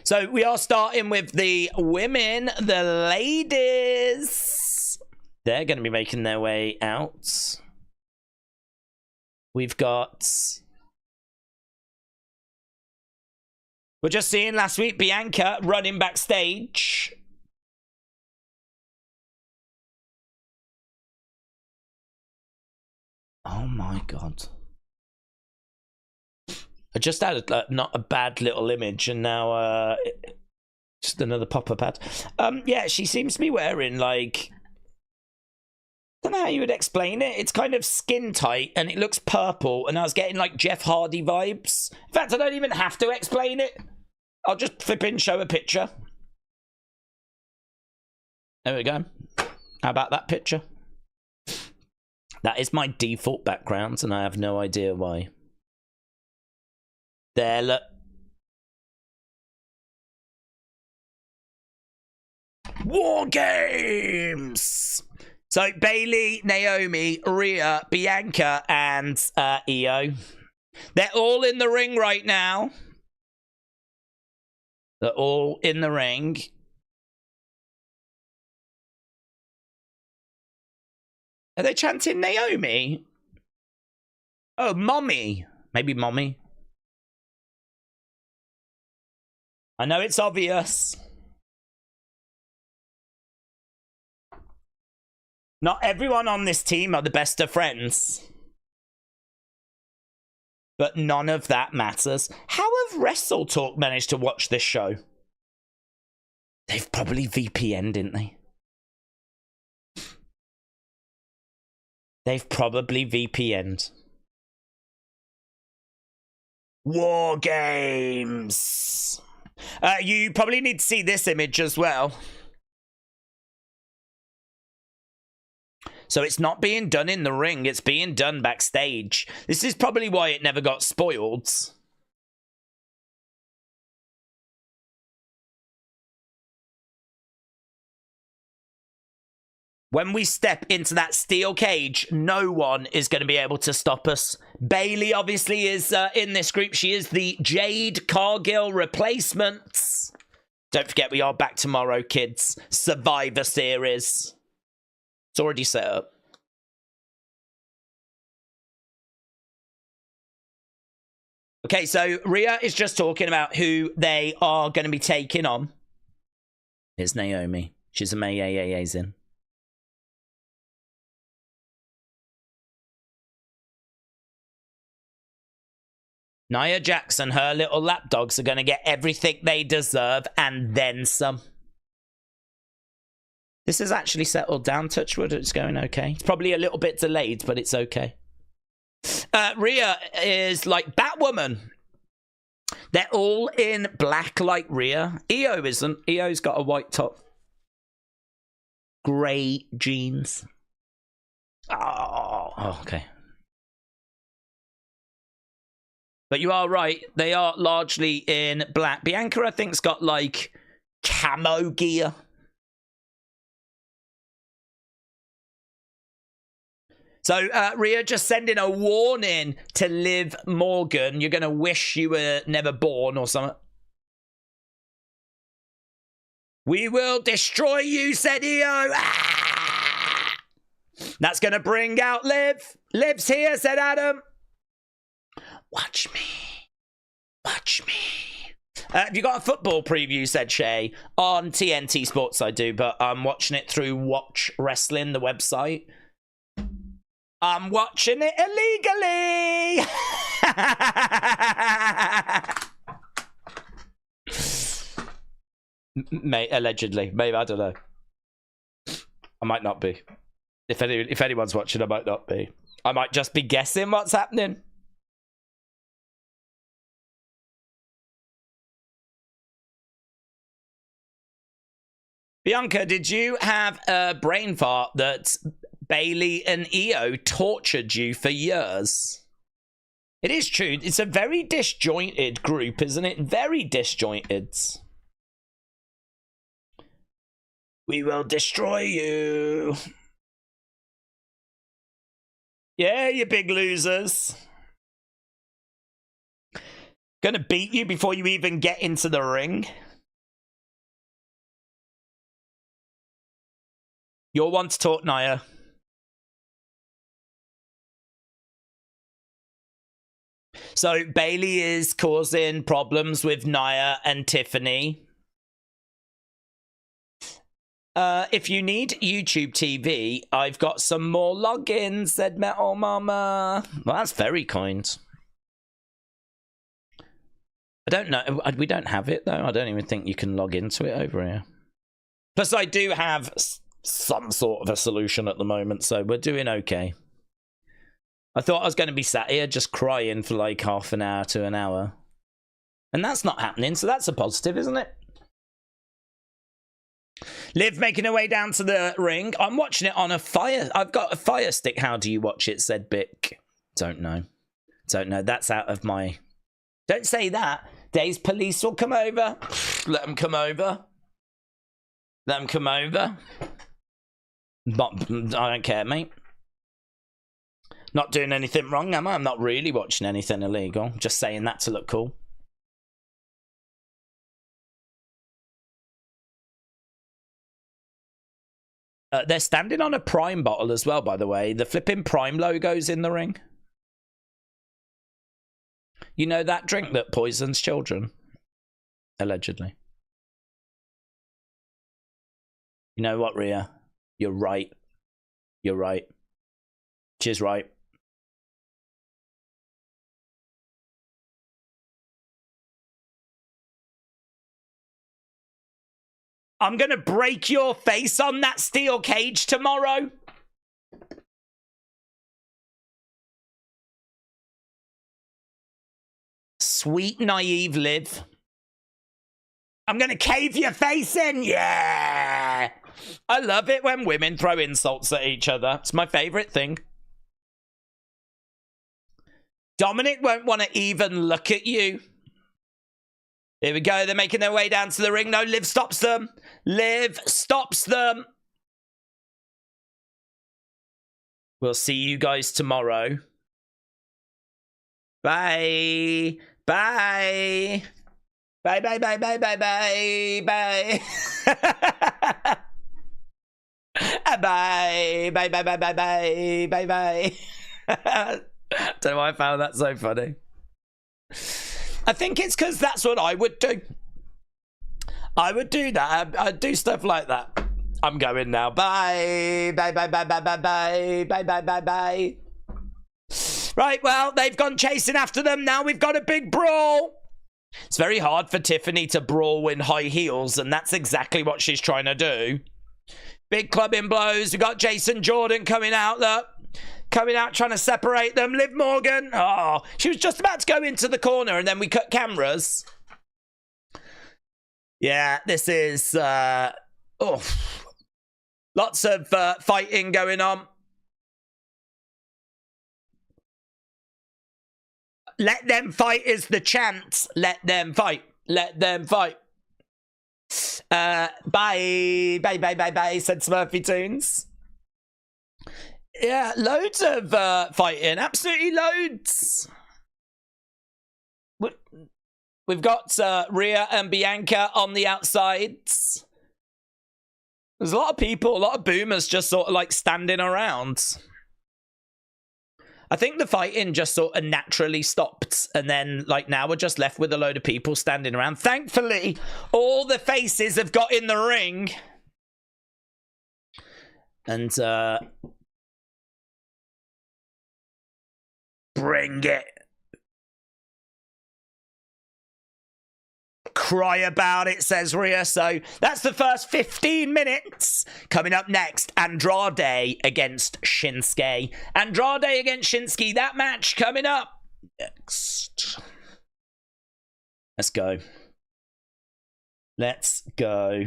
So we are starting with the women, the ladies. They're going to be making their way out. We've got... We're just seeing last week Bianca running backstage. Oh my god. I just had not a bad little image, and now just another pop-up ad. Yeah, she seems to be wearing, like... I don't know how you would explain it. It's kind of skin tight, and it looks purple, and I was getting, like, Jeff Hardy vibes. In fact, I don't even have to explain it. I'll just flip in, show a picture. There we go. How about that picture? That is my default background, and I have no idea why. There, look. War Games! So, Bailey, Naomi, Rhea, Bianca, and Io. They're all in the ring right now. They're all in the ring. Are they chanting Naomi? Oh, Mommy. Maybe Mommy. I know it's obvious. Not everyone on this team are the best of friends. But none of that matters. How have Wrestle Talk managed to watch this show? They've probably VPN'd, didn't they? They've probably VPN'd. War Games. You probably need to see this image as well. So it's not being done in the ring, it's being done backstage. This is probably why it never got spoiled. When we step into that steel cage, no one is going to be able to stop us. Bayley obviously is in this group. She is the Jade Cargill replacement. Don't forget, we are back tomorrow, kids. Survivor Series. It's already set up. Okay, so Rhea is just talking about who they are going to be taking on. Here's Naomi. She's a May-Zin. Nia Jax and her little lapdogs are going to get everything they deserve and then some. This is actually settled down, Touchwood. It's going okay. It's probably a little bit delayed, but it's okay. Rhea is like Batwoman. They're all in black like Rhea. Io isn't. Io's got a white top. Grey jeans. Oh, okay. But you are right. They are largely in black. Bianca, I think, has got like camo gear. So Rhea just sending a warning to Liv Morgan. You're going to wish you were never born or something. We will destroy you, said Io. Ah! That's going to bring out Liv. Liv's here, said Adam. Watch me. Watch me. Have you got a football preview, said Shay? On TNT Sports I do, but I'm watching it through Watch Wrestling, the website. I'm watching it illegally. Mate, allegedly. Maybe, I don't know. I might not be. If anyone's watching, I might not be. I might just be guessing what's happening. Bianca, did you have a brain fart that Bayley and Io tortured you for years? It is true. It's a very disjointed group, isn't it? Very disjointed. We will destroy you. Yeah, you big losers. Gonna beat you before you even get into the ring. You're one to talk, Nia. So Bayley is causing problems with Nia and Tiffany. If you need YouTube TV, I've got some more logins, said Metal Mama. Well, that's very kind. I don't know. We don't have it, though. I don't even think you can log into it over here. Plus, I do have some sort of a solution at the moment, so we're doing okay. I thought I was going to be sat here just crying for like half an hour to an hour. And that's not happening, so that's a positive, isn't it? Liv making her way down to the ring. I'm watching it on a fire. I've got a fire stick. How do you watch it, said Bick. Don't know. Don't know. That's out of my... Don't say that. Days police will come over. Let them come over. Let them come over. But I don't care, mate. Not doing anything wrong, am I? I'm not really watching anything illegal. Just saying that to look cool. They're standing on a Prime bottle as well, by the way. The flipping Prime logo's in the ring. You know that drink that poisons children? Allegedly. You know what, Rhea? You're right. You're right. She's right. I'm going to break your face on that steel cage tomorrow. Sweet, naive Liv. I'm going to cave your face in. Yeah. I love it when women throw insults at each other. It's my favorite thing. Dominic won't want to even look at you. Here we go. They're making their way down to the ring. No, Liv stops them. Liv stops them. We'll see you guys tomorrow. Bye. Bye. Bye, bye, bye, bye, bye, bye, bye. Bye. Bye, bye, bye, bye, bye, bye, bye. Don't know why I found that so funny. I think it's because that's what I would do. I would do that. I'd do stuff like that. I'm going now. Bye. Bye, bye, bye, bye, bye, bye. Bye, bye, bye, bye. Right, well, they've gone chasing after them. Now we've got a big brawl. It's very hard for Tiffany to brawl in high heels, and that's exactly what she's trying to do. Big clubbing blows. We've got Jason Jordan coming out, look. Coming out, trying to separate them. Liv Morgan. Oh, she was just about to go into the corner, and then we cut cameras. Yeah, this is... lots of fighting going on. Let them fight is the chant. Let them fight. Let them fight. Bye. Bye, bye, bye, bye, said Smurfy Toons. Yeah, loads of fighting. Absolutely loads. We've got Rhea and Bianca on the outsides. There's a lot of people, a lot of boomers just sort of like standing around. I think the fighting just sort of naturally stopped. And then, like, now we're just left with a load of people standing around. Thankfully, all the faces have got in the ring. And, bring it. Cry about it, says Rhea. So that's the first 15 minutes. Coming up next, Andrade against Shinsuke. Andrade against Shinsuke. That match coming up next. Let's go. Let's go.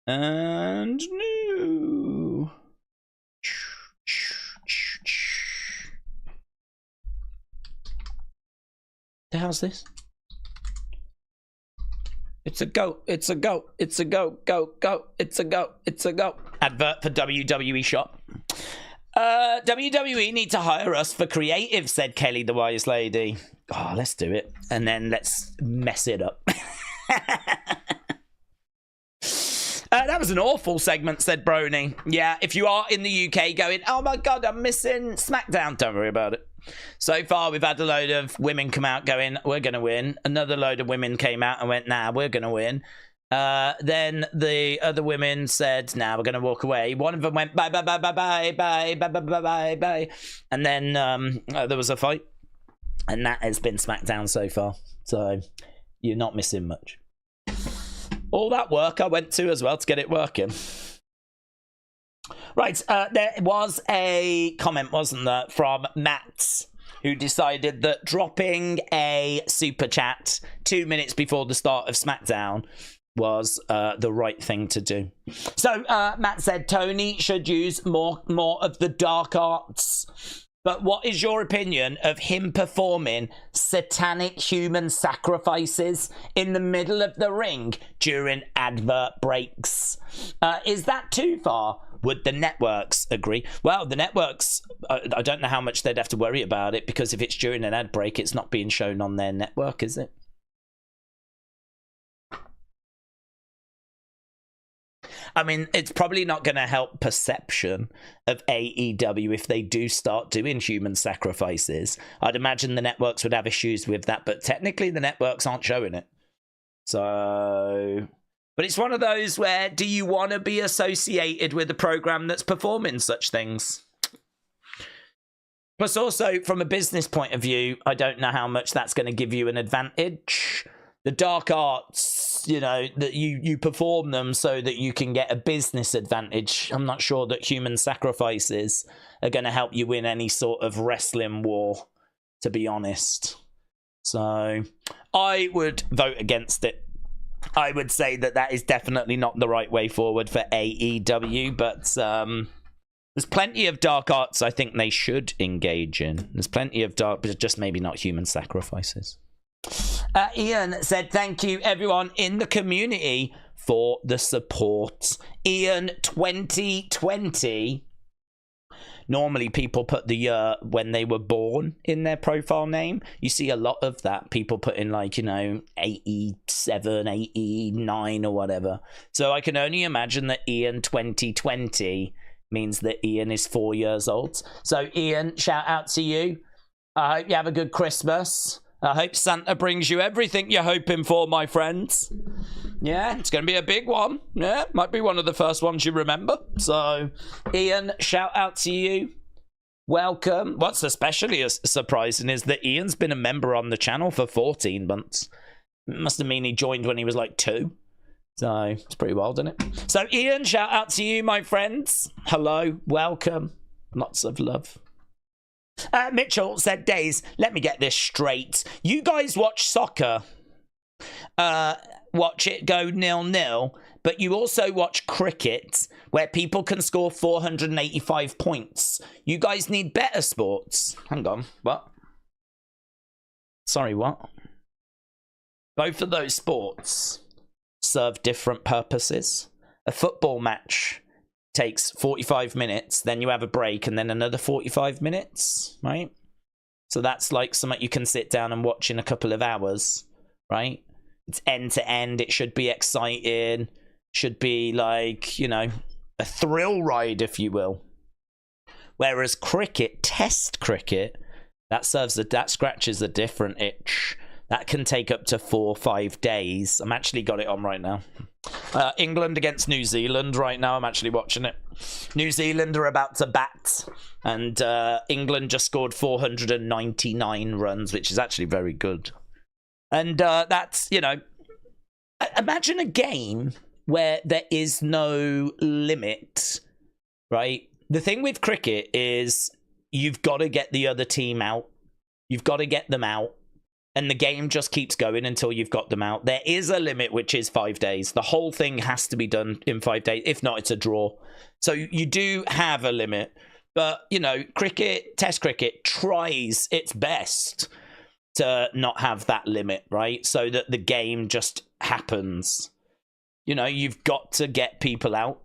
And new. The hell's this? It's a go. It's a go. It's a go. Go. Go. It's a go. It's a go. Advert for WWE Shop. WWE need to hire us for creative, said Kelly the Wise Lady. Oh, let's do it. And then let's mess it up. That was an awful segment, said Brony. Yeah, if you are in the UK going, oh my God, I'm missing Smackdown, don't worry about it. So far, we've had a load of women come out going, we're going to win. Another load of women came out and went, nah, we're going to win. Then the other women said, nah, we're going to walk away. One of them went, bye, bye, bye, bye, bye, bye, bye, bye, bye, bye, bye. And then there was a fight. And that has been SmackDown so far. So you're not missing much. All that work I went to as well to get it working. Right, there was a comment, wasn't there, from Matt, who decided that dropping a super chat 2 minutes before the start of SmackDown was the right thing to do. So Matt said Tony should use more of the dark arts. But what is your opinion of him performing satanic human sacrifices in the middle of the ring during advert breaks? Is that too far? Would the networks agree? Well, the networks, I don't know how much they'd have to worry about it, because if it's during an ad break, it's not being shown on their network, is it? I mean, it's probably not going to help perception of AEW if they do start doing human sacrifices. I'd imagine the networks would have issues with that, but technically the networks aren't showing it. So... But it's one of those where, do you want to be associated with a program that's performing such things? Plus also, from a business point of view, I don't know how much that's going to give you an advantage. the dark arts, you know, that you perform them so that you can get a business advantage. I'm not sure that human sacrifices are going to help you win any sort of wrestling war, to be honest. So I would vote against it. I would say that is definitely not the right way forward for AEW, but there's plenty of dark arts I think they should engage in. There's plenty of dark, but just maybe not human sacrifices. Ian said, thank you everyone in the community for the support. Ian 2020. Normally people put the year when they were born in their profile name. You see a lot of that. People put in like, you know, 87, 89 or whatever. So I can only imagine that Ian 2020 means that Ian is 4 years old. So Ian, shout out to you. I hope you have a good Christmas. I hope Santa brings you everything you're hoping for, my friends. Yeah, it's going to be a big one. Yeah, might be one of the first ones you remember. So, Ian, shout out to you. Welcome. What's especially surprising is that Ian's been a member on the channel for 14 months. It must have mean he joined when he was like 2. So, it's pretty wild, isn't it? So, Ian, shout out to you, my friends. Hello, welcome. Lots of love. Mitchell said, Days, let me get this straight. You guys watch soccer, watch it go 0-0, but you also watch cricket where people can score 485 points. You guys need better sports. Hang on, what? Sorry, what? Both of those sports serve different purposes. A football match takes 45 minutes, then you have a break, and then another 45 minutes, right? So that's like something you can sit down and watch in a couple of hours, right? It's end to end. It should be exciting. Should be like, you know, a thrill ride, if you will. Whereas cricket, test cricket, that scratches a different itch. That can take up to 4 or 5 days. I'm actually got it on right now. England against New Zealand right now. I'm actually watching it. New Zealand are about to bat, and England just scored 499 runs, which is actually very good. And that's, you know, imagine a game where there is no limit, right? The thing with cricket is you've got to get the other team out. You've got to get them out. And the game just keeps going until you've got them out. There is a limit, which is 5 days. The whole thing has to be done in 5 days. If not, it's a draw. So you do have a limit. But, you know, cricket, test cricket, tries its best to not have that limit, right? So that the game just happens. You know, you've got to get people out.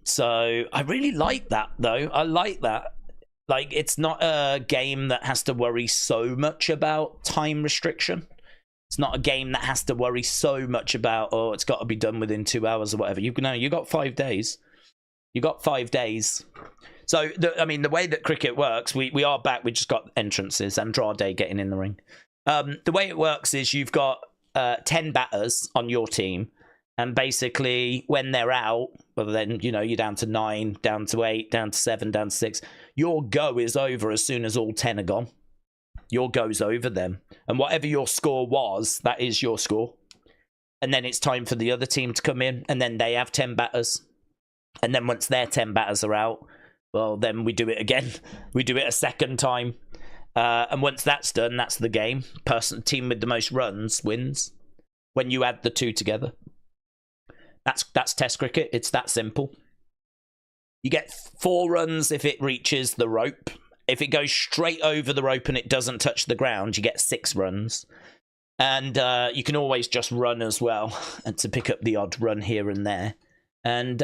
So I really like that, though. I like that. Like, it's not a game that has to worry so much about time restriction. It's not a game that has to worry so much about, oh, it's got to be done within 2 hours or whatever. You got 5 days. You got 5 days. So, I mean, the way that cricket works, we are back. We just got entrances. Andrade getting in the ring. The way it works is you've got 10 batters on your team. And basically, when they're out, well, then, you know, you're down to 9, down to 8, down to 7, down to 6. Your go is over as soon as all 10 are gone. Your go's over them. And whatever your score was, that is your score. And then it's time for the other team to come in. And then they have 10 batters. And then once their 10 batters are out, well, then we do it again. We do it a second time. And once that's done, that's the game. Team with the most runs wins. When you add the two together. That's test cricket. It's that simple. You get 4 runs if it reaches the rope. If it goes straight over the rope and it doesn't touch the ground, you get 6 runs. And you can always just run as well, and to pick up the odd run here and there. And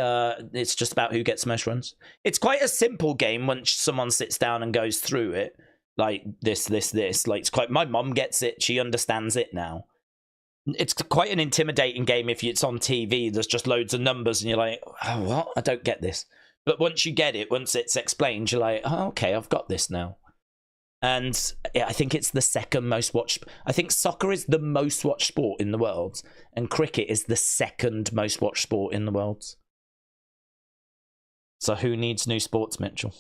it's just about who gets most runs. It's quite a simple game once someone sits down and goes through it. Like this. Like, it's quite. My mom gets it. She understands it now. It's quite an intimidating game if it's on TV. There's just loads of numbers and you're like, oh, what? I don't get this. But once you get it, once it's explained, you're like, oh, okay, I've got this now. And yeah, I think it's the second most watched. I think soccer is the most watched sport in the world. And cricket is the second most watched sport in the world. So who needs new sports, Mitchell?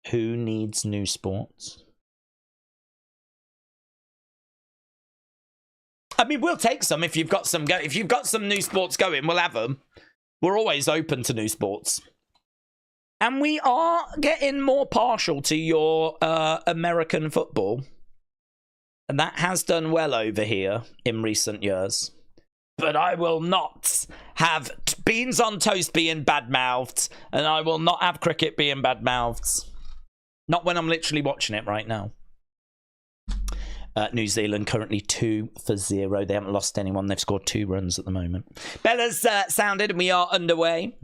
Who needs new sports? I mean, we'll take some if you've got some if you've got some new sports going, we'll have them. We're always open to new sports. And we are getting more partial to your American football. And that has done well over here in recent years. But I will not have beans on toast being bad-mouthed. And I will not have cricket being bad-mouthed. Not when I'm literally watching it right now. New Zealand currently 2-0. They haven't lost anyone. They've scored 2 runs at the moment. Bella's sounded and we are underway.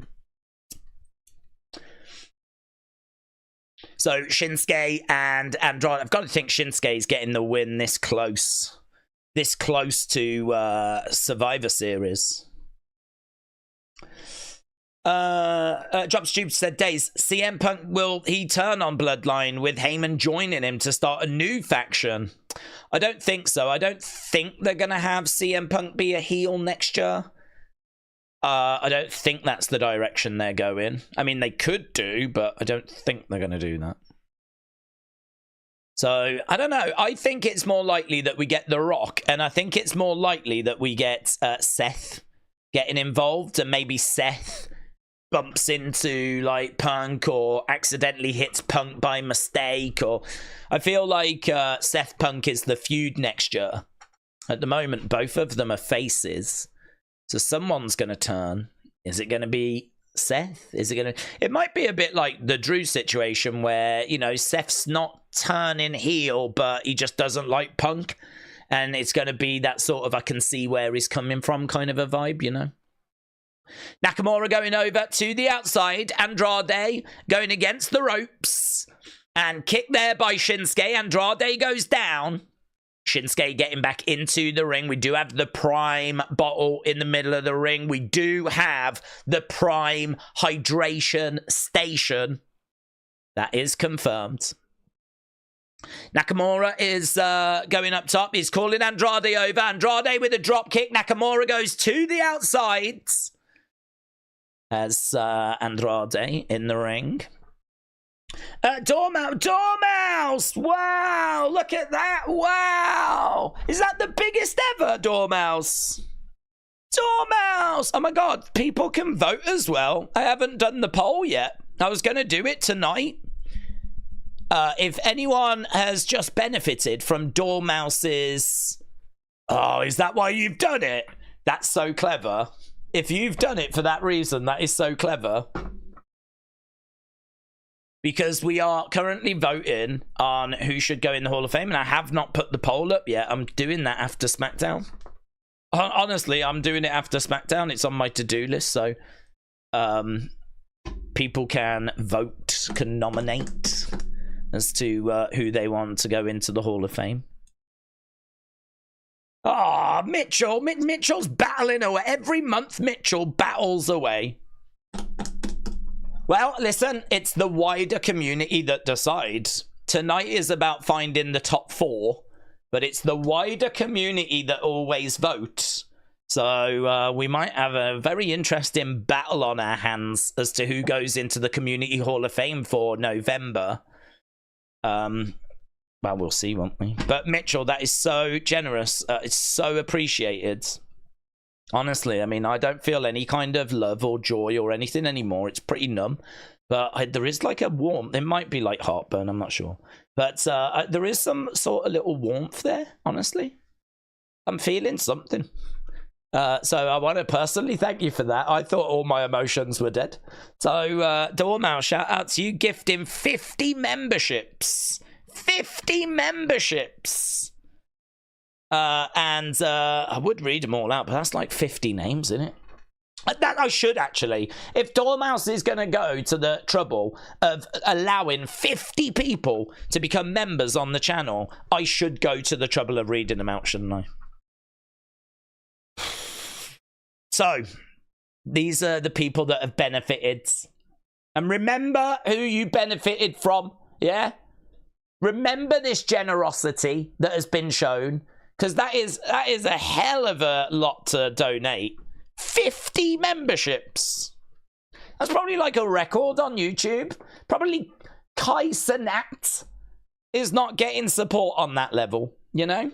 So Shinsuke and Andrade. I've got to think Shinsuke's getting the win this close. This close to Survivor Series. Dropstube said, Days, CM Punk, will he turn on Bloodline with Heyman joining him to start a new faction? I don't think so. I don't think they're going to have CM Punk be a heel next year. I don't think that's the direction they're going. I mean, they could do, but I don't think they're going to do that. So, I don't know. I think it's more likely that we get The Rock, and I think it's more likely that we get Seth getting involved, and maybe Seth bumps into like Punk or accidentally hits Punk by mistake. Or I feel like Seth Punk is the feud next year. At the moment, both of them are faces. So someone's going to turn. Is it going to be Seth? Is it going to... It might be a bit like the Drew situation where, you know, Seth's not turning heel, but he just doesn't like Punk. And it's going to be that sort of I can see where he's coming from kind of a vibe, you know? Nakamura going over to the outside. Andrade going against the ropes. And kick there by Shinsuke. Andrade goes down. Shinsuke getting back into the ring. We do have the Prime bottle in the middle of the ring. We do have the Prime hydration station. That is confirmed. Nakamura is going up top. He's calling Andrade over. Andrade with a drop kick. Nakamura goes to the outside. As Andrade in the ring. Dormouse! Wow! Look at that! Wow! Is that the biggest ever, Dormouse? Dormouse! Oh my god, people can vote as well. I haven't done the poll yet. I was going to do it tonight. If anyone has just benefited from Dormouse's... Oh, is that why you've done it? That's so clever. If you've done it for that reason, that is so clever. Because we are currently voting on who should go in the Hall of Fame, and I have not put the poll up yet. I'm doing that after SmackDown. Honestly, I'm doing it after SmackDown. It's on my to-do list, so people can vote, can nominate as to who they want to go into the Hall of Fame. Ah, oh, Mitchell. Mitchell's battling away. Every month, Mitchell battles away. Well, listen, it's the wider community that decides. Tonight is about finding the top 4, but it's the wider community that always votes. So we might have a very interesting battle on our hands as to who goes into the Community Hall of Fame for November. Well, we'll see, won't we? But Mitchell, that is so generous. It's so appreciated. Honestly, I mean, I don't feel any kind of love or joy or anything anymore. It's pretty numb. But there is like a warmth. It might be like heartburn, I'm not sure. But there is some sort of little warmth there, honestly. I'm feeling something. So I want to personally thank you for that. I thought all my emotions were dead. So, Dormouse, shout out to you, gifting 50 memberships. 50 memberships. And I would read them all out, but that's like 50 names, isn't it? That I should actually. If Dormouse is going to go to the trouble of allowing 50 people to become members on the channel, I should go to the trouble of reading them out, shouldn't I? So, these are the people that have benefited. And remember who you benefited from, yeah? Remember this generosity that has been shown. Because that is a hell of a lot to donate. 50 memberships. That's probably like a record on YouTube. Probably Kai Cenat is not getting support on that level, you know?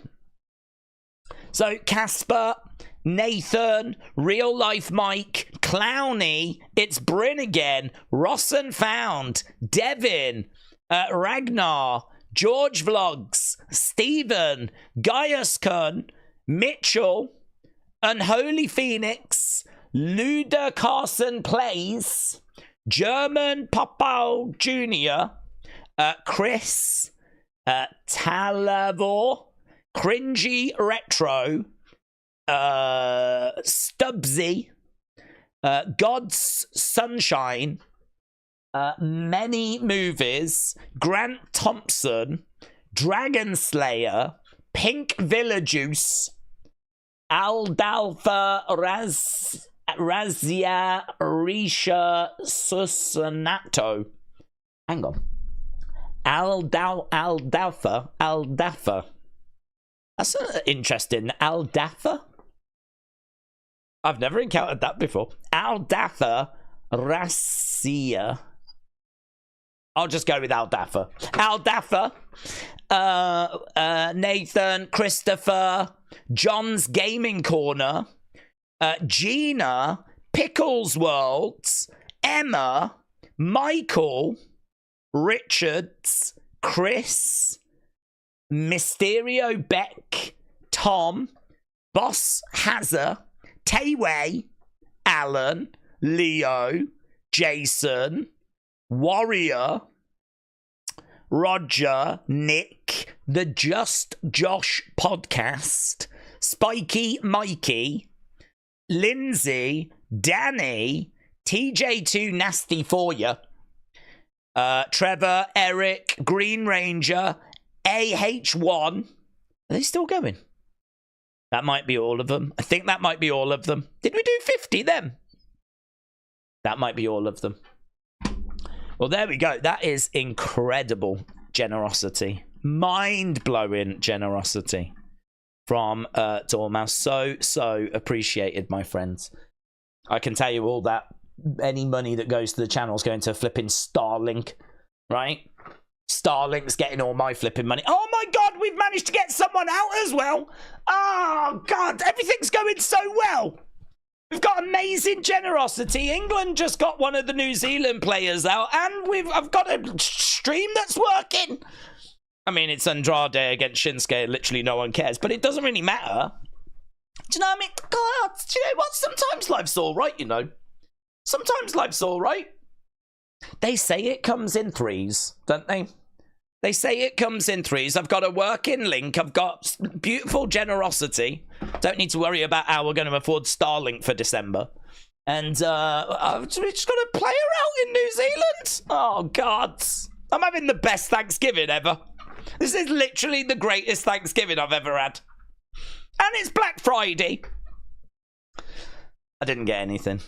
So Casper, Nathan, Real Life Mike, Clowny, It's Bryn again, Ross and Found, Devin, Ragnar, George Vlogs, Stephen, Gaius Kun, Mitchell, Unholy Phoenix, Luda Carson Plays, German Popo Jr., Chris, Talavor, Cringy Retro, Stubbsy, God's Sunshine, Many Movies, Grant Thompson, Dragon Slayer, Pink Villajuice, Aldalfa Razia Risha Susanato. Hang on. Aldafa. That's interesting. Aldafa? I've never encountered that before. Aldafa Rasia. I'll just go with Aldafa. Aldafa. Nathan, Christopher, John's Gaming Corner, Gina, Pickles Worlds, Emma, Michael, Richards, Chris, Mysterio Beck, Tom, Boss Hazza, Tayway, Alan, Leo, Jason, Warrior, Roger, Nick, the Just Josh podcast, Spiky Mikey, Lindsay, Danny, TJ2 Nasty For Ya, Trevor, Eric, Green Ranger, AH1. Are they still going? That might be all of them. I think that might be all of them. Did we do 50 then? That might be all of them. Well, there we go. That is incredible generosity. Mind-blowing generosity from Dormouse. So appreciated, my friends. I can tell you all that. Any money that goes to the channel is going to flipping Starlink, right? Starlink's getting all my flipping money. Oh my God, we've managed to get someone out as well. Oh God, everything's going so well. We've got amazing generosity. England just got one of the New Zealand players out, and I've got a stream that's working. I mean, it's Andrade against Shinsuke. Literally no one cares, but it doesn't really matter. Do you know what I mean? God, do you know what? Sometimes life's all right, you know. Sometimes life's all right. They say it comes in threes, don't they? They say it comes in threes. I've got a working link. I've got beautiful generosity. Don't need to worry about how we're going to afford Starlink for December. And I've just got a player out in New Zealand. Oh, God. I'm having the best Thanksgiving ever. This is literally the greatest Thanksgiving I've ever had. And it's Black Friday. I didn't get anything.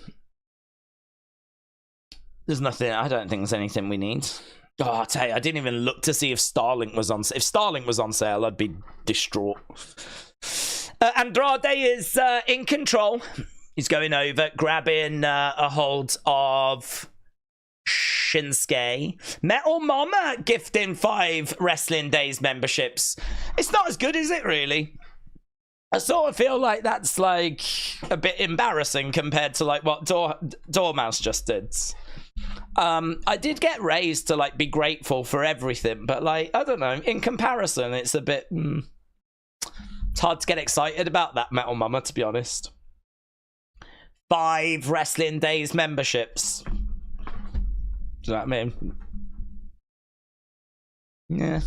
There's nothing. I don't think there's anything we need. Oh, I tell you, I didn't even look to see if Starlink was on. If Starlink was on sale, I'd be distraught. Andrade is in control. He's going over, grabbing a hold of Shinsuke. Metal Mama gifting 5 Wrestling Days memberships. It's not as good, is it, really? I sort of feel like that's like a bit embarrassing compared to like what Dormouse just did. I did get raised to like be grateful for everything, but like I don't know, in comparison it's a bit it's hard to get excited about that, Metal Mama, to be honest. 5 Wrestling Days memberships. Do you know what I mean? Yeah.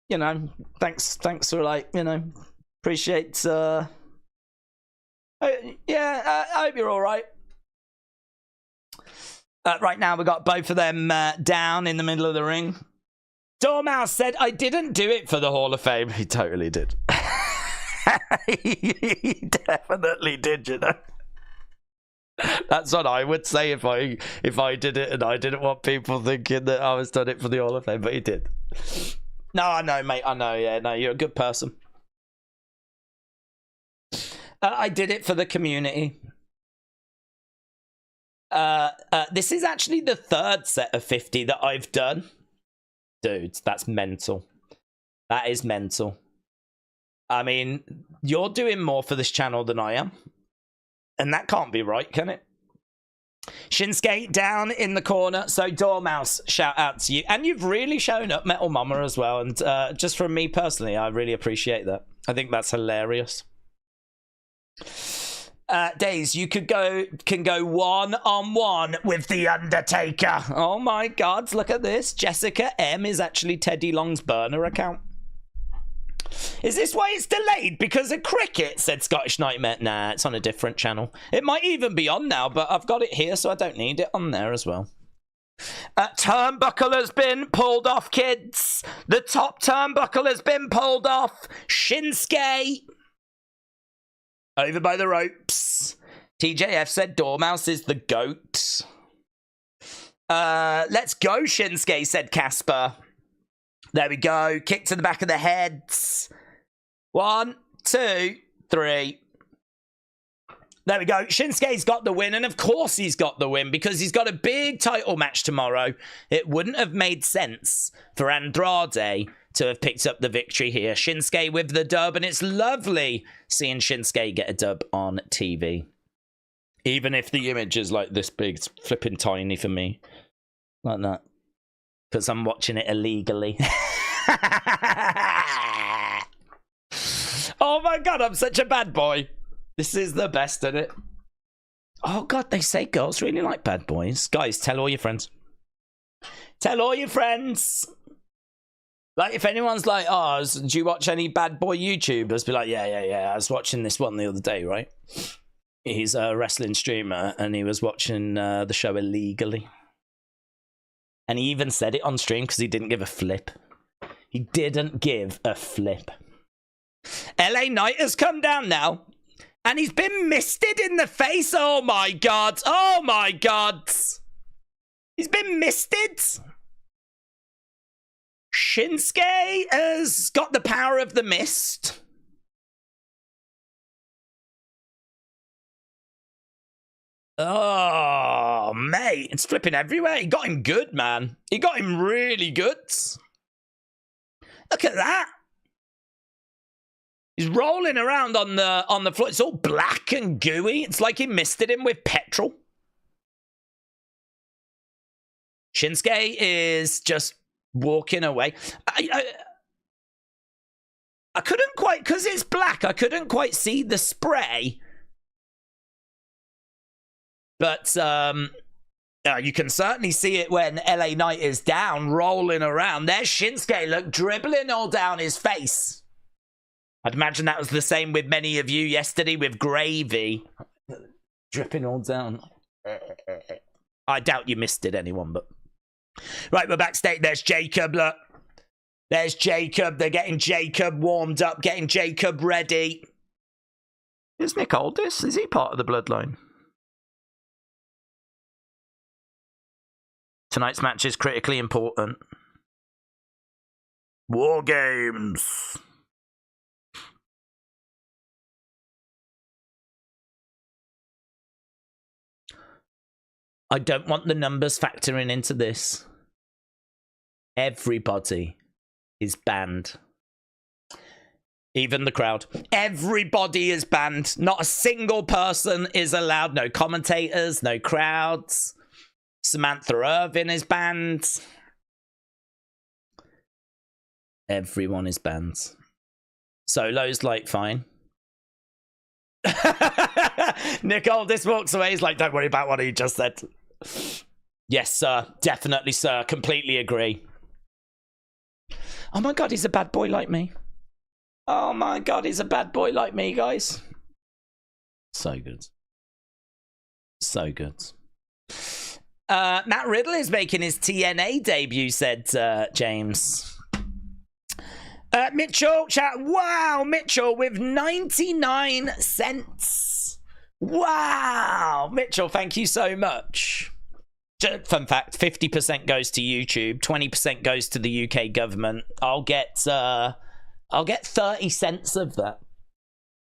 You know, thanks for like, you know, appreciate yeah, I hope you're all right. Right now, we got both of them down in the middle of the ring. Dormouse said, I didn't do it for the Hall of Fame. He totally did. He definitely did, you know. That's what I would say if I did it and I didn't want people thinking that I was done it for the Hall of Fame, but he did. No, I know, mate. I know, yeah. No, you're a good person. I did it for the community. This is actually the 3rd set of 50 that I've done. Dude, that's mental. That is mental. I mean, you're doing more for this channel than I am. And that can't be right, can it? Shinsuke down in the corner. So, Dormouse, shout out to you. And you've really shown up, Metal Mama, as well. And just from me personally, I really appreciate that. I think that's hilarious. Days, you can go one-on-one with The Undertaker. Oh my God, look at this. Jessica M is actually Teddy Long's burner account. Is this why it's delayed? Because of cricket, said Scottish Nightmare. Nah, it's on a different channel. It might even be on now, but I've got it here, so I don't need it on there as well. Turnbuckle has been pulled off, kids. The top turnbuckle has been pulled off. Shinsuke over by the ropes. TJF said Dormouse is the GOAT. Let's go, Shinsuke, said Casper. There we go. Kick to the back of the heads. 1, 2, 3. There we go. Shinsuke's got the win, and of course he's got the win because he's got a big title match tomorrow. It wouldn't have made sense for Andrade to have picked up the victory here. Shinsuke with the dub, and it's lovely seeing Shinsuke get a dub on TV. Even if the image is like this big, it's flipping tiny for me. Like that. Because I'm watching it illegally. Oh my God, I'm such a bad boy. This is the best at it. Oh God, they say girls really like bad boys. Guys, tell all your friends. Tell all your friends. Like, if anyone's like, oh, do you watch any bad boy YouTubers? Be like, yeah. I was watching this one the other day, right? He's a wrestling streamer, and he was watching the show illegally. And he even said it on stream because he didn't give a flip. He didn't give a flip. LA Knight has come down now. And he's been misted in the face. Oh my God. Oh my God. He's been misted. Shinsuke has got the power of the mist. Oh, mate. It's flipping everywhere. He got him good, man. He got him really good. Look at that. He's rolling around on the floor. It's all black and gooey. It's like he misted him with petrol. Shinsuke is just walking away. I couldn't quite, because it's black, I couldn't quite see the spray. But you can certainly see it when LA Knight is down, rolling around. There's Shinsuke, look, dribbling all down his face. I'd imagine that was the same with many of you yesterday with gravy. Dripping all down. I doubt you missed it, anyone, but... Right, we're backstage. There's Jacob, look. There's Jacob. They're getting Jacob warmed up, getting Jacob ready. Is Nick Aldis? Is he part of the bloodline? Tonight's match is critically important. War Games. I don't want the numbers factoring into this. Everybody is banned. Even the crowd. Everybody is banned. Not a single person is allowed. No commentators, no crowds. Samantha Irvin is banned. Everyone is banned. Solo's like, fine. Nick Aldis walks away. He's like, don't worry about what he just said. Yes, sir. Definitely, sir. Completely agree. Oh my God, he's a bad boy like me. Oh my God, he's a bad boy like me, guys. So good. So good. Matt Riddle is making his TNA debut, said James. Mitchell, chat. Wow, Mitchell with 99 cents. Wow. Mitchell, thank you so much. Fun fact, 50% goes to YouTube, 20% goes to the UK government. I'll get 30 cents of that.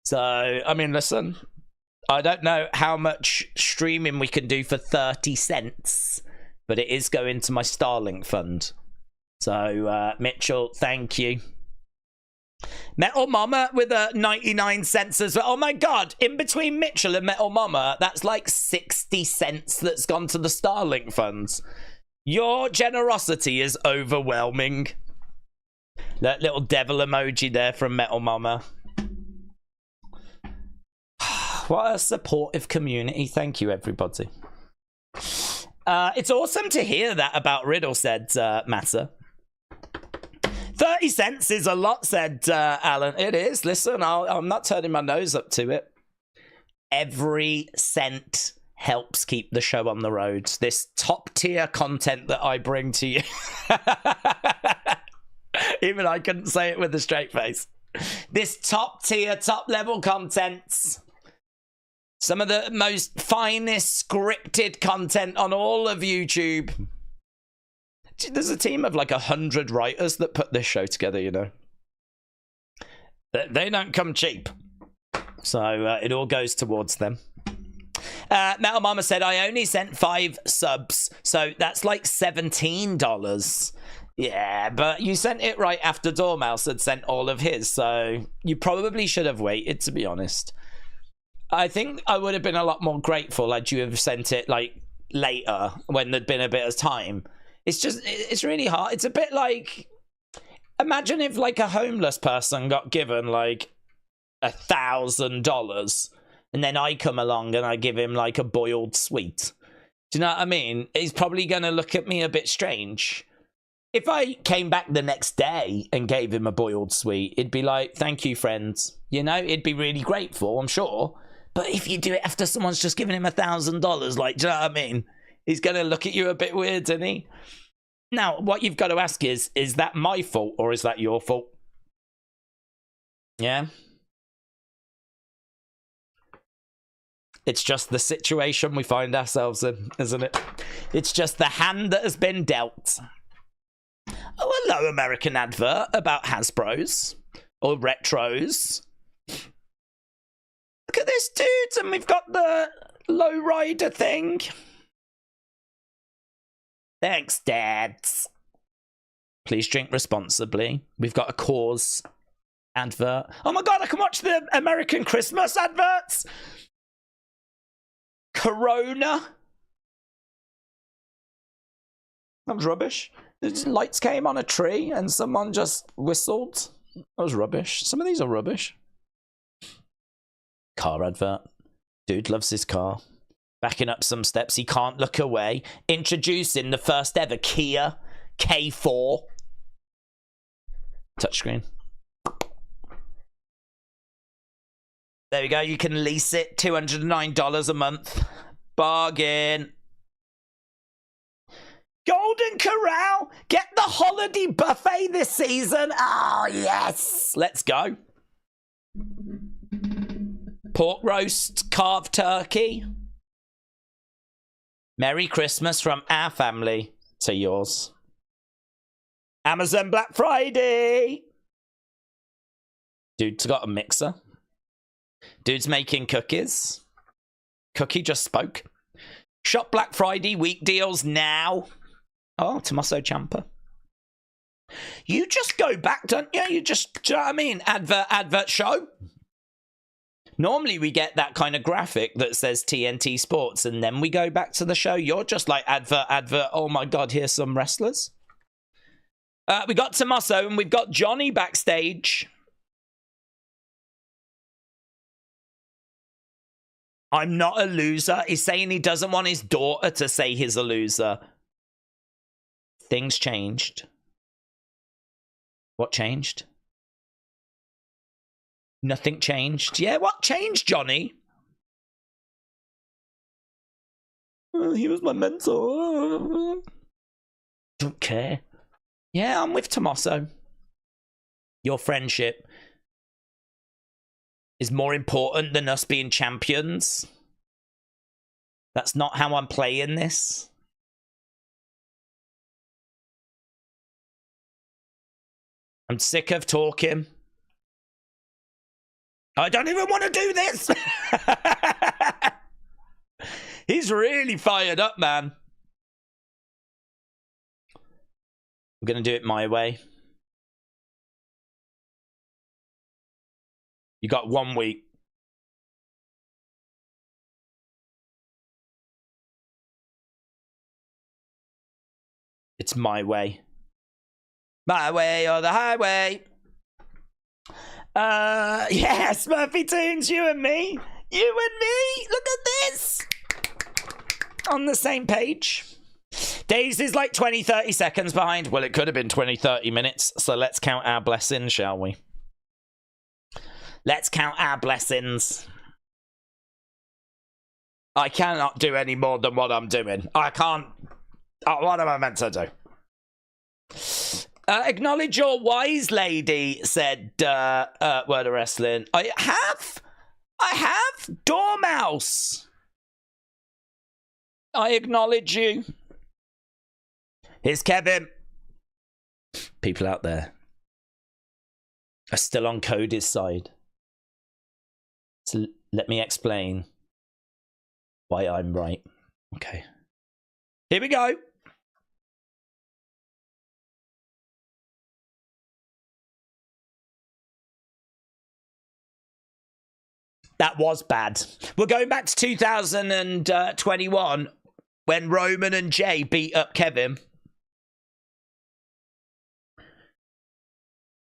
So, I mean, listen, I don't know how much streaming we can do for 30 cents, but it is going to my Starlink fund. So, Mitchell, thank you. Metal Mama with a 99 cents as well. Oh my god, in between Mitchell and Metal Mama, that's like 60 cents that's gone to the Starlink funds. Your generosity is overwhelming. That little devil emoji there from Metal Mama. What a supportive community. Thank you, everybody. It's awesome to hear that about Riddle, said Massa. 30 cents is a lot, said Alan. It is. Listen, I'm not turning my nose up to it. Every cent helps keep the show on the road. This top-tier content that I bring to you. Even I couldn't say it with a straight face. This top-tier, top-level content. Some of the most finest scripted content on all of YouTube. There's a team of like 100 writers that put this show together, you know. They don't come cheap. So it all goes towards them. Metal Mama said, I only sent 5 subs. So that's like $17. Yeah, but you sent it right after Dormouse had sent all of his. So you probably should have waited, to be honest. I think I would have been a lot more grateful had you have sent it like later when there'd been a bit of time. It's really hard. It's a bit like, imagine if like a homeless person got given like $1,000 and then I come along and I give him like a boiled sweet. Do you know what I mean? He's probably going to look at me a bit strange. If I came back the next day and gave him a boiled sweet, it'd be like, thank you, friends. You know, he'd be really grateful, I'm sure. But if you do it after someone's just given him $1,000, like, do you know what I mean? He's going to look at you a bit weird, isn't he? Now, what you've got to ask is that my fault or is that your fault? Yeah? It's just the situation we find ourselves in, isn't it? It's just the hand that has been dealt. Oh, hello, American advert about Hasbro's or retros. Look at this, dudes, and we've got the lowrider thing. Thanks, dads. Please drink responsibly. We've got a cause advert. Oh my god, I can watch the American Christmas adverts. Corona. That was rubbish. Lights came on a tree and someone just whistled. That was rubbish. Some of these are rubbish. Car advert. Dude loves his car. Backing up some steps, he can't look away. Introducing the first ever Kia K4. Touchscreen. There we go. You can lease it. $209 a month. Bargain. Golden Corral. Get the holiday buffet this season. Oh, yes. Let's go. Pork roast, carved turkey. Merry Christmas from our family to yours. Amazon Black Friday. Dude's got a mixer. Dude's making cookies. Cookie just spoke. Shop Black Friday week deals now. Oh, Tommaso Ciampa. You just go back, don't you? You just, do you know what I mean? Advert show. Normally we get that kind of graphic that says TNT Sports and then we go back to the show. You're just like advert. Oh my God, here's some wrestlers. We got Tommaso and we've got Johnny backstage. I'm not a loser. He's saying he doesn't want his daughter to say he's a loser. Things changed. What changed? Nothing changed. Yeah, what changed, Johnny? He was my mentor. Don't care. Yeah, I'm with Tommaso. Your friendship is more important than us being champions. That's not how I'm playing this. I'm sick of talking. I don't even want to do this. He's really fired up, man. I'm going to do it my way. You got 1 week. It's my way. My way or the highway. Yes, Murphy Tunes, you and me. You and me. Look at this. On the same page. Daisy's like 20, 30 seconds behind. Well, it could have been 20, 30 minutes. So let's count our blessings, shall we? Let's count our blessings. I cannot do any more than what I'm doing. I can't. What am I meant to do? Acknowledge your wise lady, said Word of Wrestling. I have Dormouse. I acknowledge you. Here's Kevin. People out there are still on Cody's side. So let me explain why I'm right. Okay. Here we go. That was bad. We're going back to 2021 when Roman and Jay beat up Kevin.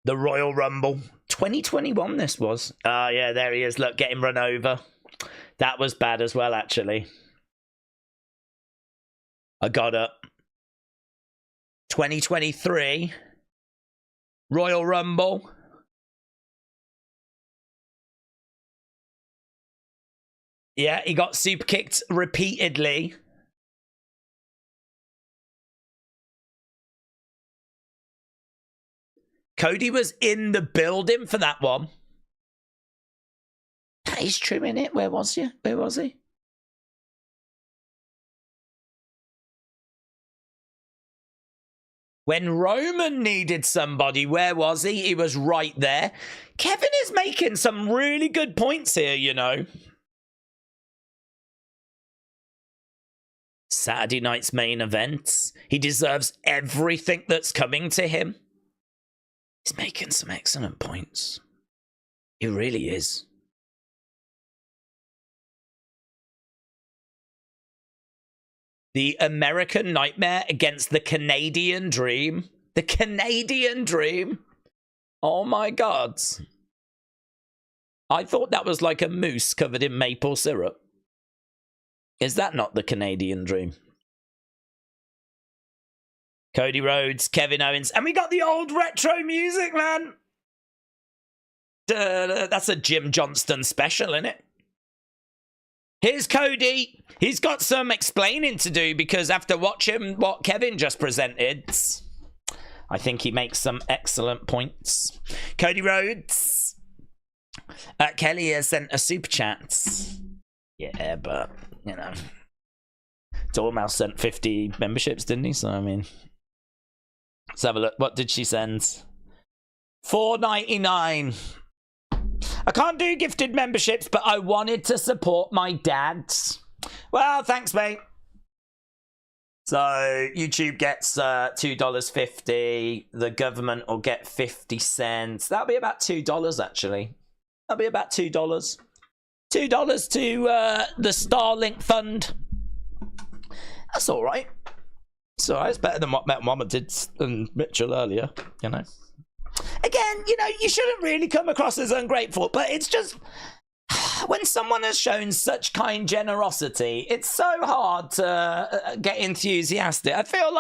The Royal Rumble. 2021 this was. Ah, yeah, there he is. Look, get him run over. That was bad as well, actually. I got up. 2023. Royal Rumble. Yeah, he got super kicked repeatedly. Cody was in the building for that one. That is true, innit? Where was he? Where was he? When Roman needed somebody, where was he? He was right there. Kevin is making some really good points here, you know. Saturday night's main events. He deserves everything that's coming to him. He's making some excellent points. He really is. The American Nightmare against the Canadian Dream. The Canadian Dream. Oh my God. I thought that was like a moose covered in maple syrup. Is that not the Canadian Dream? Cody Rhodes, Kevin Owens, and we got the old retro music, man. That's a Jim Johnston special, isn't it? Here's Cody. He's got some explaining to do because after watching what Kevin just presented, I think he makes some excellent points. Cody Rhodes. Kelly has sent a super chat. Yeah, but, you know. Dormouse sent 50 memberships, didn't he? So, I mean... Let's have a look. What did she send? $4.99. I can't do gifted memberships, but I wanted to support my dad. Well, thanks, mate. So YouTube gets $2.50. The government will get 50 cents. That'll be about $2, actually. That'll be about $2. $2 to the Starlink Fund. That's all right. So it's better than what Mama did and Mitchell earlier, you know. Again, you know, you shouldn't really come across as ungrateful, but it's just when someone has shown such kind generosity, it's so hard to get enthusiastic. I feel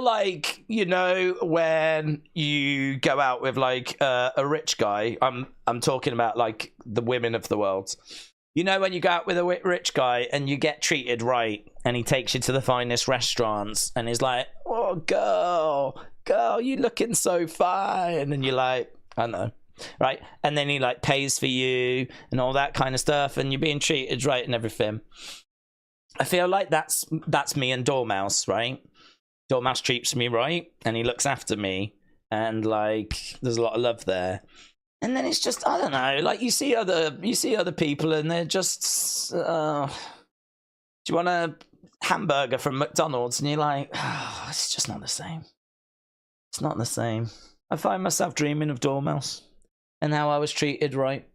like, you know, when you go out with like a rich guy, I'm talking about like the women of the world. You know, when you go out with a rich guy and you get treated right and he takes you to the finest restaurants and he's like, oh, girl, you looking so fine. And you're like, I know, right? And then he like pays for you and all that kind of stuff and you're being treated right and everything. I feel like that's me and Dormouse, right? Dormouse treats me right and he looks after me and like there's a lot of love there. And then it's just, I don't know, like you see other people and they're just, do you want a hamburger from McDonald's? And you're like, oh, it's just not the same. It's not the same. I find myself dreaming of Dormouse. and how I was treated right.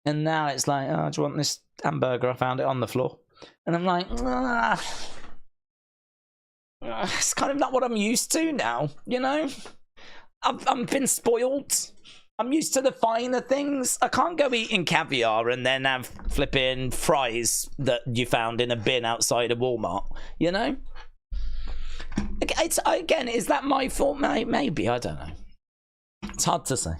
And now it's like, oh, do you want this hamburger? I found it on the floor. And I'm like, it's kind of not what I'm used to now, you know? I've been spoiled. I'm used to the finer things. I can't go eating caviar and then have flipping fries that you found in a bin outside of Walmart, you know? It's, again, is that my fault? Maybe, I don't know. It's hard to say.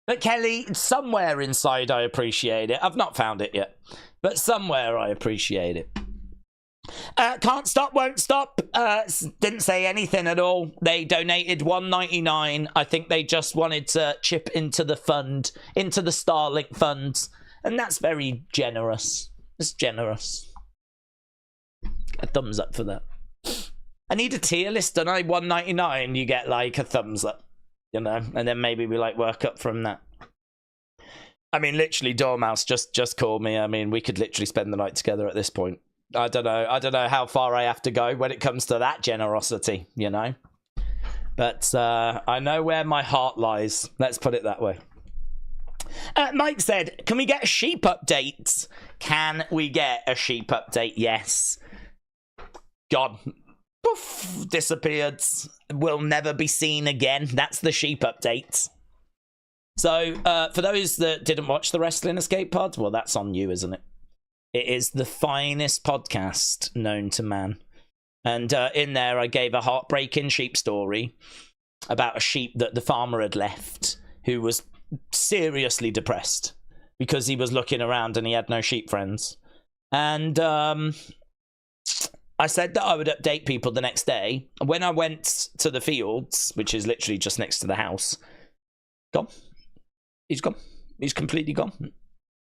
But Kelly, somewhere inside I appreciate it. I've not found it yet, but somewhere I appreciate it. Can't stop, won't stop. Didn't say anything at all. They donated $1.99. I think they just wanted to chip into the fund, into the Starlink funds, and that's very generous. It's generous. A thumbs up for that. I need a tier list, don't I? $1.99, you get like a thumbs up, you know, and then maybe we like work up from that. I mean, literally, Dormouse just called me. I mean, we could literally spend the night together at this point. I don't know how far I have to go when it comes to that generosity, you know. But I know where my heart lies. Let's put it that way. Mike said, can we get a sheep update? Can we get a sheep update? Yes. God. Poof, disappeared. Will never be seen again. That's the sheep update. So, for those that didn't watch the Wrestling Escape Pod, well, that's on you, isn't it? It is the finest podcast known to man. And in there, I gave a heartbreaking sheep story about a sheep that the farmer had left, who was seriously depressed because he was looking around and he had no sheep friends. And I said that I would update people the next day. When I went to the fields, which is literally just next to the house, gone. He's gone. He's completely gone.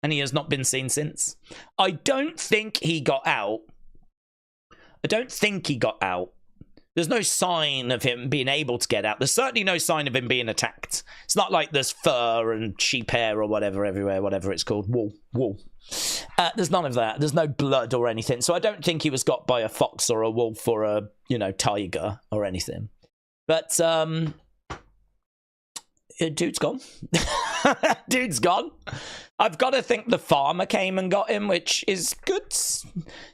And he has not been seen since. I don't think he got out. There's no sign of him being able to get out. There's certainly no sign of him being attacked. It's not like there's fur and sheep hair or whatever everywhere, whatever it's called. Wool. There's none of that. There's no blood or anything. So I don't think he was got by a fox or a wolf or a, tiger or anything. But, dude's gone. Dude's gone. I've got to think the farmer came and got him, which is good.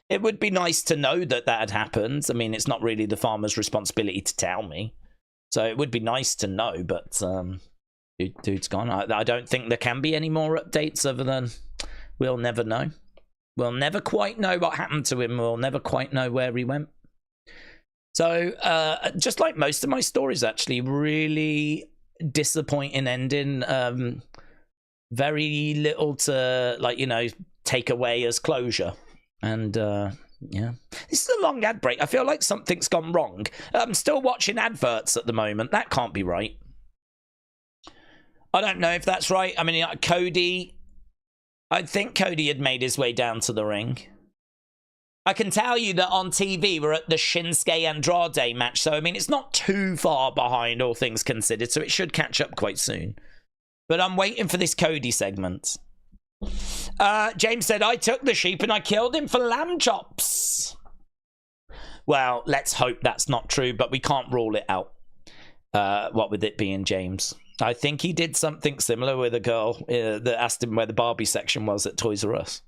It would be nice to know that had happened. I mean, it's not really the farmer's responsibility to tell me. So it would be nice to know, but dude's gone. I don't think there can be any more updates other than we'll never know. We'll never quite know what happened to him. We'll never quite know where he went. So just like most of my stories, actually, really disappointing ending. Very little to take away as closure. And yeah, this is a long ad break. I feel like something's gone wrong. I'm still watching adverts at the moment. That can't be right. I don't know if that's right. I mean, Cody, I think Cody had made his way down to the ring. I can tell you that on TV we're at the Shinsuke Andrade match, so I mean it's not too far behind, all things considered, so it should catch up quite soon. But I'm waiting for this Cody segment. James said, I took the sheep and I killed him for lamb chops. Well, let's hope that's not true, but we can't rule it out. What with it being James. I think he did something similar with a girl that asked him where the Barbie section was at Toys R Us.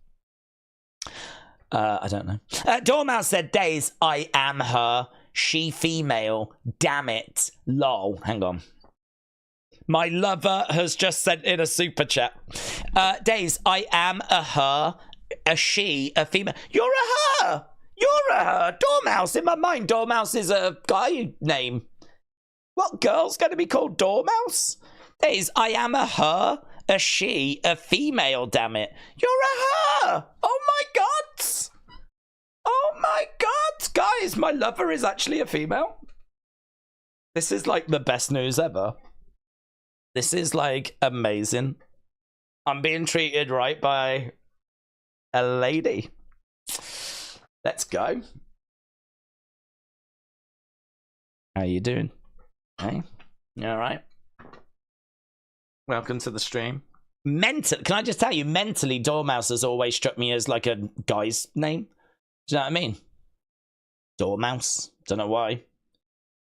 I don't know. Dormouse said, Days, I am her. She female. Damn it. Lol. Hang on. My lover has just sent in a super chat. Days, I am a her, a she, a female. You're a her. You're a her. Dormouse. In my mind, Dormouse is a guy name. What girl's going to be called Dormouse? Days, I am a her, a she, a female, damn it. You're a her. Oh my God. Oh my God. Guys, my lover is actually a female. This is like the best news ever. This is like amazing. I'm being treated right by a lady. Let's go. How you doing? Hey, you all right? Welcome to the stream. Can I just tell you, mentally, Dormouse has always struck me as like a guy's name. Do you know what I mean? Dormouse. Don't know why.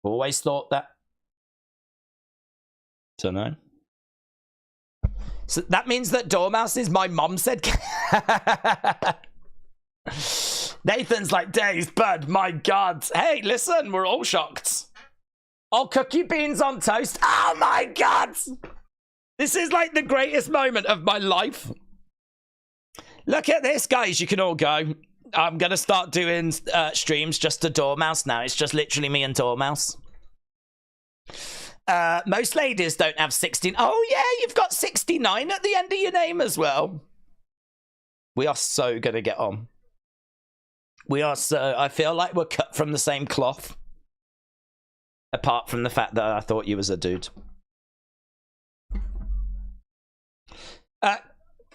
Always thought that. Don't know. So that means that Dormouse is my mum said. Nathan's like, Days, bud, my God. Hey, listen, we're all shocked. Oh, cookie beans on toast. Oh, my God. This is like the greatest moment of my life. Look at this, guys. You can all go. I'm going to start doing streams just to Dormouse now. It's just literally me and Dormouse. Most ladies don't have 16. Oh, yeah, you've got 69 at the end of your name as well. We are so going to get on. We are so... I feel like we're cut from the same cloth. Apart from the fact that I thought you was a dude.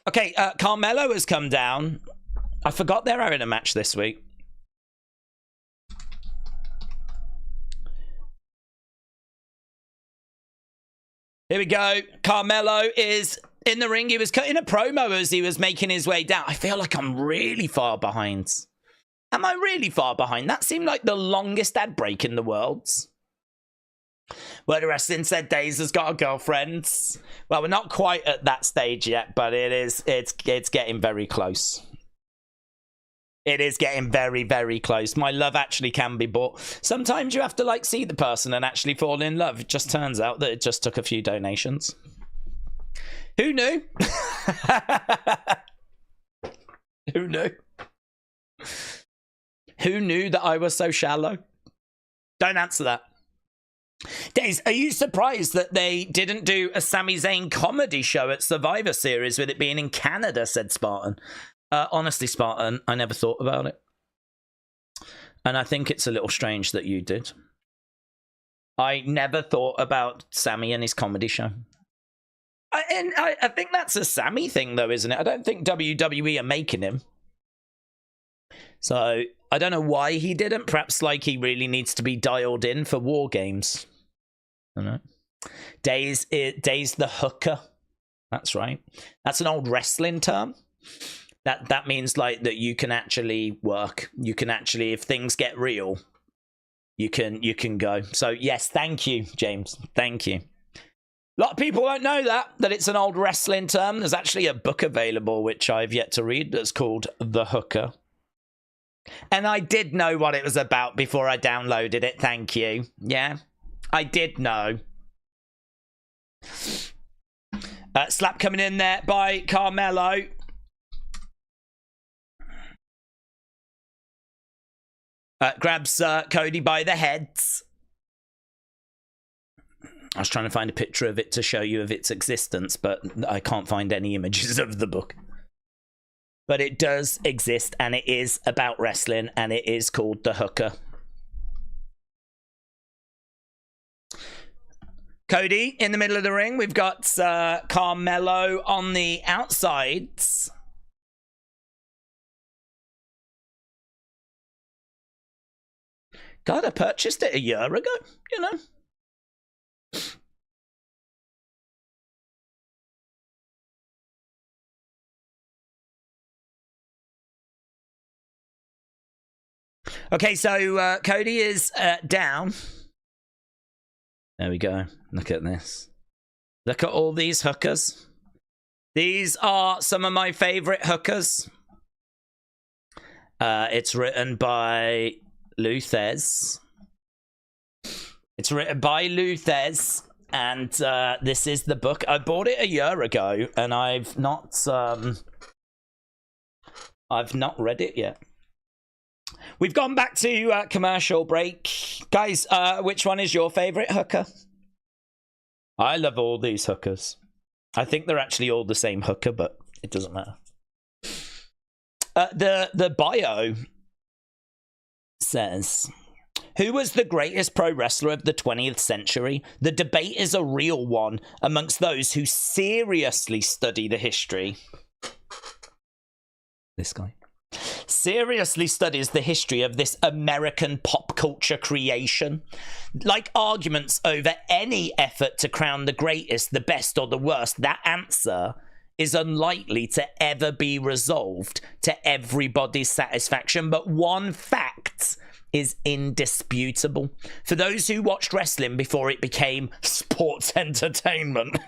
Okay, Carmelo has come down. I forgot they're having a match this week. Here we go. Carmelo is in the ring. He was cutting a promo as he was making his way down. I feel like I'm really far behind. Am I really far behind? That seemed like the longest ad break in the world. Word of Wrestling said Days has got a girlfriend. Well, we're not quite at that stage yet, but it's getting very close. It is getting very, very close. My love actually can be bought. Sometimes you have to like see the person and actually fall in love. It just turns out that it just took a few donations. Who knew? Who knew? Who knew that I was so shallow? Don't answer that. Days, are you surprised that they didn't do a Sami Zayn comedy show at Survivor Series with it being in Canada, said Spartan. Honestly, Spartan, I never thought about it. And I think it's a little strange that you did. I never thought about Sami and his comedy show. I think that's a Sami thing, though, isn't it? I don't think WWE are making him. So, I don't know why he didn't. Perhaps, like, he really needs to be dialed in for War Games. I don't know. Days the hooker. That's right. That's an old wrestling term. That means like that you can actually work. You can actually, if things get real, you can go. So yes, thank you, James. Thank you. A lot of people won't know that it's an old wrestling term. There's actually a book available which I've yet to read that's called The Hooker. And I did know what it was about before I downloaded it. Thank you. Yeah, I did know. Slap coming in there by Carmelo. Grabs Cody by the heads. I was trying to find a picture of it to show you of its existence, but I can't find any images of the book. But it does exist, and it is about wrestling, and it is called The Hooker. Cody in the middle of the ring. We've got Carmelo on the outsides. God, I purchased it a year ago, you know. Okay, so Cody is down. There we go. Look at this. Look at all these hookers. These are some of my favorite hookers. It's written by Luthez. It's written by Luthez, and this is the book. I bought it a year ago, and I've not read it yet. We've gone back to commercial break. Guys, which one is your favorite hooker? I love all these hookers. I think they're actually all the same hooker, but it doesn't matter. The bio says, who was the greatest pro wrestler of the 20th century? The debate is a real one amongst those who seriously study the history. This guy seriously studies the history of this American pop culture creation. Like arguments over any effort to crown the greatest, the best, or the worst, that answer is unlikely to ever be resolved to everybody's satisfaction. But one fact is indisputable. For those who watched wrestling before it became sports entertainment,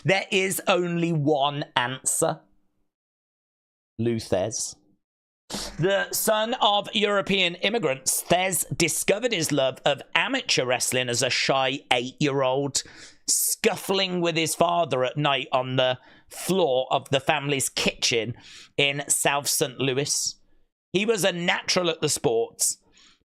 there is only one answer. Lou Thesz. The son of European immigrants, Thesz discovered his love of amateur wrestling as a shy 8-year-old, scuffling with his father at night on the floor of the family's kitchen in South St. Louis. He was a natural at the sports,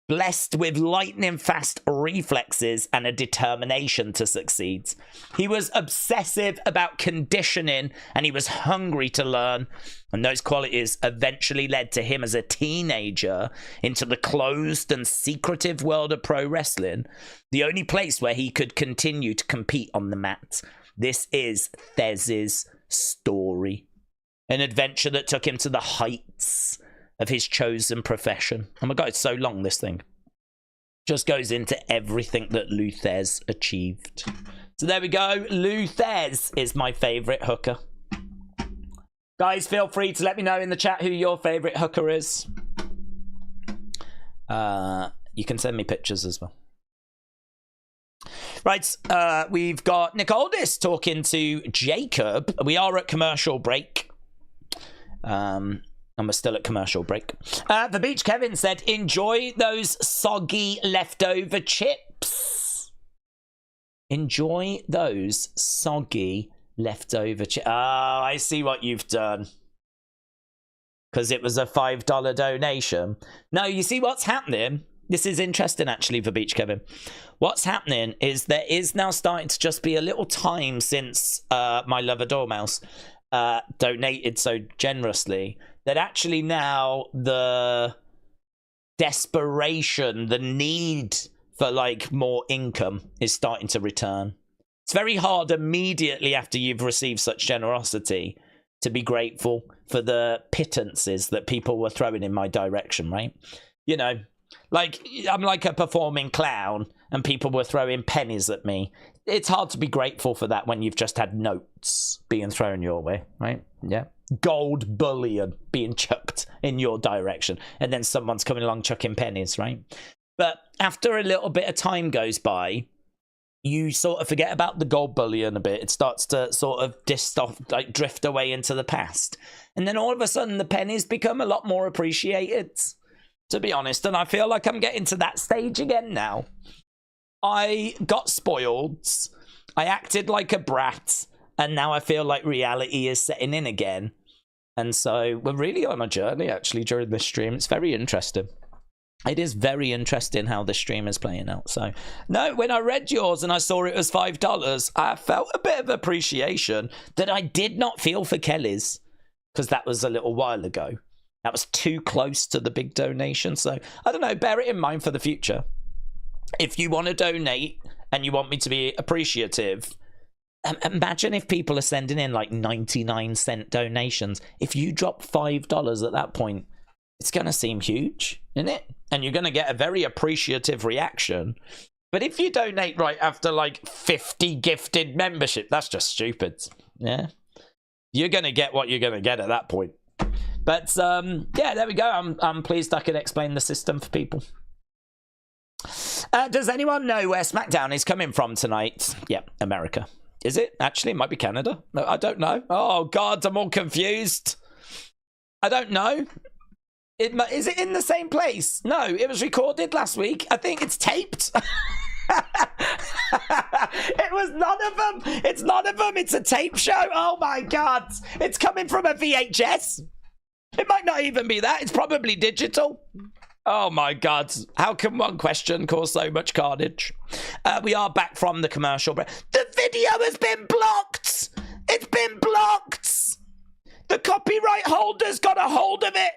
blessed with lightning-fast reflexes and a determination to succeed. He was obsessive about conditioning, and he was hungry to learn. And those qualities eventually led to him as a teenager into the closed and secretive world of pro wrestling, the only place where he could continue to compete on the mat. This is Thesz's story. An adventure that took him to the heights of his chosen profession. Oh my God, it's so long, this thing. Just goes into everything that Lou Thesz achieved. So there we go. Lou Thesz is my favourite hooker. Guys, feel free to let me know in the chat who your favourite hooker is. You can send me pictures as well. Right, we've got Nick Aldis talking to Jacob. We are at commercial break. And we're still at commercial break. The Beach Kevin said, enjoy those soggy leftover chips. Enjoy those soggy leftover chips. Oh, I see what you've done. Because it was a $5 donation. No, you see what's happening? This is interesting, actually, for Beach Kevin. What's happening is there is now starting to just be a little time since my lover Dormouse donated so generously, that actually now the desperation, the need for like more income is starting to return. It's very hard immediately after you've received such generosity to be grateful for the pittances that people were throwing in my direction, right? You know, like I'm like a performing clown and people were throwing pennies at me. It's hard to be grateful for that when you've just had notes being thrown your way, right? Yeah. Gold bullion being chucked in your direction, and then someone's coming along chucking pennies, right? But after a little bit of time goes by, you sort of forget about the gold bullion a bit. It starts to sort of drift away into the past, and then all of a sudden the pennies become a lot more appreciated, to be honest. And I feel like I'm getting to that stage again now. I got spoiled, I acted like a brat, and now I feel like reality is setting in again. And so we're really on a journey, actually, during this stream. It's very interesting. It is very interesting how this stream is playing out. So, no, when I read yours and I saw it was $5, I felt a bit of appreciation that I did not feel for Kelly's, because that was a little while ago. That was too close to the big donation. So, I don't know, bear it in mind for the future. If you want to donate and you want me to be appreciative, imagine if people are sending in like 99-cent donations. If you drop $5 at that point, it's going to seem huge, isn't it? And you're going to get a very appreciative reaction. But if you donate right after like 50 gifted membership, that's just stupid. Yeah. You're going to get what you're going to get at that point. But yeah, there we go. I'm pleased I could explain the system for people. Does anyone know where Smackdown is coming from tonight? Yeah, America. Is it? Actually, it might be Canada. No, I don't know. Oh, God, I'm all confused. I don't know. Is it in the same place? No, it was recorded last week. I think it's taped. It was none of them. It's none of them. It's a tape show. Oh, my God. It's coming from a VHS. It might not even be that. It's probably digital. Oh my God. How can one question cause so much carnage? We are back from the commercial break. The video has been blocked. It's been blocked. The copyright holder's got a hold of it.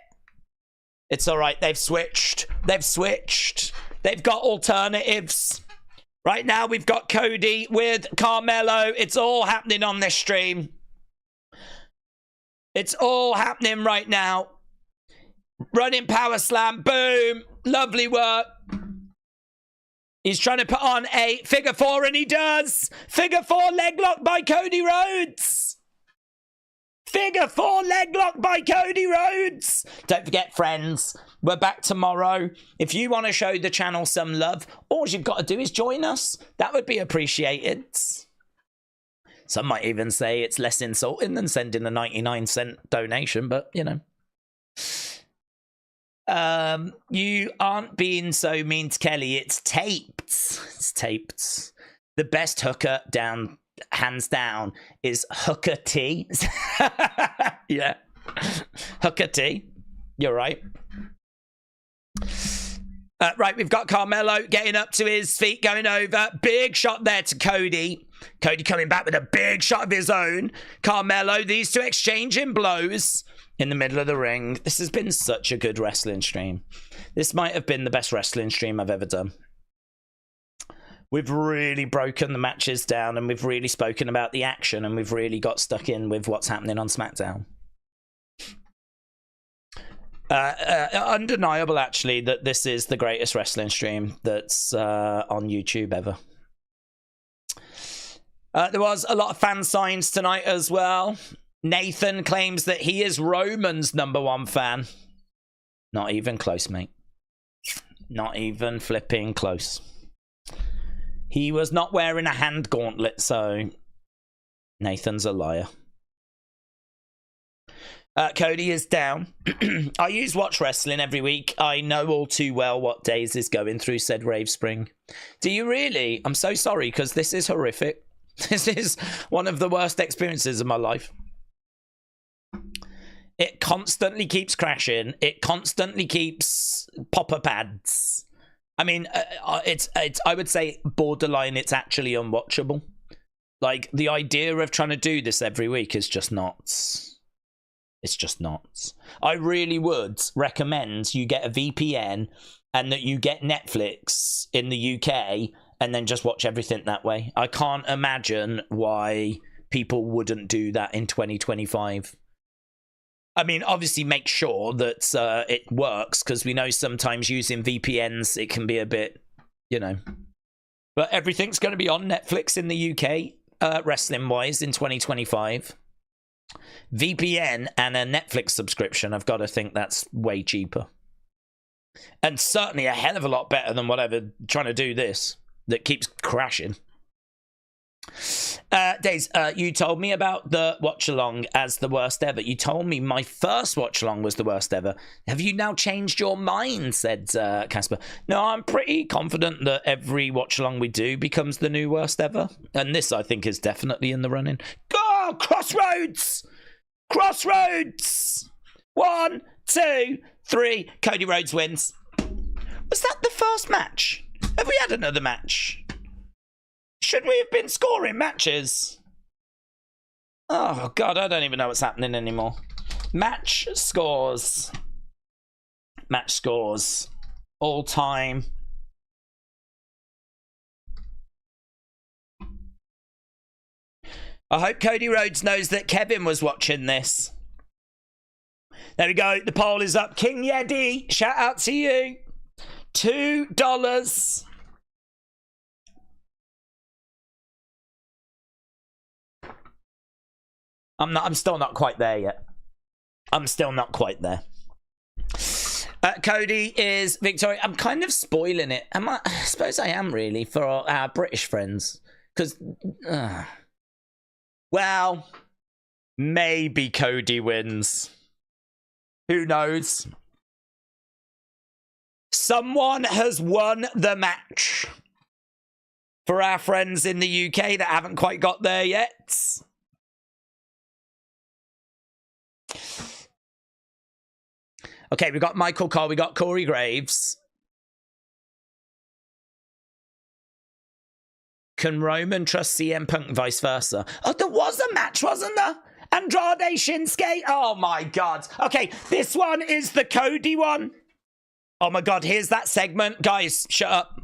It's all right. They've switched. They've switched. They've got alternatives. Right now we've got Cody with Carmelo. It's all happening on this stream. It's all happening right now. Running power slam. Boom. Lovely work. He's trying to put on a figure four, and he does. Figure four leg lock by Cody Rhodes. Figure 4 leg lock by Cody Rhodes. Don't forget, friends, we're back tomorrow. If you want to show the channel some love, all you've got to do is join us. That would be appreciated. Some might even say it's less insulting than sending a 99-cent donation, but, you know. You aren't being so mean to Kelly. It's taped. It's taped. The best hooker down, hands down, is Hooker T. Yeah. Hooker T. You're right. Right, we've got Carmelo getting up to his feet, going over. Big shot there to Cody. Cody coming back with a big shot of his own. Carmelo, these two exchanging blows in the middle of the ring. This has been such a good wrestling stream. This might have been the best wrestling stream I've ever done. We've really broken the matches down, and we've really spoken about the action, and we've really got stuck in with what's happening on SmackDown. Undeniable, actually, that this is the greatest wrestling stream that's on YouTube ever. There was a lot of fan signs tonight as well. Nathan claims that he is Roman's #1 fan. Not even close, mate. Not even flipping close. He was not wearing a hand gauntlet, so Nathan's a liar. Cody is down. I use Watch Wrestling every week. I know all too well what Days is going through, said Rave Spring. Do you really? I'm so sorry, because this is horrific. This is one of the worst experiences of my life. It constantly keeps crashing. It constantly keeps pop-up ads. I mean, it's I would say borderline, it's actually unwatchable. Like, the idea of trying to do this every week is just nuts. It's just nuts. I really would recommend you get a VPN and that you get Netflix in the UK and then just watch everything that way. I can't imagine why people wouldn't do that in 2025. I mean, obviously make sure that it works, because we know sometimes using VPNs, it can be a bit, you know. But everything's going to be on Netflix in the UK, wrestling-wise, in 2025. VPN and a Netflix subscription, I've got to think that's way cheaper. And certainly a hell of a lot better than whatever trying to do this that keeps crashing. Days, you told me about the watch-along as the worst ever. You told me my first watch-along was the worst ever. Have you now changed your mind, said Casper. No, I'm pretty confident that every watch-along we do becomes the new worst ever. And this, I think, is definitely in the running. Go! Crossroads! Crossroads! 1, 2, 3. Cody Rhodes wins. Was that the first match? Have we had another match? Should we have been scoring matches? Oh, God, I don't even know what's happening anymore. Match scores. Match scores. All time. I hope Cody Rhodes knows that Kevin was watching this. There we go. The poll is up. King Yeti, shout out to you. $2. I'm still not quite there yet. I'm still not quite there. Cody is Victoria. I'm kind of spoiling it. I suppose I am, really, for our British friends. Because, well, maybe Cody wins. Who knows? Someone has won the match. For our friends in the UK that haven't quite got there yet. Okay, we got Michael Cole, we got Corey Graves. Can Roman trust CM Punk, vice versa? Oh, there was a match, wasn't there? Andrade Shinsuke. Oh my God. Okay, this one is the Cody one. Oh my God, here's that segment. Guys, shut up.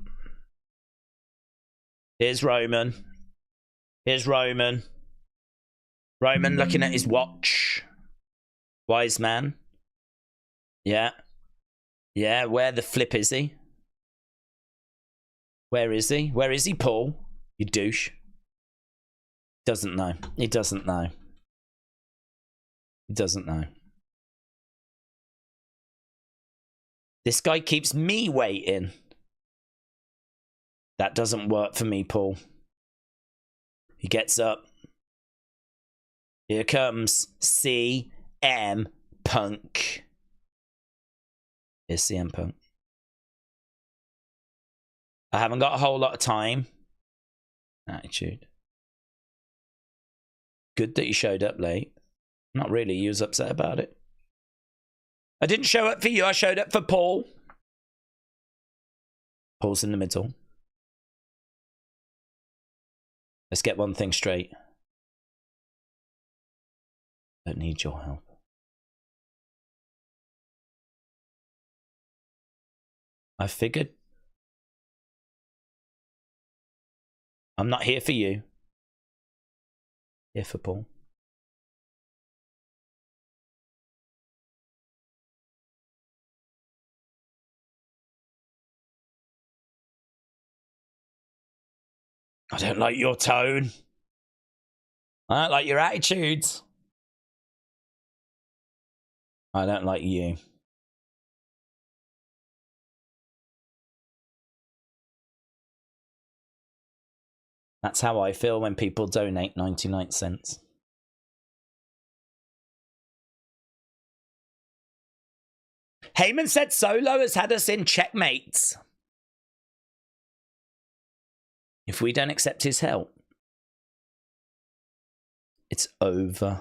Here's Roman. Here's Roman. Roman looking at his watch. Wise man. Yeah. Yeah, where the flip is he? Where is he? Where is he, Paul? You douche. Doesn't know. He doesn't know. He doesn't know. This guy keeps me waiting. That doesn't work for me, Paul. He gets up. Here comes CM Punk. Here's CM Punk. I haven't got a whole lot of time. Attitude. Good that you showed up late. Not really. You was upset about it. I didn't show up for you. I showed up for Paul. Paul's in the middle. Let's get one thing straight. I don't need your help. I figured. I'm not here for you. Here for Paul. I don't like your tone. I don't like your attitudes. I don't like you. That's how I feel when people donate 99 cents. Heyman said Solo has had us in checkmates. If we don't accept his help, it's over.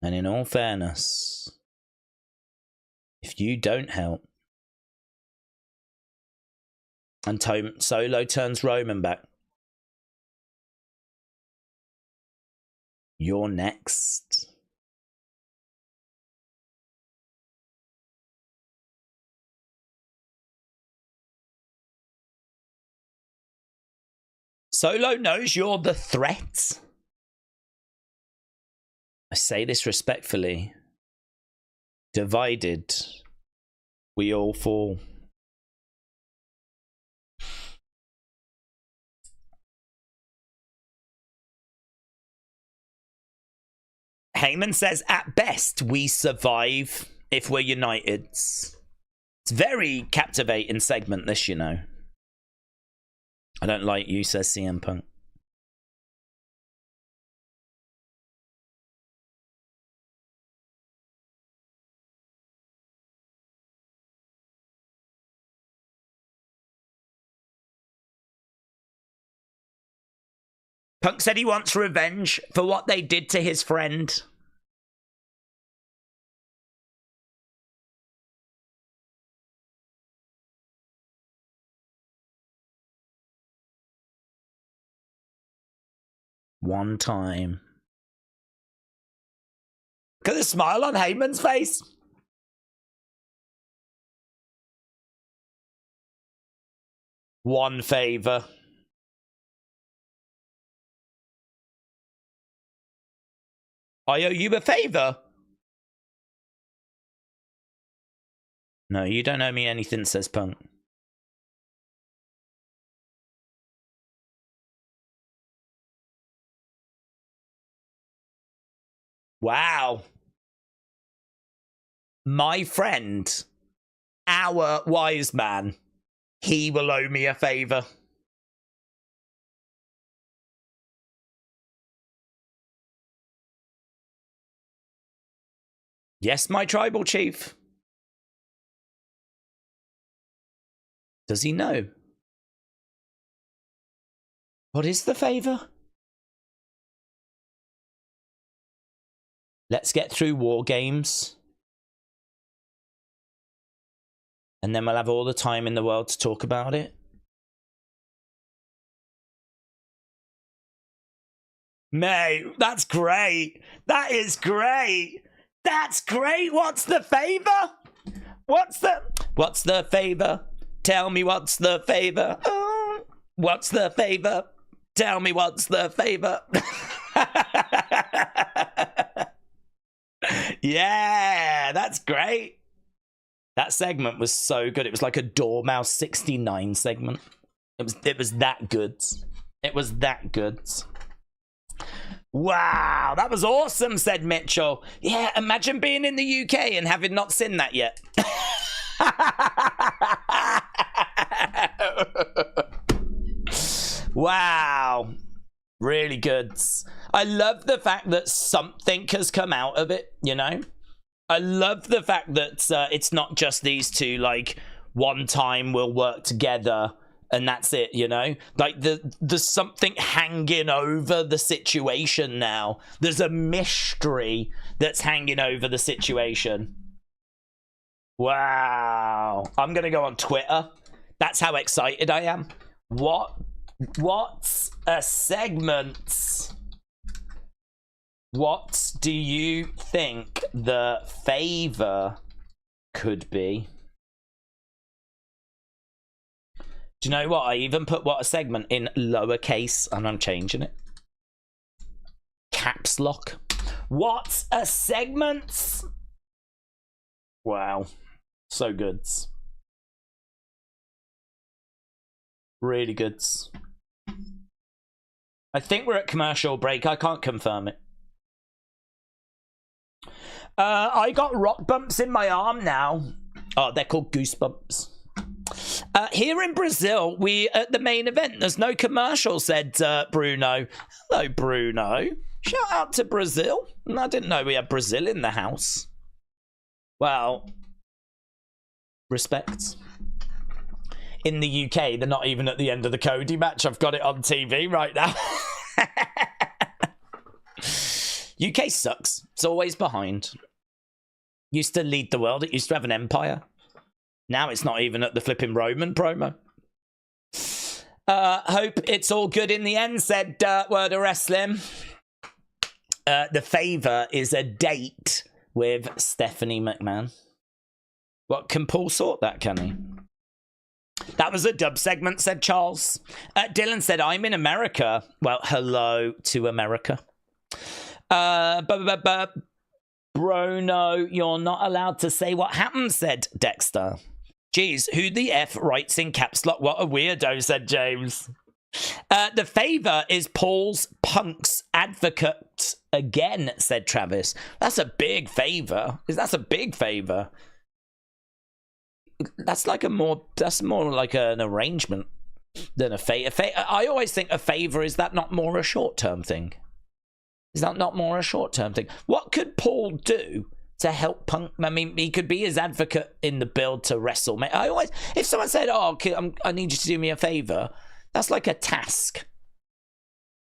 And in all fairness, if you don't help, and Solo turns Roman back, you're next. Solo knows you're the threat. I say this respectfully. Divided, we all fall. Heyman says, at best, we survive if we're united. It's a very captivating segment, this, you know. I don't like you, says CM Punk. Punk said he wants revenge for what they did to his friend. One time. Look at the smile on Heyman's face. One favor. I owe you a favor. No, you don't owe me anything, says Punk. Wow. My friend, our wise man, he will owe me a favor. Yes, my tribal chief. Does he know? What is the favor? Let's get through War Games. And then we'll have all the time in the world to talk about it. Mate, that's great. That is great. That's great. What's the favor? What's the favor? Tell me what's the favor. Oh, what's the favor? Tell me what's the favor. Yeah, that's great. That segment was so good. It was like a Dormouse 69 segment. It was that good. It was that good. Wow, that was awesome, said Mitchell. Yeah, imagine being in the UK and having not seen that yet. Wow. Really good. I love the fact that something has come out of it, you know? I love the fact that it's not just these two, like, one time we'll work together and that's it, you know? Like, there's something hanging over the situation now. There's a mystery that's hanging over the situation. Wow. I'm going to go on Twitter. That's how excited I am. What's a segment? What do you think the favor could be? Do you know what? I even put what a segment in lowercase and I'm changing it. Caps lock. What's a segment? Wow. So good. Really good. I think we're at commercial break. I can't confirm it. I got rock bumps in my arm now. Oh, they're called goosebumps. Here in Brazil, we at the main event, there's no commercial, said Bruno. Hello, Bruno. Shout out to Brazil. I didn't know we had Brazil in the house. Well, respect. In the UK, they're not even at the end of the Cody match. I've got it on TV right now. UK sucks. It's always behind. Used to lead the world. It used to have an empire. Now it's not even at the flipping Roman promo. Hope it's all good in the end, said Word of Wrestling. The favor is a date with Stephanie McMahon. What, can Paul sort that, can he? That was a dub segment, said Charles. Dylan said, I'm in America. Well, hello to America. Bruno, you're not allowed to say what happened, said Dexter. Geez, who the F writes in caps lock? What a weirdo, said James. The favor is Paul's Punk's advocate again, said Travis. That's a big favor. That's a big favor. That's like that's more like an arrangement than a favor. I always think a favor, is that not more a short-term thing? Is that not more a short-term thing? What could Paul do to help Punk? I mean, he could be his advocate in the build to wrestle. I always, if someone said, oh, I need you to do me a favor, that's like a task.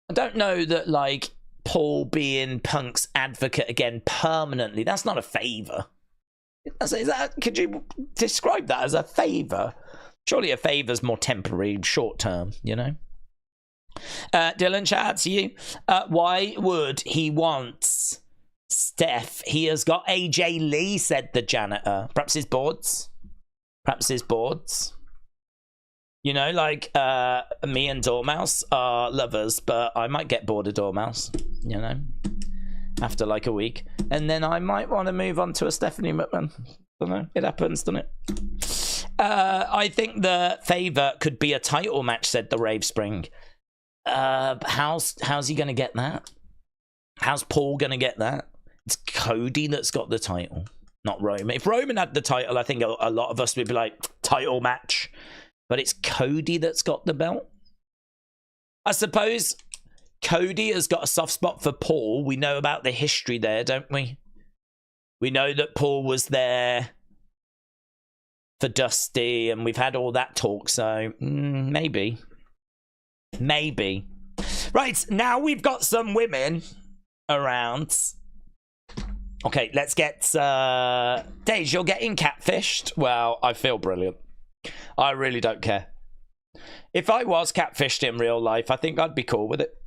I don't know that, like, Paul being Punk's advocate again permanently, that's not a favor. Could you describe that as a favor? Surely a favor's more temporary, short-term, you know? Dylan, shout out to you. Why would he want Steph? He has got AJ Lee, said the janitor. Perhaps his boards. Perhaps his boards. You know, like me and Dormouse are lovers, but I might get bored of Dormouse, you know, after like a week. And then I might want to move on to a Stephanie McMahon. Don't know. It happens, doesn't it? I think the favor could be a title match, said the Rave Spring. How's he going to get that? How's Paul going to get that? It's Cody that's got the title, not Roman. If Roman had the title, I think a lot of us would be like, title match. But it's Cody that's got the belt. I suppose Cody has got a soft spot for Paul. We know about the history there, don't we? We know that Paul was there for Dusty, and we've had all that talk, so maybe. Maybe. Right, now we've got some women around. Okay, let's get... Dej, you're getting catfished? Well, I feel brilliant. I really don't care. If I was catfished in real life, I think I'd be cool with it.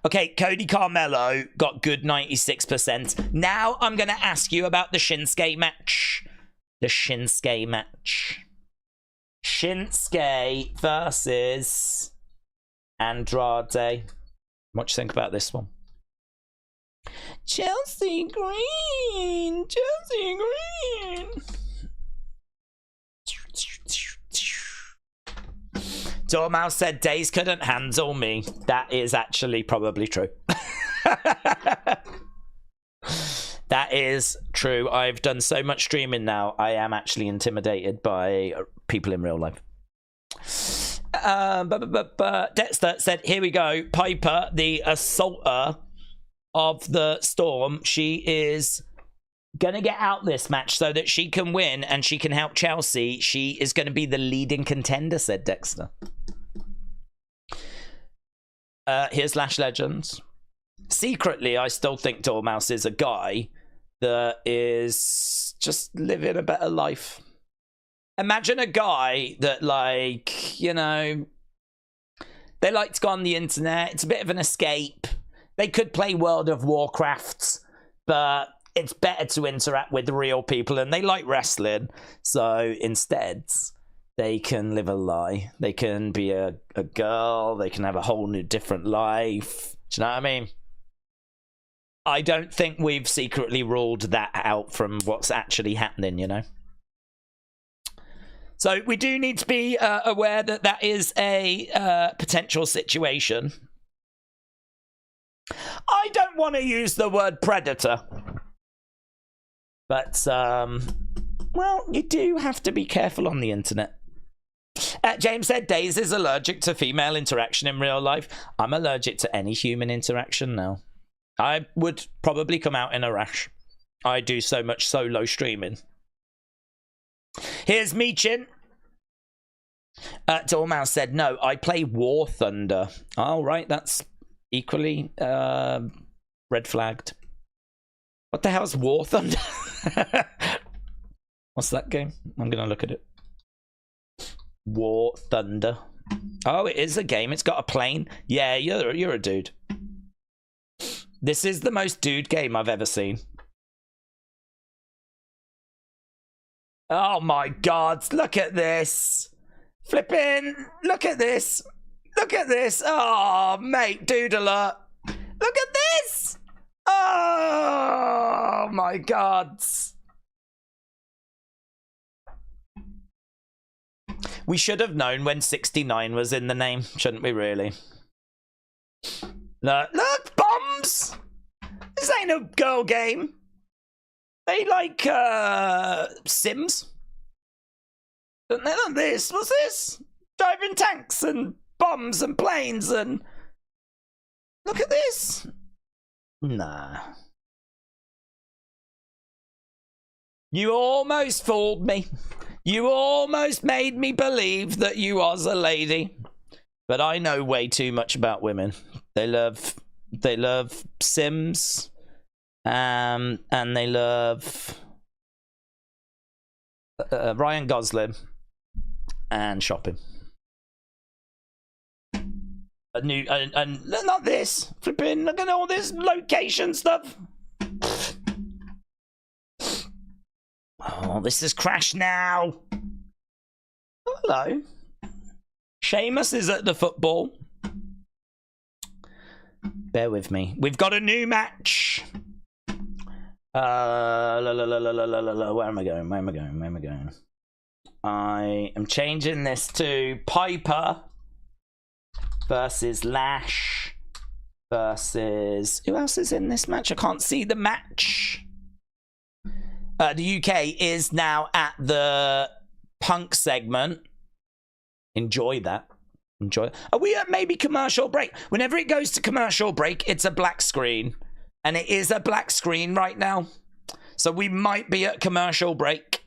Okay, Cody Carmelo got good 96%. Now I'm going to ask you about the Shinsuke match. The Shinsuke match. Shinsuke versus Andrade. What do you think about this one? Chelsea Green. Chelsea Green. Dormouse said Days couldn't handle me. That is actually probably true. That is true. I've done so much streaming now. I am actually intimidated by people in real life. Dexter said, here we go. Piper, the assaulter of the Storm. She is going to get out this match so that she can win and she can help Chelsea. She is going to be the leading contender, said Dexter. Here's Lash Legends. Secretly, I still think Dormouse is a guy that is just living a better life. Imagine a guy that, like, you know, they like to go on the internet. It's a bit of an escape. They could play World of Warcraft, but it's better to interact with real people, and they like wrestling. So instead, they can live a lie. They can be a girl. They can have a whole new different life. Do you know what I mean? I don't think we've secretly ruled that out from what's actually happening, you know? So we do need to be aware that that is a potential situation. I don't want to use the word predator. But, well, you do have to be careful on the internet. James said Days is allergic to female interaction in real life. I'm allergic to any human interaction now. I would probably come out in a rash. I do so much solo streaming. Here's Meechin. Dormouse said, no, I play War Thunder. Oh, right, that's equally red flagged. What the hell's War Thunder? What's that game? I'm going to look at it. War Thunder. Oh, it is a game. It's got a plane. Yeah, you're a dude. This is the most dude game I've ever seen. Oh my god, look at this. Flipping, look at this. Look at this. Oh, mate, dude alert. Look at this. Oh my god. We should have known when 69 was in the name, shouldn't we really? Look, bombs! This ain't a girl game. They like Sims. Don't they like this? What's this? Driving tanks and bombs and planes and... Look at this. Nah. You almost fooled me. You almost made me believe that you was a lady. But I know way too much about women. They love Sims, and they love Ryan Gosling and shopping. And not this. Flipping, look at all this location stuff. Oh, this has crashed now. Oh, hello. Seamus is at the football. Bear with me. We've got a new match. Where am I going? Where am I going? Where am I going? I am changing this to Piper versus Lash versus... Who else is in this match? I can't see the match. The UK is now at the Punk segment. Enjoy that. Enjoy it. Are we at maybe commercial break? Whenever it goes to commercial break, it's a black screen. And it is a black screen right now. So we might be at commercial break.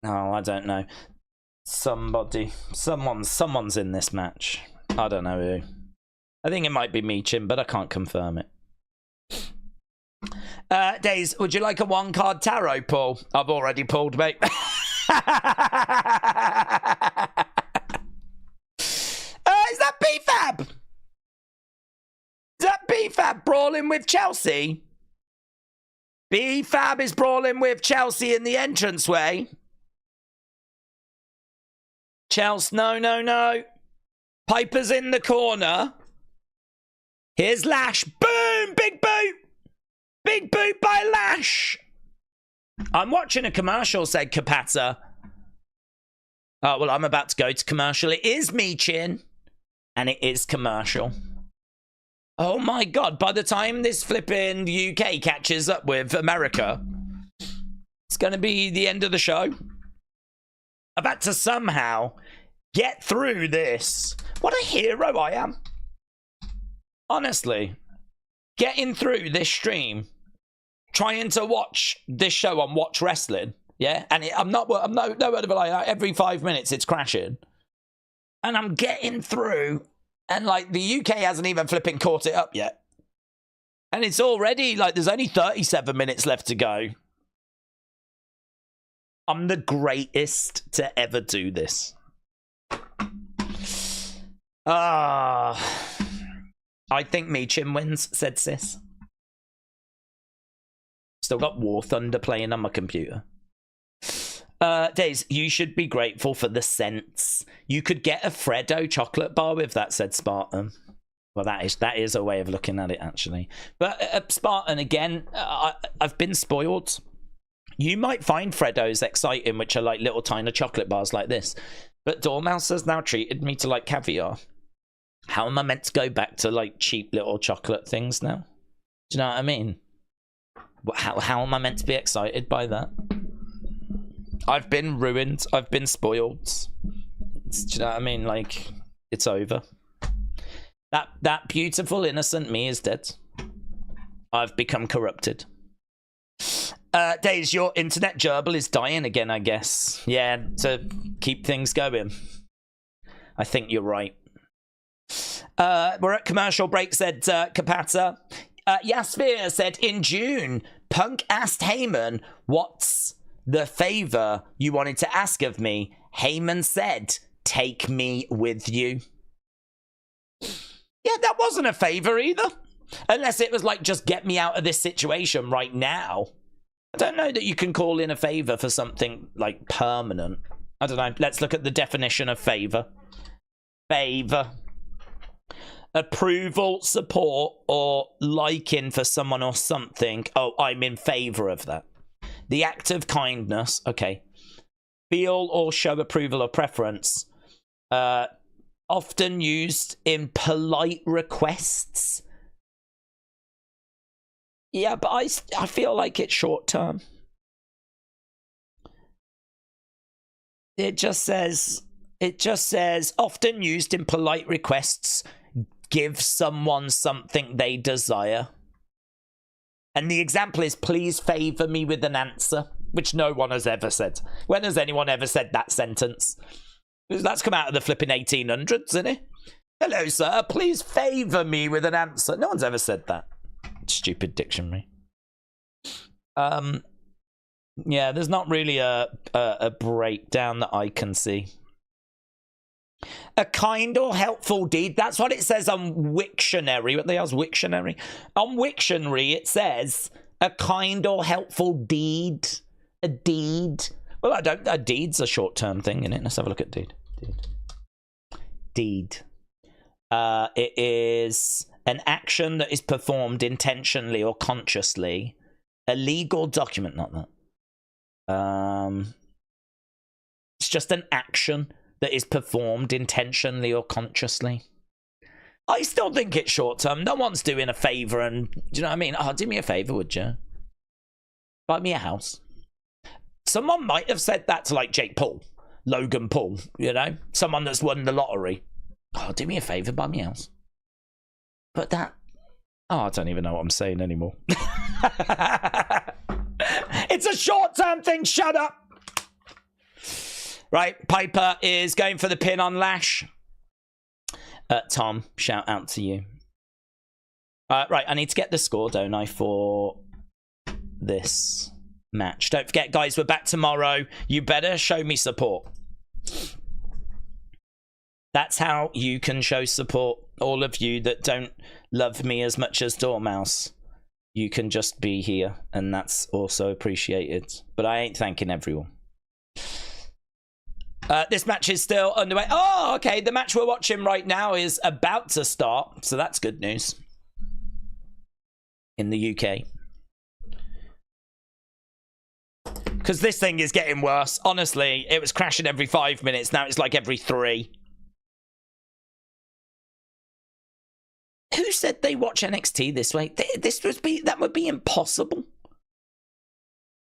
Oh, I don't know. Someone's in this match. I don't know who. I think it might be Meechin, but I can't confirm it. Days, would you like a one-card tarot pull? I've already pulled, mate. Is that B-Fab? Is that B-Fab brawling with Chelsea? B-Fab is brawling with Chelsea in the entranceway. Chelsea, no. Piper's in the corner. Here's Lash. Boom! Big boot! Big boot by Lash! I'm watching a commercial, said Kapata. Oh, well, I'm about to go to commercial. It is me, Chin. And it is commercial. Oh my god, by the time this flipping UK catches up with America, it's going to be the end of the show. I've had to somehow get through this. What a hero I am. Honestly, getting through this stream, trying to watch this show on Watch Wrestling, yeah? And I'm no word of a lie, every 5 minutes it's crashing. And I'm getting through, and like the UK hasn't even flipping caught it up yet. And it's already like there's only 37 minutes left to go. I'm the greatest to ever do this. I think Meechin wins, said Sis. Still got War Thunder playing on my computer. Days, you should be grateful for the scents. You could get a Freddo chocolate bar with that, said Spartan. Well, that is a way of looking at it, actually. But Spartan, again, I've been spoiled. You might find Freddos exciting, which are like little tiny chocolate bars like this. But Dormouse has now treated me to like caviar. How am I meant to go back to like cheap little chocolate things now? Do you know what I mean? How am I meant to be excited by that? I've been ruined. I've been spoiled. Do you know what I mean? Like, it's over. That beautiful, innocent me is dead. I've become corrupted. Days, your internet gerbil is dying again, I guess. Yeah, to keep things going. I think you're right. We're at commercial break, said Kapata. Yasphere said, in June, Punk asked Heyman, what's the favor you wanted to ask of me? Heyman said, take me with you. Yeah, that wasn't a favor either. Unless it was like, just get me out of this situation right now. I don't know that you can call in a favor for something like permanent. I don't know. Let's look at the definition of favor. Favor. Approval, support, or liking for someone or something. Oh, I'm in favor of that. The act of kindness. Okay. Feel or show approval or preference. Often used in polite requests. Yeah, but I feel like it's short term. It just says often used in polite requests, give someone something they desire. And the example is, please favor me with an answer, which no one has ever said. When has anyone ever said that sentence? That's come out of the flipping 1800s, isn't it? Hello, sir, please favor me with an answer. No one's ever said that. Stupid dictionary. Yeah, there's not really a breakdown that I can see. A kind or helpful deed. That's what it says on Wiktionary. What the hell's Wiktionary? On Wiktionary, it says a kind or helpful deed. A deed. Well, a deed's a short-term thing, isn't it? Let's have a look at deed. Deed. It is an action that is performed intentionally or consciously. A legal document, not that. It's just an action that is performed intentionally or consciously. I still think it's short term. No one's doing a favour, and do you know what I mean? Oh, do me a favour, would you? Buy me a house. Someone might have said that to like Jake Paul, Logan Paul, you know? Someone that's won the lottery. Oh, do me a favour, buy me a house. But that... Oh, I don't even know what I'm saying anymore. It's a short-term thing, shut up! Right, Piper is going for the pin on Lash. Tom, shout out to you. Right, I need to get the score, don't I, for this match. Don't forget, guys, we're back tomorrow. You better show me support. That's how you can show support. All of you that don't love me as much as Dormouse, you can just be here, and that's also appreciated. But I ain't thanking everyone. This match is still underway. Oh, okay. The match we're watching right now is about to start, so that's good news. In the UK. Because this thing is getting worse. Honestly, it was crashing every 5 minutes. Now it's like every 3. Who said they watch NXT this way? That would be impossible.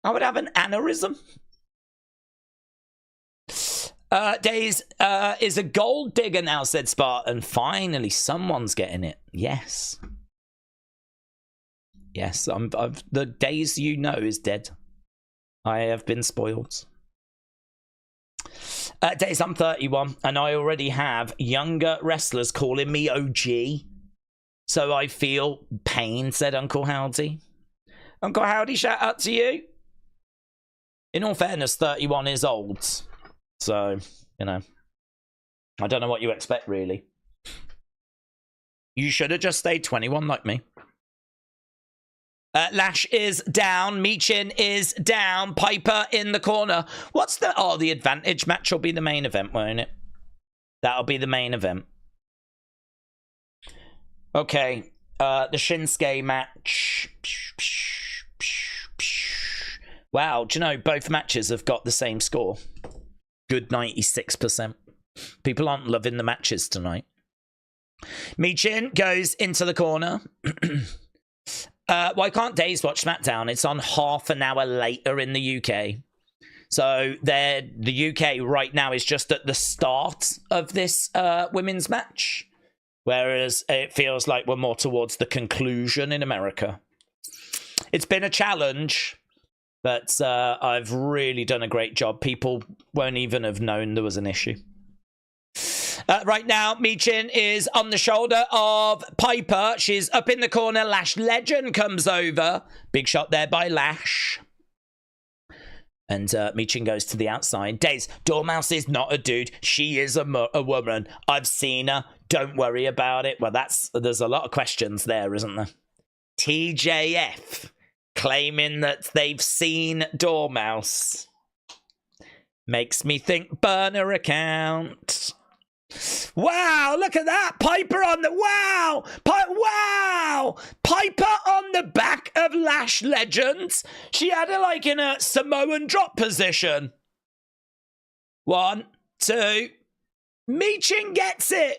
I would have an aneurysm. Days is a gold digger now, said Spartan. Finally, someone's getting it. Yes. Yes, the Days you know is dead. I have been spoiled. Days, I'm 31, and I already have younger wrestlers calling me OG. So I feel pain, said Uncle Howdy. Uncle Howdy, shout out to you. In all fairness, 31 is old. So, you know, I don't know what you expect, really. You should have just stayed 21 like me. Lash is down. Michin is down. Piper in the corner. What's the... Oh, the advantage match will be the main event, won't it? That'll be the main event. Okay. The Shinsuke match. Wow. Do you know, both matches have got the same score. Good 96%. People aren't loving the matches tonight. Michin goes into the corner. Why can't Days watch SmackDown? It's on half an hour later in the UK. So the UK right now is just at the start of this women's match. Whereas it feels like we're more towards the conclusion in America. It's been a challenge, but I've really done a great job. People won't even have known there was an issue. Right now, Michin is on the shoulder of Piper. She's up in the corner. Lash Legend comes over. Big shot there by Lash. And Michin goes to the outside. Days, Dormouse is not a dude. She is a woman. I've seen her. Don't worry about it. Well, there's a lot of questions there, isn't there? TJF claiming that they've seen Dormouse. Makes me think burner account. Wow, look at that. Piper on the... Wow! Wow! Piper on the back of Lash Legends. She had her like in a Samoan drop position. 1, 2. Michin gets it.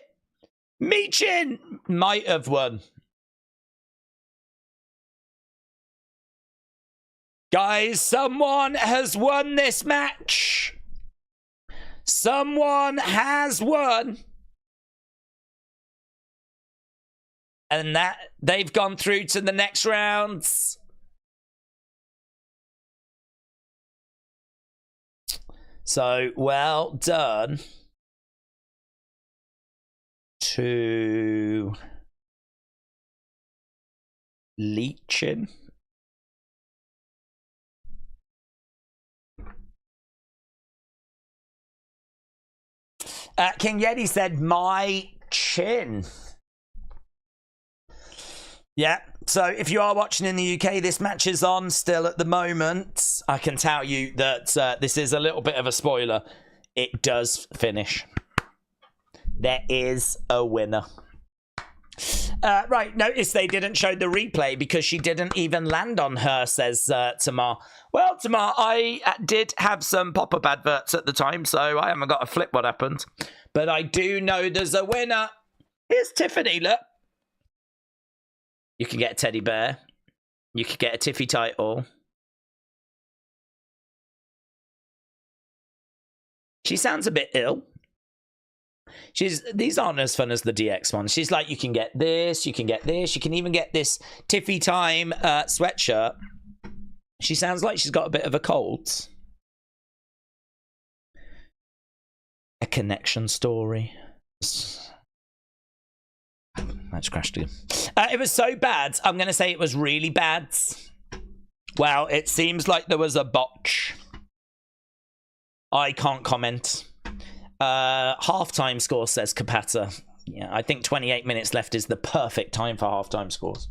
Michin might have won. Guys, someone has won this match. Someone has won. And that they've gone through to the next rounds. So, well done to Leechin. King Yeti said, my chin. Yeah, so if you are watching in the UK, this match is on still at the moment. I can tell you that this is a little bit of a spoiler. It does finish. There is a winner. Right, notice they didn't show the replay because she didn't even land on her, says Tamar. Well, Tamar, I did have some pop-up adverts at the time, so I haven't got a flip what happened. But I do know there's a winner. Here's Tiffany, look. You can get a teddy bear. You could get a Tiffy title. She sounds a bit ill. These aren't as fun as the DX ones. She's like, you can get this, you can get this, you can even get this Tiffy Time sweatshirt. She sounds like she's got a bit of a cold. A connection story. Match crashed again. It was so bad. I'm going to say it was really bad. Well, it seems like there was a botch. I can't comment. Halftime score, says Kapata. Yeah, I think 28 minutes left is the perfect time for halftime scores.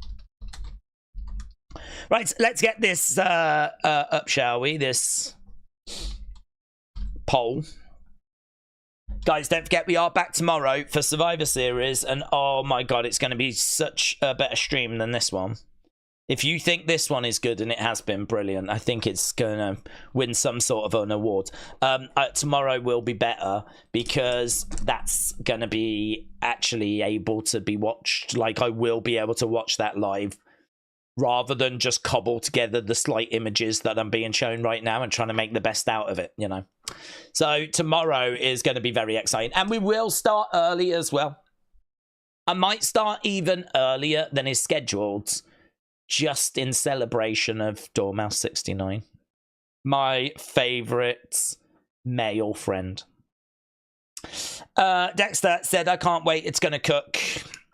Right, let's get this up, shall we? This poll. Guys, don't forget we are back tomorrow for Survivor Series, and oh my god, it's going to be such a better stream than this one. If you think this one is good, and it has been brilliant, I think it's going to win some sort of an award. Tomorrow will be better because that's going to be actually able to be watched. Like, I will be able to watch that live rather than just cobble together the slight images that I'm being shown right now and trying to make the best out of it, you know. So tomorrow is going to be very exciting. And we will start early as well. I might start even earlier than is scheduled, just in celebration of Dormouse 69, my favourite male friend. Dexter said, I can't wait, it's going to cook.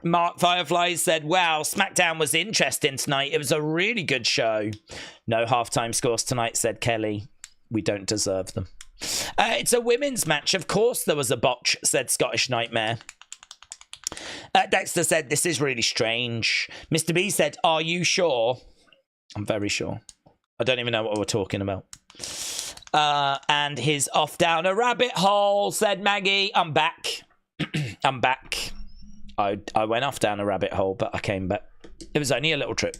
Mark Firefly said, wow, SmackDown was interesting tonight. It was a really good show. No halftime scores tonight, said Kelly. We don't deserve them. It's a women's match. Of course there was a botch, said Scottish Nightmare. Dexter said, this is really strange. Mr. B said, are you sure? I'm very sure. I don't even know what we're talking about. And his off down a rabbit hole, said Maggie. I'm back. I'm back. I went off down a rabbit hole, but I came back. It was only a little trip.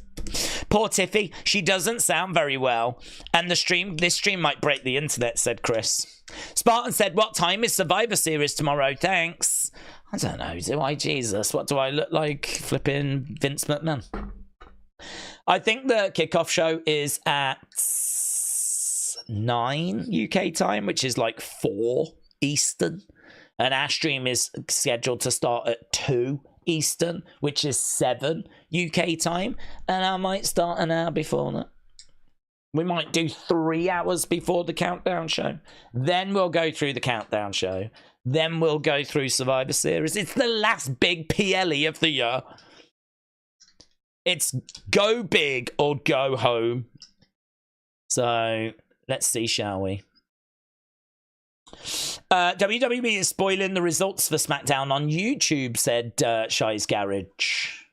Poor Tiffy. She doesn't sound very well. And this stream might break the internet, said Chris. Spartan said, what time is Survivor Series tomorrow? Thanks. I don't know. Do I? Jesus. What do I look like? Flipping Vince McMahon. I think the kickoff show is at 9 UK time, which is like 4 Eastern. And our stream is scheduled to start at 2 Eastern, which is 7 UK time. And I might start an hour before that. We might do 3 hours before the countdown show. Then we'll go through the countdown show. Then we'll go through Survivor Series. It's the last big PLE of the year. It's go big or go home. So let's see, shall we? WWE is spoiling the results for SmackDown on YouTube, said Shy's Garage.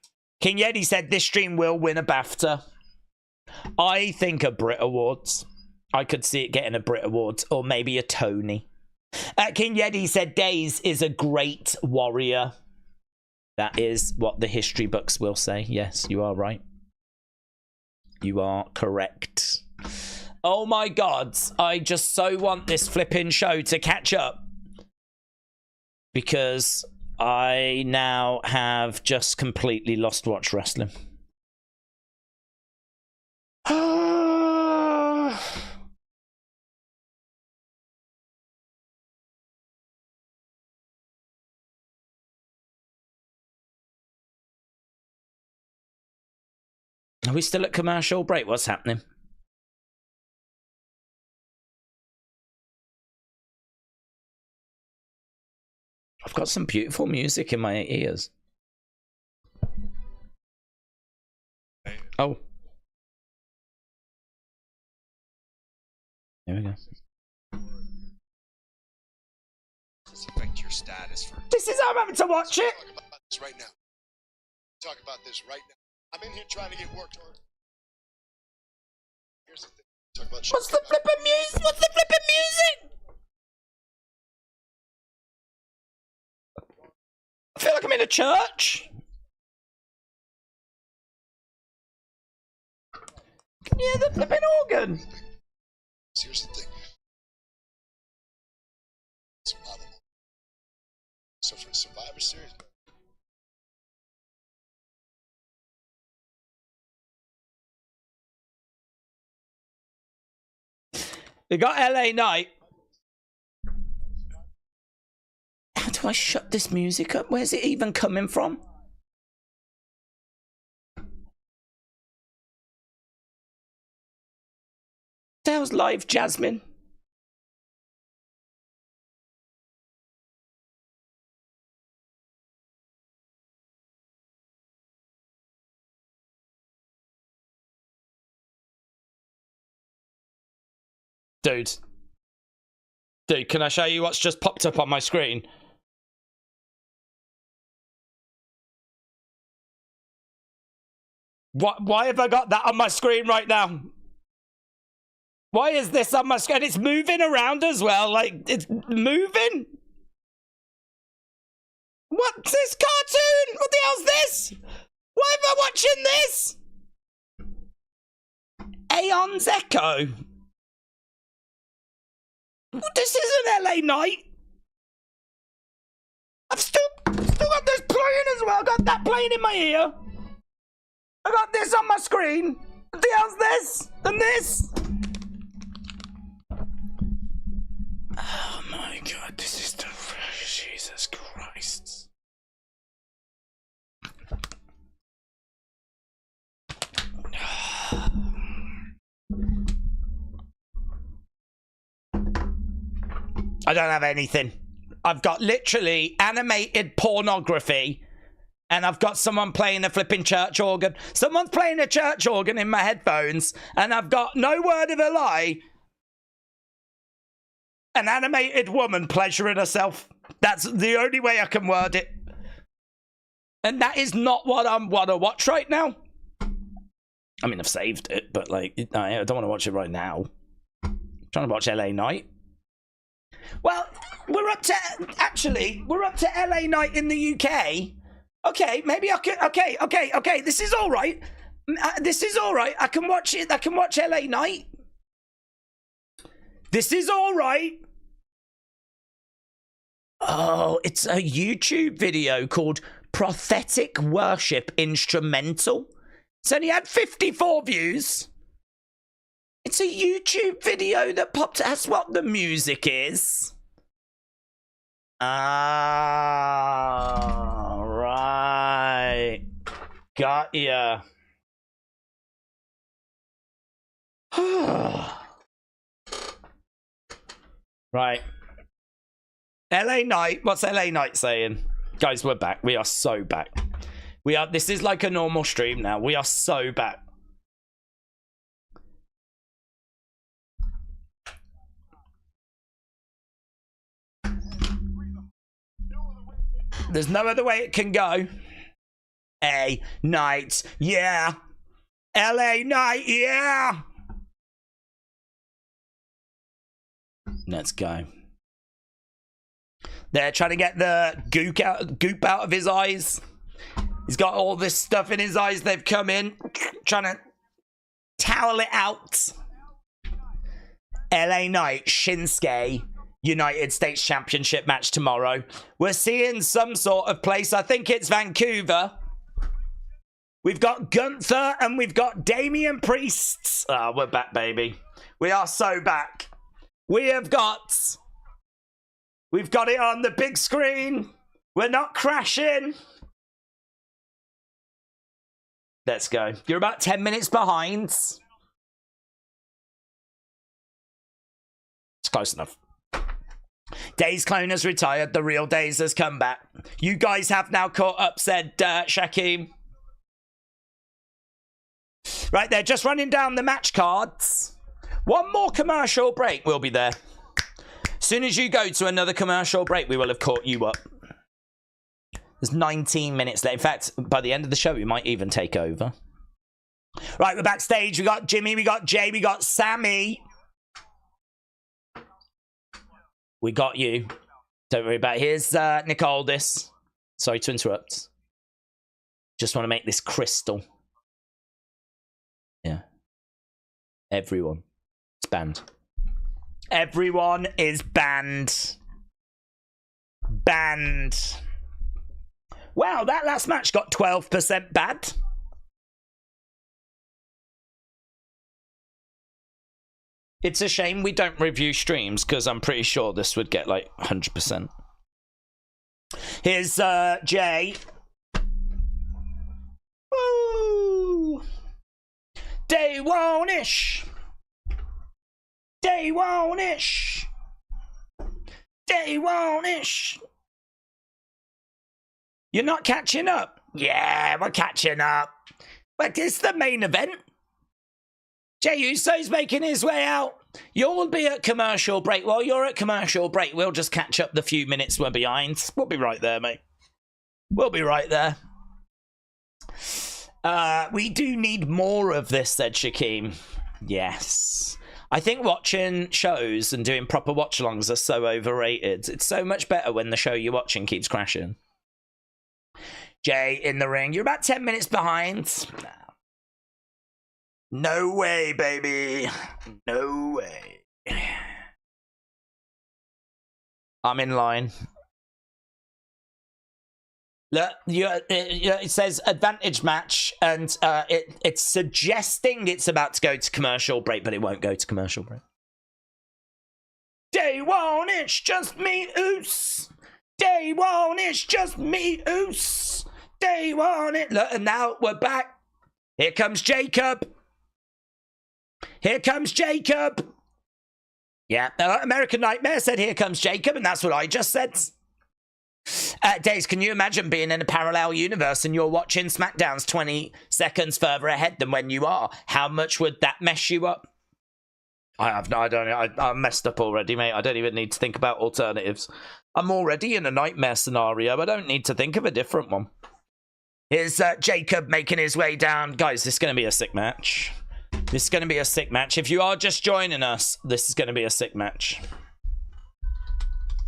King Yeti said this stream will win a BAFTA. I think a Brit Awards. I could see it getting a Brit Awards or maybe a Tony. King Yeti said Days is a great warrior. That is what the history books will say. Yes, you are right. You are correct. Oh my god, I just so want this flipping show to catch up. Because I now have just completely lost watch wrestling. Are we still at commercial break? What's happening? I've got some beautiful music in my ears. Oh. There we go. Affect your status for... This is how I'm having to watch it. Talk about this right now. Talk about this right now. I'm in here trying to get work hard. Here's the thing. Talk about What's the flipping music? What's the flipping music? I feel like I'm in a church. Can you hear the flipping organ? Here's the thing. It's a lot of... So for Survivor Series... We got LA Knight. How do I shut this music up? Where's it even coming from? That was live, Jasmine. Dude, can I show you what's just popped up on my screen? Why have I got that on my screen right now? Why is this on my screen? It's moving around as well, like, it's moving? What's this cartoon? What the hell's this? Why am I watching this? Aeon's Echo. This is an LA night. I've still got this playing as well. I got that playing in my ear. I got this on my screen. How's this? And this. Oh my god, this is the... Jesus Christ. I don't have anything. I've got literally animated pornography, and I've got someone playing a flipping church organ. Someone's playing a church organ in my headphones, and I've got, no word of a lie, an animated woman pleasuring herself. That's the only way I can word it. And that is not what I want to watch right now. I mean, I've saved it, but like, I don't want to watch it right now. I'm trying to watch LA Night. Well, we're up to LA Night in the UK. Okay, maybe I can. Okay. This is all right. This is all right. I can watch it. I can watch LA Night. This is all right. Oh, it's a YouTube video called Prophetic Worship Instrumental. It's only had 54 views. It's a YouTube video that popped. That's what the music is. Ah, right. Got ya. Right. LA Night. What's LA Night saying? Guys, we're back. We are so back. We are. This is like a normal stream now. We are so back. There's no other way it can go. A night, yeah. LA Night, yeah. Let's go. They're trying to get the goop out of his eyes. He's got all this stuff in his eyes. They've come in, trying to towel it out. LA Night, Shinsuke. United States Championship match tomorrow. We're seeing some sort of place. I think it's Vancouver. We've got Gunther and we've got Damian Priest. Ah, we're back, baby. We are so back. We've got it on the big screen. We're not crashing. Let's go. You're about 10 minutes behind. It's close enough. Days Clone has retired. The real Days has come back. You guys have now caught up, said Shaquem. Right, they're just running down the match cards. One more commercial break. We'll be there. As soon as you go to another commercial break, we will have caught you up. There's 19 minutes left. In fact, by the end of the show, we might even take over. Right, we're backstage. We got Jimmy, we got Jay, we got Sammy. We got you. Don't worry about it. Here's Nick Aldis. Sorry to interrupt. Just want to make this crystal. Yeah. Everyone. It's banned. Everyone is banned. Banned. Wow, that last match got 12% bad. It's a shame we don't review streams, because I'm pretty sure this would get like 100%. Here's Jay. Woo! Day one-ish. Day one-ish. Day one-ish. You're not catching up? Yeah, we're catching up. But it's the main event. Jey Uso's making his way out. You'll be at commercial break. While you're at commercial break, we'll just catch up the few minutes we're behind. We'll be right there, mate. We'll be right there. We do need more of this, said Shaquem. Yes. I think watching shows and doing proper watch-alongs are so overrated. It's so much better when the show you're watching keeps crashing. Jay in the ring. You're about 10 minutes behind. No way, baby. No way. I'm in line. Look, it says advantage match, and it's suggesting it's about to go to commercial break, but it won't go to commercial break. Day one, it's just me, oos. Day one, it's just me, oos. Day one, look, and now we're back. Here comes Jacob. Here comes Jacob. Yeah, American Nightmare said here comes Jacob, and that's what I just said. Days, can you imagine being in a parallel universe and you're watching SmackDowns 20 seconds further ahead than when you are? How much would that mess you up? I'm messed up already, mate. I don't even need to think about alternatives. I'm already in a nightmare scenario. I don't need to think of a different one. Here's Jacob making his way down. Guys, this is going to be a sick match. This is going to be a sick match. If you are just joining us, this is going to be a sick match.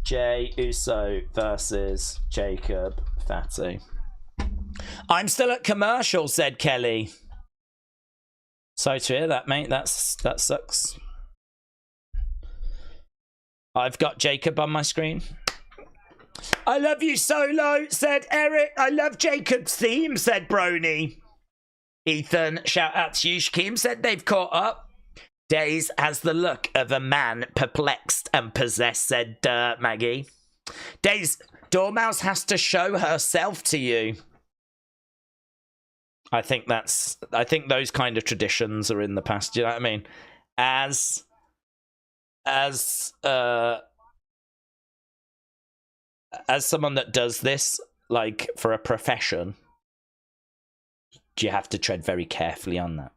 Jay Uso versus Jacob Fatu. I'm still at commercial, said Kelly. Sorry to hear that, mate. That sucks. I've got Jacob on my screen. I love you, Solo, said Eric. I love Jacob's theme, said Brony. Ethan, shout out to you. Shaquem said they've caught up. Days has the look of a man perplexed and possessed, said Maggie. Days, Dormouse has to show herself to you. I think those kind of traditions are in the past. Do you know what I mean? As someone that does this, like, for a profession, you have to tread very carefully on that.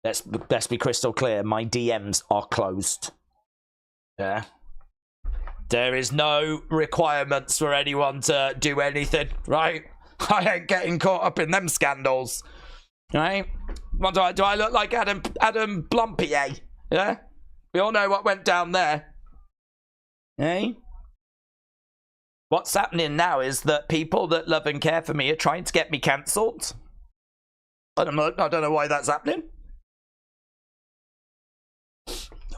Let's be crystal clear. My DMs are closed. Yeah. There is no requirements for anyone to do anything, right? I ain't getting caught up in them scandals, right? What do I look like Adam Blumpier? Yeah? We all know what went down there. Eh? What's happening now is that people that love and care for me are trying to get me cancelled. I don't know why that's happening.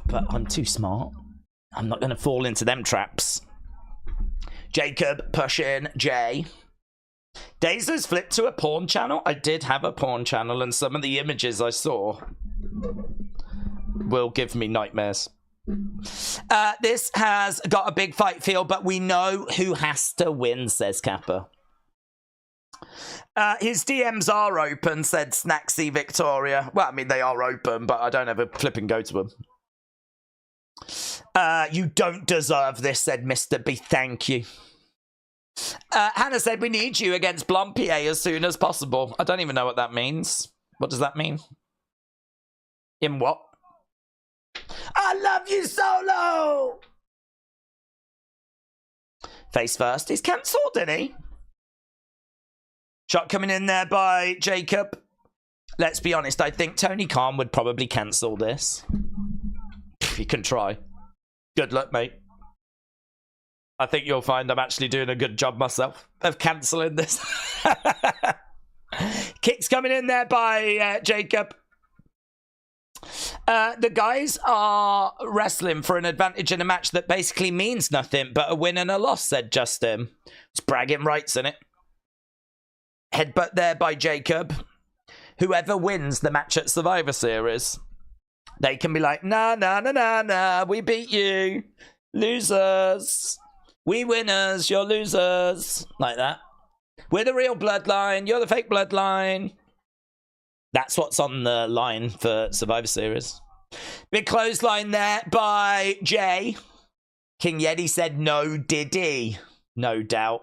But I'm too smart. I'm not going to fall into them traps. Jacob pushing Jay. Days flipped to a porn channel. I did have a porn channel, and some of the images I saw will give me nightmares. This has got a big fight feel, but we know who has to win, says Kappa. His DMs are open, said Snacksy Victoria. Well, I mean, they are open, but I don't ever flip and go to them. You don't deserve this, said Mr. B. Thank you. Hannah said, we need you against Blumpier as soon as possible. I don't even know what that means. What does that mean? In what? I love you, Solo! Face first. He's cancelled, didn't he? Shot coming in there by Jacob. Let's be honest, I think Tony Khan would probably cancel this. You can try. Good luck, mate. I think you'll find I'm actually doing a good job myself of cancelling this. Kicks coming in there by Jacob. The guys are wrestling for an advantage in a match that basically means nothing but a win and a loss, said Justin. It's bragging rights, in it. Headbutt there by Jacob. Whoever wins the match at Survivor Series, they can be like, nah, we beat you. Losers. We winners, you're losers. Like that. We're the real bloodline, you're the fake bloodline. That's what's on the line for Survivor Series. Big clothesline there by Jay. King Yeti said no Diddy. No doubt.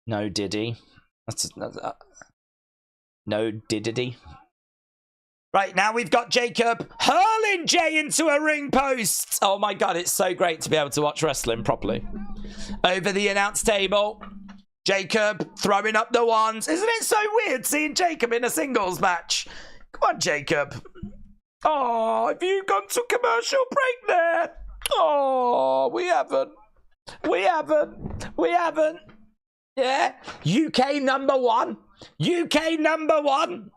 No Diddy. That's no Diddy. Right, now we've got Jacob hurling Jay into a ring post. Oh my god, it's so great to be able to watch wrestling properly. Over the announce table. Jacob throwing up the wands. Isn't it so weird seeing Jacob in a singles match? Come on, Jacob. Oh, have you gone to commercial break there? Oh, we haven't. Yeah. UK number one. UK number one.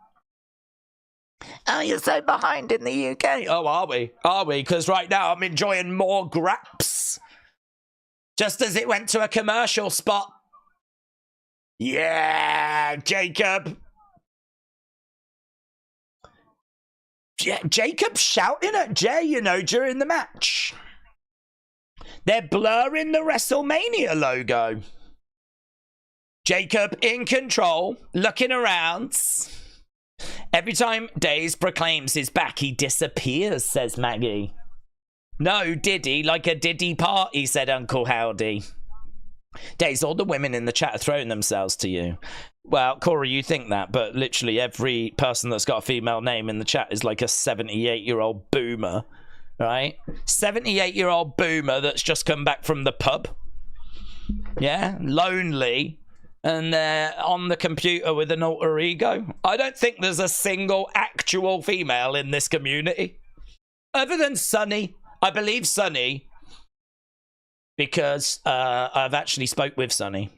Oh, you're so behind in the UK. Oh, are we? Are we? Because right now I'm enjoying more graps. Just as it went to a commercial spot. Yeah, Jacob. Jacob shouting at Jay, you know, during the match. They're blurring the WrestleMania logo. Jacob in control, looking around. Every time Days proclaims his back, he disappears, says Maggie. No, Diddy, like a Diddy party, said Uncle Howdy. Days, all the women in the chat are throwing themselves to you. Well, Corey, you think that, but literally every person that's got a female name in the chat is like a 78-year-old boomer, right? 78-year-old boomer that's just come back from the pub. Yeah, lonely. And they're on the computer with an alter ego. I don't think there's a single actual female in this community. Other than Sunny. I believe Sunny. Because I've actually spoke with Sunny.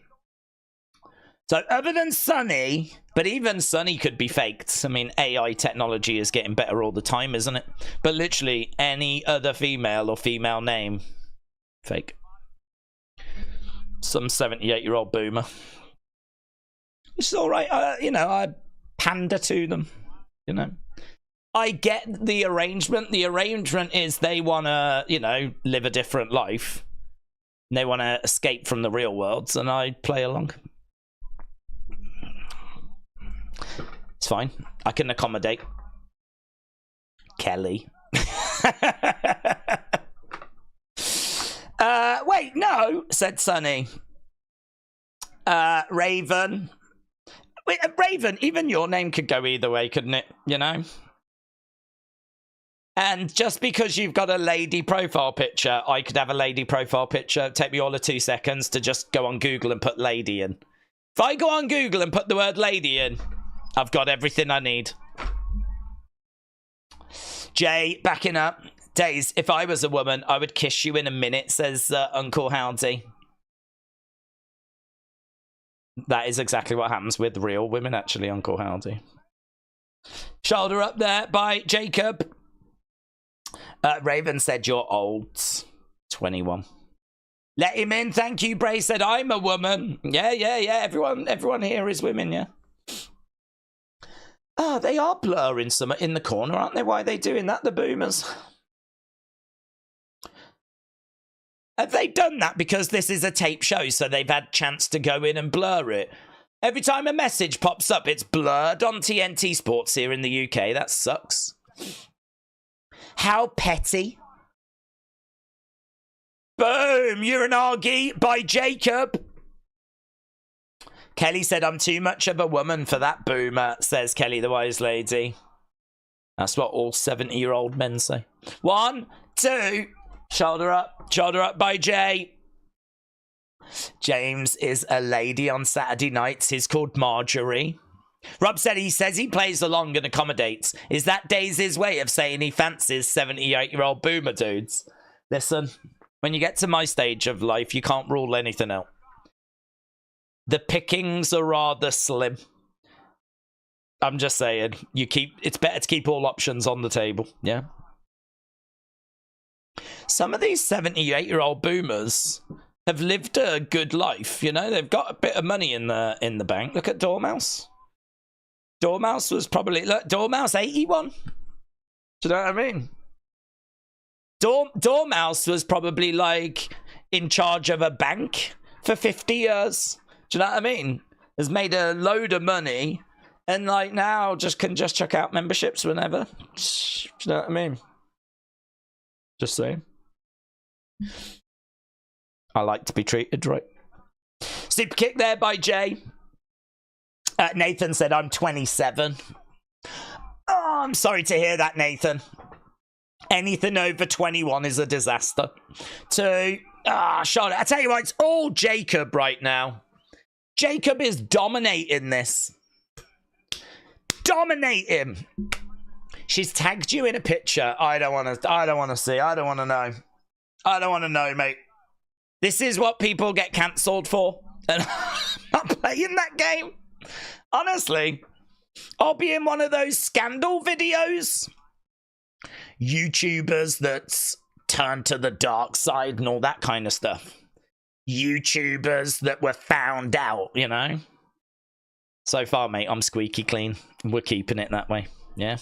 So other than Sunny, but even Sunny could be faked. I mean, AI technology is getting better all the time, isn't it? But literally any other female or female name, fake. Some 78-year-old boomer. Which is all right. You know, I pander to them. You know, I get the arrangement. The arrangement is they want to, you know, live a different life. They want to escape from the real world, and I play along. It's fine. I can accommodate. Kelly. Wait, no, said Sunny. Raven. Wait, Raven, even your name could go either way, couldn't it? You know? And just because you've got a lady profile picture, I could have a lady profile picture. Take me all of 2 seconds to just go on Google and put lady in. If I go on Google and put the word lady in, I've got everything I need. Jay, backing up. Days, if I was a woman, I would kiss you in a minute, says Uncle Howdy. That is exactly what happens with real women, actually, Uncle Howdy. Shoulder up there by Jacob. Raven said you're old. 21. Let him in. Thank you. Bray said I'm a woman. Yeah. Everyone here is women, yeah. Oh, they are blurring some in the corner, aren't they? Why are they doing that, the boomers? Have they done that because this is a tape show, so they've had chance to go in and blur it? Every time a message pops up, it's blurred on TNT Sports here in the UK. That sucks. How petty. Boom! You're an argy by Jacob. Kelly said, I'm too much of a woman for that boomer, says Kelly the wise lady. That's what all 70-year-old men say. 1, 2... Shoulder up by Jay. James is a lady on Saturday nights. He's called Marjorie. Rob said he says he plays along and accommodates. Is that Daisy's way of saying he fancies 78-year-old boomer dudes? Listen, when you get to my stage of life, you can't rule anything out. The pickings are rather slim. I'm just saying, it's better to keep all options on the table, yeah? Some of these 78-year-old boomers have lived a good life, you know? They've got a bit of money in the bank. Look at Dormouse. Dormouse was probably... Look, Dormouse 81. Do you know what I mean? Dormouse was probably, like, in charge of a bank for 50 years. Do you know what I mean? Has made a load of money and, like, now can just check out memberships whenever. Do you know what I mean? Just saying. I like to be treated right. Super kick there by Jay. Nathan said, I'm 27. Oh, I'm sorry to hear that, Nathan. Anything over 21 is a disaster. 2. Charlotte, I tell you what, it's all Jacob right now. Jacob is dominating this. Dominate him. She's tagged you in a picture. I don't want to see. I don't want to know. I don't want to know, mate. This is what people get cancelled for. And I'm not playing that game. Honestly. I'll be in one of those scandal videos. YouTubers that's turned to the dark side and all that kind of stuff. YouTubers that were found out, you know? So far, mate, I'm squeaky clean. We're keeping it that way. Yeah.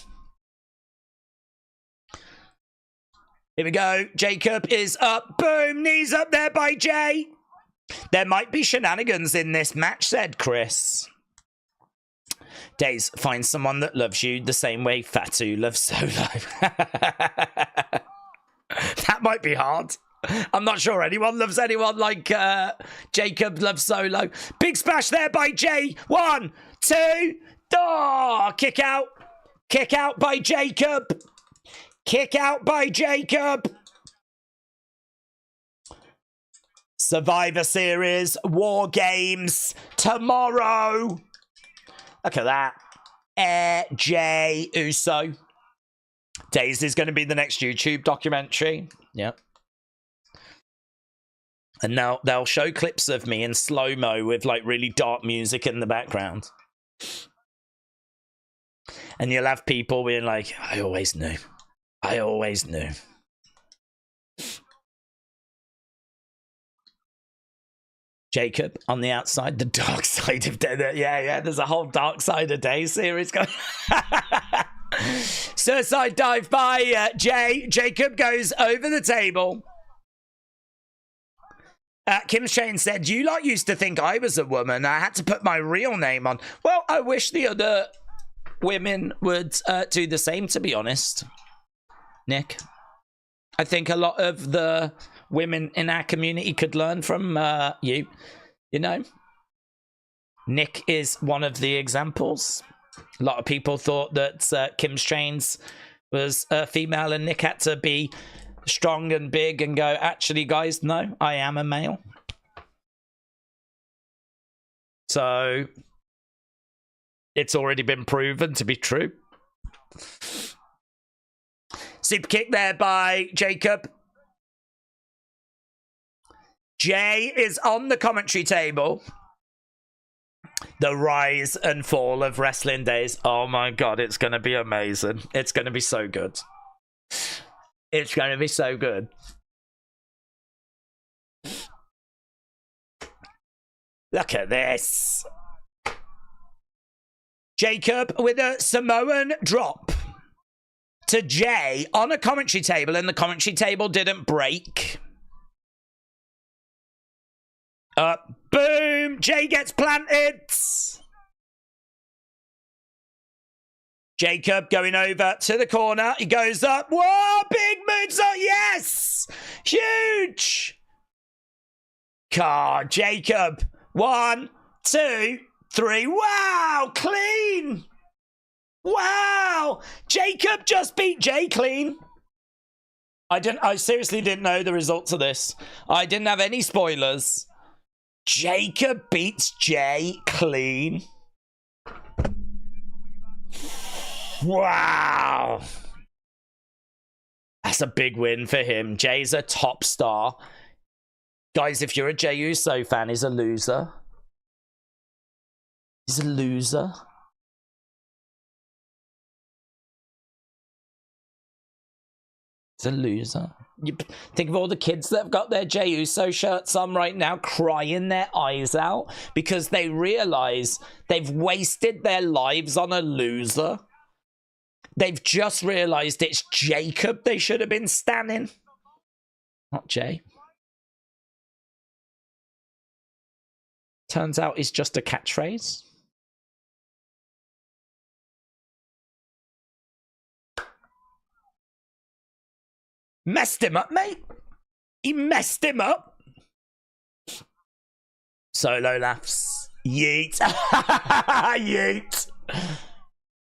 Here we go. Jacob is up. Boom. Knees up there by Jay. There might be shenanigans in this match, said Chris. Days, find someone that loves you the same way Fatu loves Solo. That might be hard. I'm not sure anyone loves anyone like Jacob loves Solo. Big splash there by Jay. 1, 2. Oh, kick out. Kick out by Jacob. Kick out by Jacob. Survivor Series, War Games, tomorrow. Look at that. Jay Uso. Days is going to be the next YouTube documentary. Yep. And now they'll show clips of me in slow-mo with like really dark music in the background. And you'll have people being like, I always knew. I always knew. Jacob on the outside, the dark side of Day. Yeah, there's a whole dark side of Day series going. Suicide dive by Jay. Jacob goes over the table. Kim Shane said, you lot used to think I was a woman. I had to put my real name on. Well, I wish the other women would do the same, to be honest. Nick. I think a lot of the women in our community could learn from you. You know? Nick is one of the examples. A lot of people thought that Kim Shane's was a female and Nick had to be strong and big and go, actually, guys, no, I am a male. So it's already been proven to be true. Super kick there by Jacob. Jay is on the commentary table. The rise and fall of wrestling days. Oh my God, it's going to be amazing. It's going to be so good. It's going to be so good. Look at this. Jacob with a Samoan drop to Jay on a commentary table, and the commentary table didn't break. Boom! Jay gets planted. Jacob going over to the corner. He goes up. Whoa! Big moonsault. Yes! Huge! God, Jacob. 1, 2, 3. Wow! Clean! Wow! Jacob just beat Jay clean. I seriously didn't know the results of this. I didn't have any spoilers. Jacob beats Jay clean. Wow. That's a big win for him. Jay's a top star. Guys, if you're a Jey Uso fan, he's a loser. He's a loser. He's a loser. You think of all the kids that have got their Jey Uso shirts on right now, crying their eyes out because they realize they've wasted their lives on a loser. They've just realized it's Jacob they should have been standing, not Jay. Turns out it's just a catchphrase. Messed him up, mate. He messed him up. Solo laughs. Yeet. Yeet.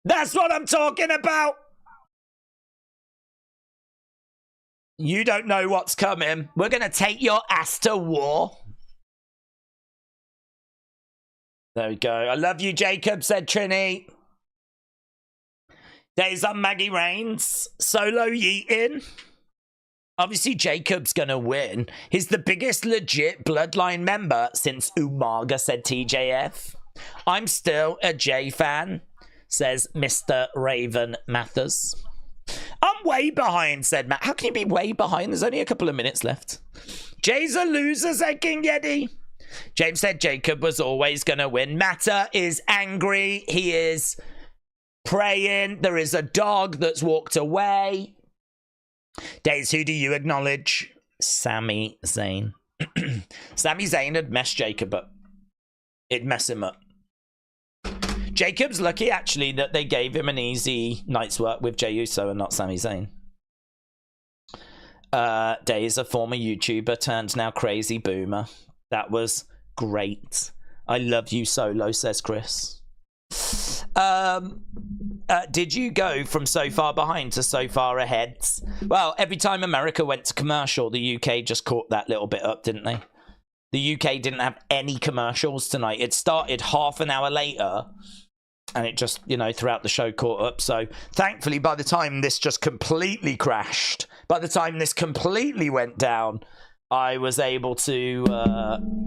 That's what I'm talking about. You don't know what's coming. We're going to take your ass to war. There we go. I love you, Jacob, said Trini. Days on Maggie Reigns. Solo yeeting. Obviously, Jacob's going to win. He's the biggest legit Bloodline member since Umaga, said TJF. I'm still a Jay fan. says Mr. Raven Mathers. I'm way behind, said Matt. How can you be way behind? There's only a couple of minutes left. Jay's a loser, said King Yeti. James said Jacob was always going to win. Matter is angry. He is praying. There is a dog that's walked away. Days, who do you acknowledge? Sami Zayn. Sami Zayn had messed Jacob up. It'd mess him up. Jacob's lucky, actually, that they gave him an easy night's work with Jey Uso and not Sami Zayn. Days, a former YouTuber turned now crazy boomer. That was great. I love you solo, says Chris. Did you go from so far behind to so far ahead? Well, every time America went to commercial, the UK just caught that little bit up, didn't they? The UK didn't have any commercials tonight. It started half an hour later, and it just, you know, throughout the show caught up. So thankfully, by the time this just completely crashed, by the time this completely went down, I was able to,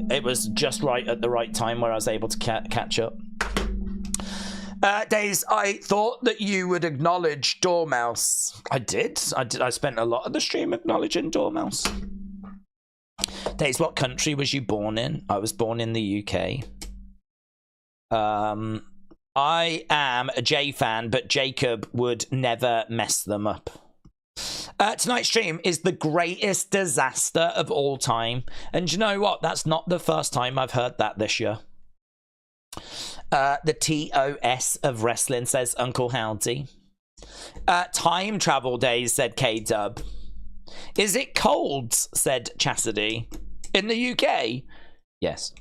it was just right at the right time where I was able to catch up. Days, I thought that you would acknowledge Dormouse. I did. I spent a lot of the stream acknowledging Dormouse. Days, what country was you born in? I was born in the UK. I am a J fan, but Jacob would never mess them up. Tonight's stream is the greatest disaster of all time. And you know what? That's not the first time I've heard that this year. The TOS of wrestling, says Uncle Howdy. Time travel days, said K-Dub. Is it cold, said Chastity. In the UK? Yes.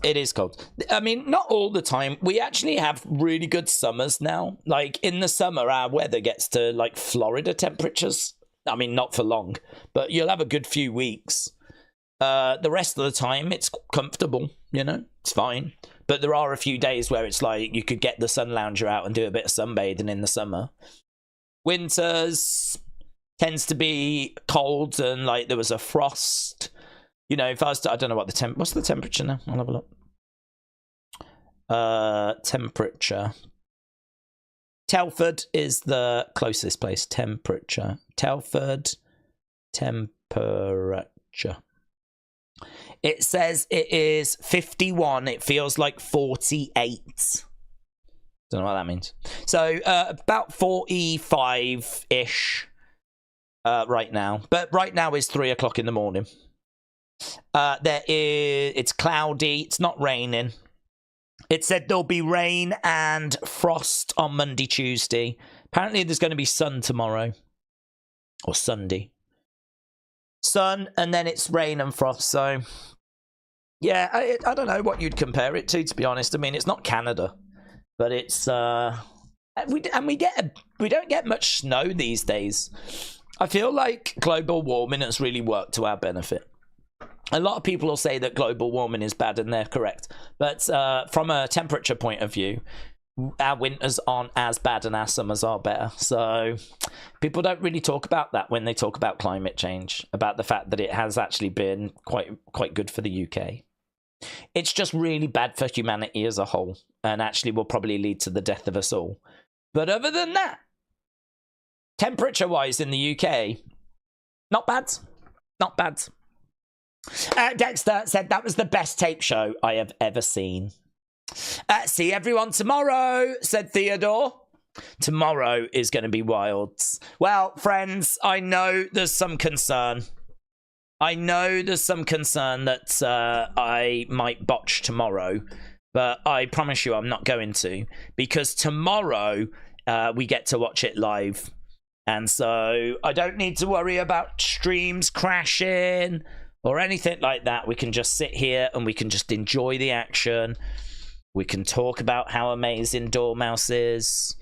It is cold. I mean, not all the time. We actually have really good summers now. Like, in the summer, our weather gets to, like, Florida temperatures. I mean, not for long, but you'll have a good few weeks. The rest of the time, it's comfortable, you know? It's fine. But there are a few days where it's like you could get the sun lounger out and do a bit of sunbathing in the summer. Winters tends to be cold and, like, there was a frost. You know, if I was to, I don't know what the what's the temperature now? I'll have a look. Temperature. Telford is the closest place. Temperature. Telford. Temperature. It says it is 51. It feels like 48. Don't know what that means. So, about 45-ish right now. But right now is 3 o'clock in the morning. It's cloudy. It's not raining. It said there'll be rain and frost on Monday, Tuesday. Apparently there's going to be sun tomorrow. Or Sunday. Sun, and then it's rain and frost. So, yeah, I don't know what you'd compare it to be honest. I mean, it's not Canada. But it's, we don't get much snow these days. I feel like global warming has really worked to our benefit. A lot of people will say that global warming is bad, and they're correct. But from a temperature point of view, our winters aren't as bad and our summers are better. So people don't really talk about that when they talk about climate change, about the fact that it has actually been quite good for the UK. It's just really bad for humanity as a whole, and actually will probably lead to the death of us all. But other than that, temperature-wise in the UK, not bad. Not bad. Dexter said that was the best tape show I have ever seen. See everyone tomorrow, said Theodore. Tomorrow is going to be wild. Well, friends, I know there's some concern. I know there's some concern that I might botch tomorrow, but I promise you I'm not going to, because tomorrow we get to watch it live. And so I don't need to worry about streams crashing or anything like that. We can just sit here and we can just enjoy the action. We can talk about how amazing Dormouse is.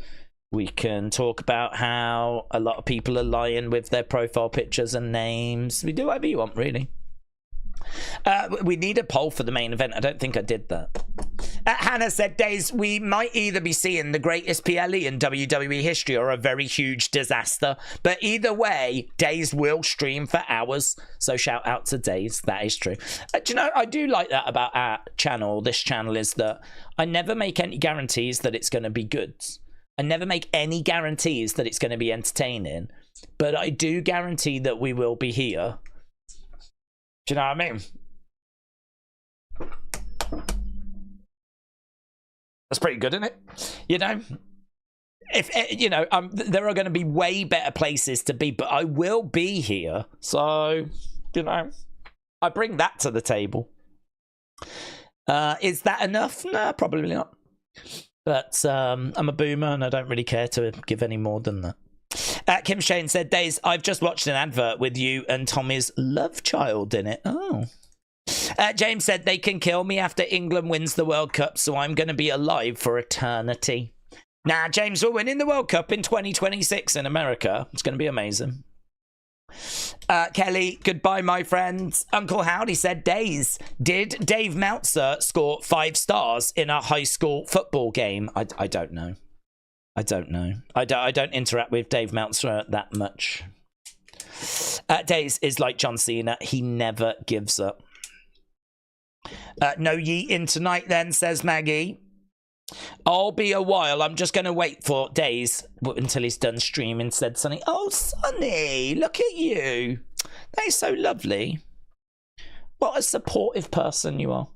We can talk about how a lot of people are lying with their profile pictures and names. We do whatever you want, really. We need a poll for the main event. I don't think I did that. Hannah said, Days, we might either be seeing the greatest PLE in WWE history or a very huge disaster. But either way, Days will stream for hours. So shout out to Days. That is true. Do you know, I do like that about our channel. This channel is that I never make any guarantees that it's going to be good. I never make any guarantees that it's going to be entertaining. But I do guarantee that we will be here. Do you know what I mean? That's pretty good, isn't it? You know, if you know, there are going to be way better places to be, but I will be here. So, you know, I bring that to the table. Is that enough? No, probably not. But I'm a boomer and I don't really care to give any more than that. Kim Shane said, Days, I've just watched an advert with you and Tommy's love child in it. Oh. James said, they can kill me after England wins the World Cup, so I'm going to be alive for eternity. Nah, James, we're winning the World Cup in 2026 in America. It's going to be amazing. Kelly, goodbye, my friends. Uncle Howdy said, Days, did Dave Meltzer score 5 stars in a high school football game? I don't know. I don't know. I don't interact with Dave Meltzer that much. Days is like John Cena. He never gives up. No ye in tonight then, says Maggie. I'll be a while. I'm just going to wait for Days until he's done streaming, said Sonny. Oh, Sonny, look at you. That is so lovely. What a supportive person you are.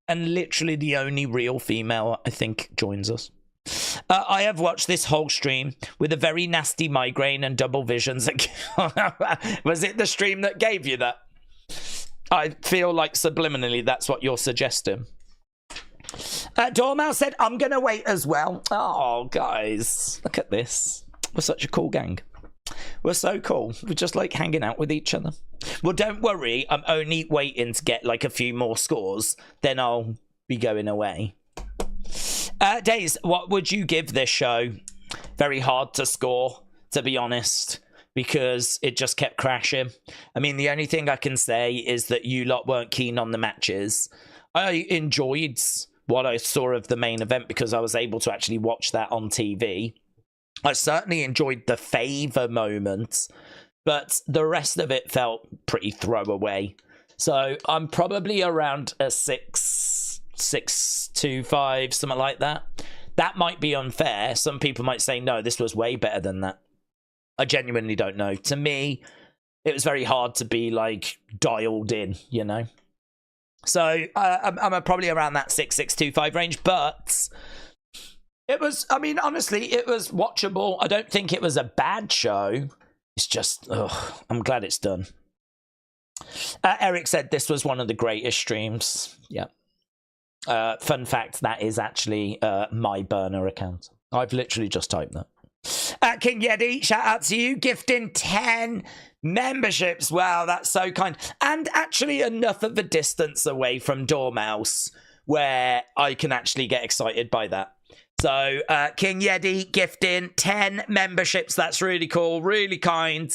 And literally the only real female, I think, joins us. I have watched this whole stream with a very nasty migraine and double visions. Was it the stream that gave you that? I feel like subliminally that's what you're suggesting. Dormouse said, I'm going to wait as well. Oh, guys, look at this. We're such a cool gang. We're so cool. We're just like hanging out with each other. Well, don't worry. I'm only waiting to get like a few more scores. Then I'll be going away. Days, what would you give this show? Very hard to score, to be honest, because it just kept crashing. I mean, the only thing I can say is that you lot weren't keen on the matches. I enjoyed what I saw of the main event because I was able to actually watch that on TV. I certainly enjoyed the favor moments, but the rest of it felt pretty throwaway. So I'm probably around a 6 to 5, something like that. That might be unfair. Some people might say, no, this was way better than that. I genuinely don't know. To me, it was very hard to be like dialed in, you know. So I'm probably around that 6 to 5 range, but it was, I mean, honestly, it was watchable. I don't think it was a bad show. It's just, I'm glad it's done. Eric said this was one of the greatest streams. Yeah. Fun fact, that is actually my burner account. I've literally just typed that. King Yeti, shout out to you, gifting 10 memberships. Wow, that's so kind. And actually enough of a distance away from Dormouse where I can actually get excited by that. So King Yeti gifting 10 memberships. That's really cool, really kind,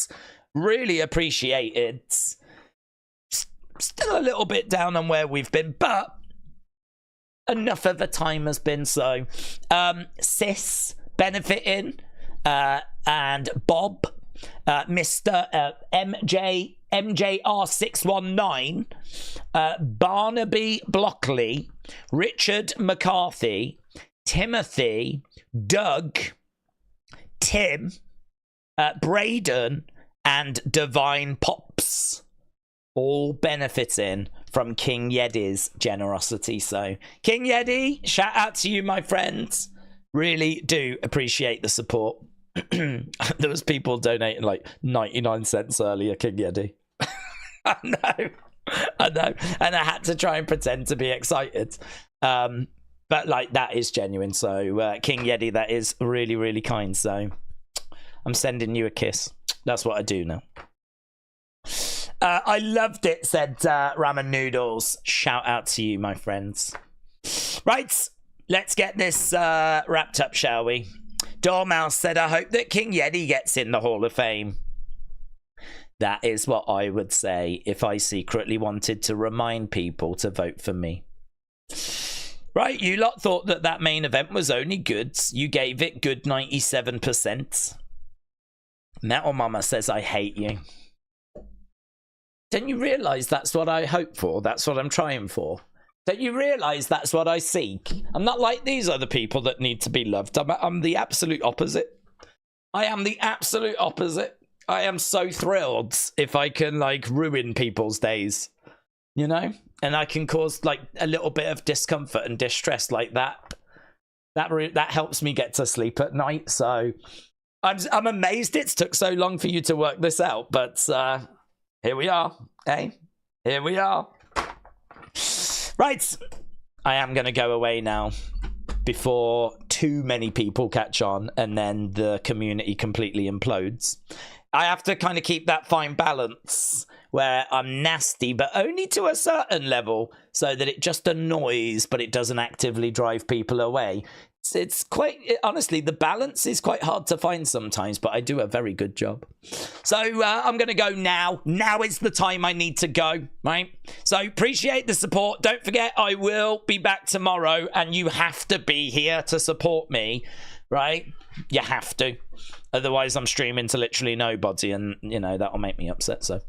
really appreciated. Still a little bit down on where we've been, but enough of the time has been. So Sis benefiting, and Bob, Mr. MJR619, Barnaby Blockley, Richard McCarthy, Timothy, Doug, Tim, Braden, and Divine Pops, all benefiting from King Yeti's generosity. So King Yeti, shout out to you, my friends. Really do appreciate the support. There was people donating like 99 cents earlier, King Yeti. I know. And I had to try and pretend to be excited. But like, that is genuine. So King Yeti, that is really, really kind. So I'm sending you a kiss. That's what I do now. I loved it, said Ramen Noodles. Shout out to you, my friends. Right, let's get this wrapped up, shall we? Dormouse said, I hope that King Yeti gets in the Hall of Fame. That is what I would say if I secretly wanted to remind people to vote for me. Right, you lot thought that that main event was only good. You gave it good 97%. Metal Mama says I hate you. Don't you realise that's what I hope for? That's what I'm trying for. Don't you realise that's what I seek? I'm not like these other people that need to be loved. I'm the absolute opposite. I am the absolute opposite. I am so thrilled if I can, like, ruin people's days. You know? And I can cause, like, a little bit of discomfort and distress like that. That helps me get to sleep at night. So I'm amazed it's took so long for you to work this out. But here we are. Hey, here we are. Right. I am going to go away now before too many people catch on and then the community completely implodes. I have to kind of keep that fine balance where I'm nasty, but only to a certain level so that it just annoys, but it doesn't actively drive people away. It's quite, honestly, the balance is quite hard to find sometimes, but I do a very good job. So I'm going to go now. Now is the time I need to go, right? So appreciate the support. Don't forget, I will be back tomorrow, and you have to be here to support me, right? You have to. Otherwise, I'm streaming to literally nobody, and, you know, that'll make me upset, so...